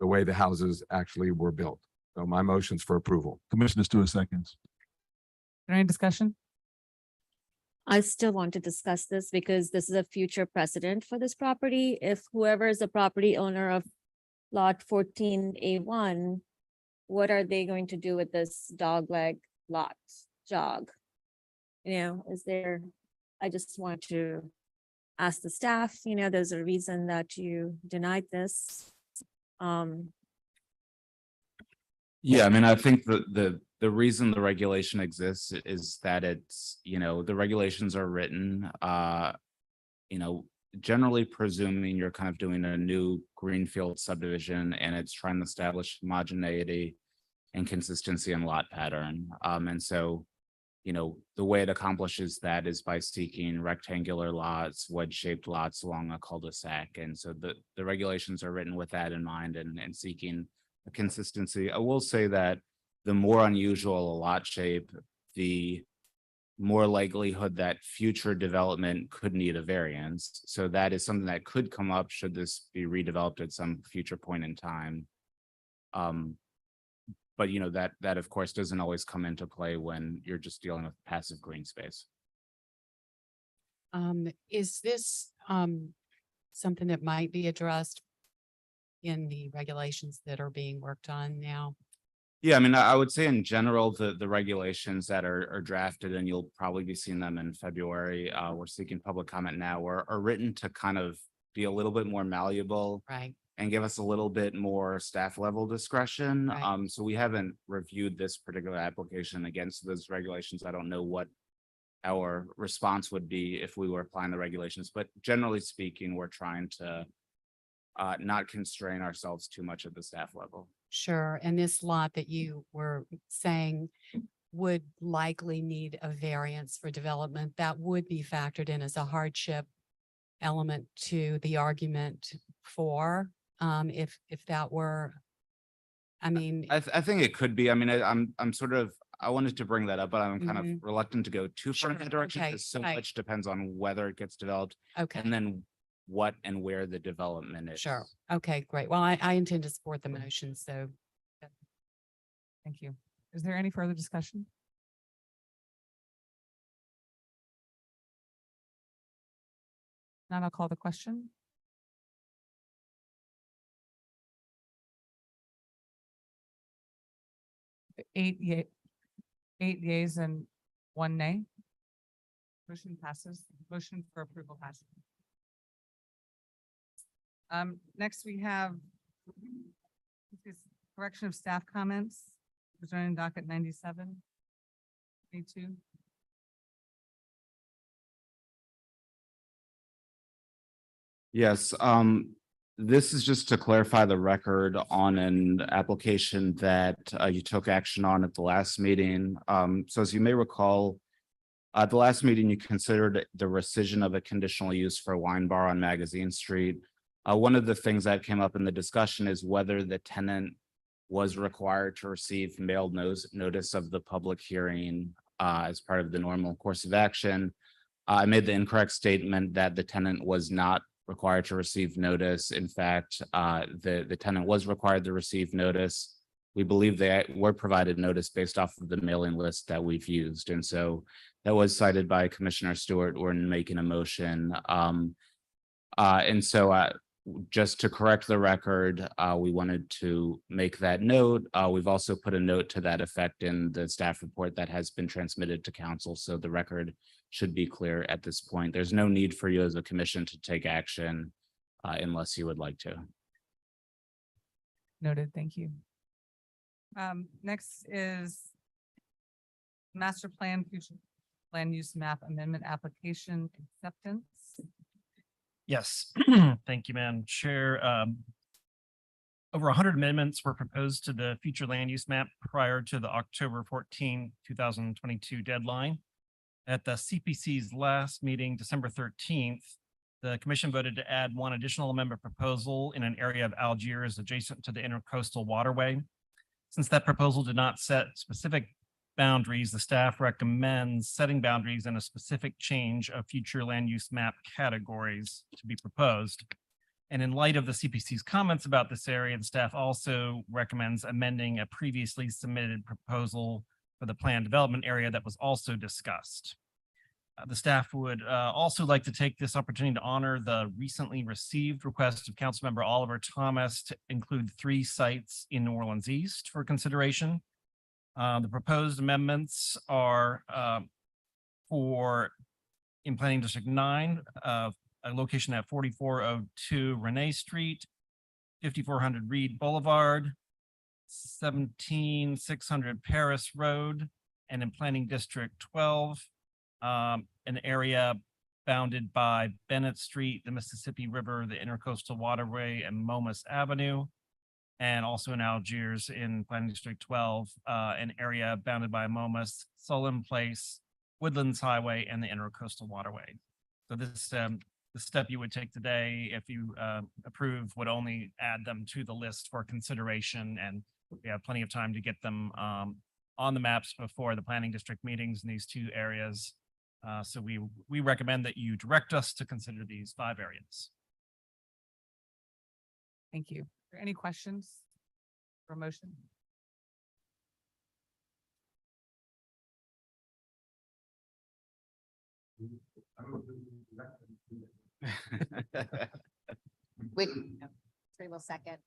the way the houses actually were built. So my motion's for approval. Commissioner Stewart seconds. Is there any discussion? I still want to discuss this because this is a future precedent for this property. If whoever is the property owner of lot 14A1, what are they going to do with this dogleg lot jog? I just want to ask the staff, there's a reason that you denied this. Yeah, I mean, I think the reason the regulation exists is that it's, the regulations are written, generally presuming you're kind of doing a new greenfield subdivision and it's trying to establish homogeneity and consistency in lot pattern. And so, the way it accomplishes that is by seeking rectangular lots, wedge-shaped lots along a cul-de-sac. And so the regulations are written with that in mind and seeking a consistency. I will say that the more unusual a lot shape, the more likelihood that future development could need a variance. So that is something that could come up should this be redeveloped at some future point in time. But that of course doesn't always come into play when you're just dealing with passive green space. Is this something that might be addressed in the regulations that are being worked on now? Yeah, I mean, I would say in general, the regulations that are drafted, and you'll probably be seeing them in February, we're seeking public comment now, are written to kind of be a little bit more malleable. Right. And give us a little bit more staff level discretion. Right. So we haven't reviewed this particular application against those regulations. I don't know what our response would be if we were applying the regulations, but generally speaking, we're trying to not constrain ourselves too much at the staff level. Sure. And this lot that you were saying would likely need a variance for development, that would be factored in as a hardship element to the argument for, if that were, I mean. I think it could be. I mean, I wanted to bring that up, but I'm kind of Mhm. reluctant to go too far in that direction Okay, because so right. much depends on whether it gets developed Okay, and then what and where the development is. sure. Okay, great. Well, I intend to support the motion, so. Thank you. Is there any further discussion? Now I'll call the question. Eight yeas and 1 nay. Motion passes. Motion for approval passes. Next we have correction of staff comments, presenting docket 97. 22. Yes, this is just to clarify the record on an application that you took action on at the last meeting. So as you may recall, at the last meeting, you considered the rescission of a conditional use for a wine bar on Magazine Street. One of the things that came up in the discussion is whether the tenant was required to receive mailed notice of the public hearing as part of the normal course of action. I made the incorrect statement that the tenant was not required to receive notice. In fact, the tenant was required to receive notice. We believe they were provided notice based off of the mailing list that we've used. And so that was cited by Commissioner Stewart when making a motion. And so just to correct the record, we wanted to make that note. We've also put a note to that effect in the staff report that has been transmitted to council. So the record should be clear at this point. There's no need for you as a commission to take action unless you would like to. Noted, thank you. Next is master plan, future land use map amendment application acceptance. Yes, thank you, Madam Chair. Over 100 amendments were proposed to the future land use map prior to the October 14, 2022 deadline. At the CPC's last meeting, December 13th, the commission voted to add one additional amendment proposal in an area of Algiers adjacent to the intercoastal waterway. Since that proposal did not set specific boundaries, the staff recommends setting boundaries and a specific change of future land use map categories to be proposed. And in light of the CPC's comments about this area, the staff also recommends amending a previously submitted proposal for the planned development area that was also discussed. The staff would also like to take this opportunity to honor the recently received request of Councilmember Oliver Thomas to include 3 sites in New Orleans East for consideration. The proposed amendments are for in Planning District 9, a location at 4402 Renee Street, 5400 Reed Boulevard, 17600 Paris Road, and in Planning District 12, an area bounded by Bennett Street, the Mississippi River, the Intercoastal Waterway, and Momus Avenue. And also in Algiers in Planning District 12, an area bounded by Momus, Solon Place, Woodlands Highway, and the Intercoastal Waterway. So this the step you would take today, if you approve, would only add them to the list for consideration, and we have plenty of time to get them on the maps before the planning district meetings in these 2 areas. So we recommend that you direct us to consider these 5 areas. Thank you. Are there any questions or motion? Wait, Trey will second.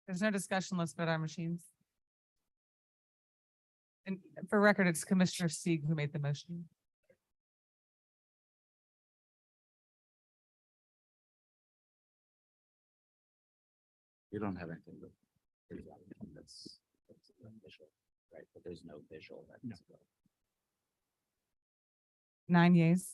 There's no discussion. Let's vote our machines. And for record, it's Commissioner Sieg who made the motion. You don't have anything. That's visual, right? But there's no visual. No. 9 yeas.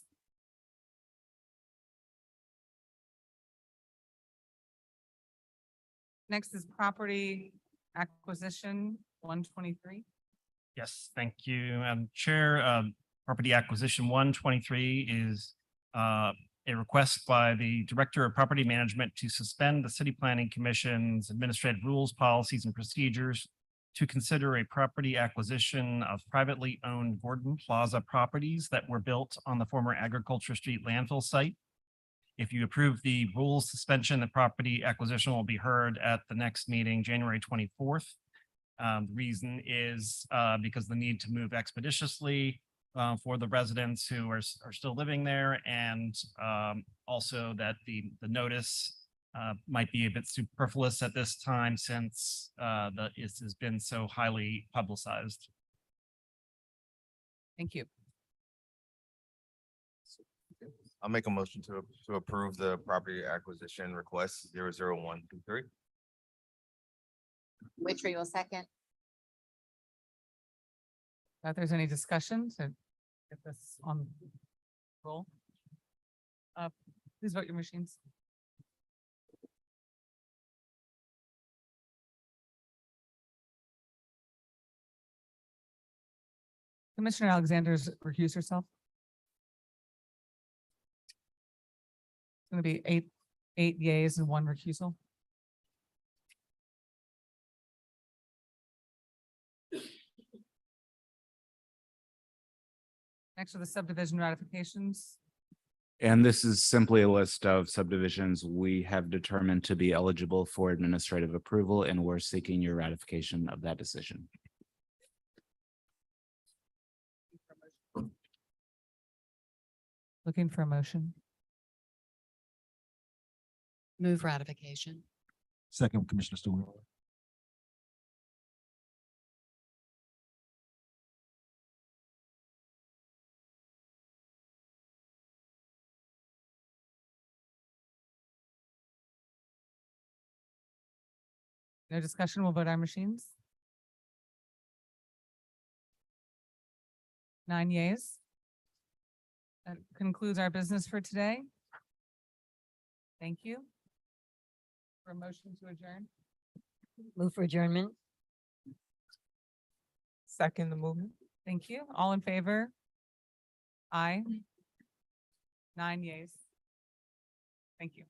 Next is property acquisition 123. Yes, thank you, Madam Chair. Property acquisition 123 is a request by the Director of Property Management to suspend the City Planning Commission's administrative rules, policies, and procedures to consider a property acquisition of privately owned Gordon Plaza properties that were built on the former Agriculture Street landfill site. If you approve the rules suspension, the property acquisition will be heard at the next meeting, January 24th. The reason is because the need to move expeditiously for the residents who are still living there, and also that the notice might be a bit superfluous at this time since this has been so highly publicized. Thank you. I'll make a motion to approve the property acquisition request 00123. Witchery will second. If there's any discussion to get this on roll. Please vote your machines. Commissioner Alexander's recused herself. It's gonna be eight yays and 1 recusal. Next are the subdivision ratifications. And this is simply a list of subdivisions we have determined to be eligible for administrative approval, and we're seeking your ratification of that decision. Looking for a motion. Move ratification. Second, Commissioner Stewart. No discussion, we'll vote our machines. 9 yeas. That concludes our business for today. Thank you. For a motion to adjourn. Move for adjournment. Second the movement. Thank you. All in favor? Aye. 9 yeas. Thank you.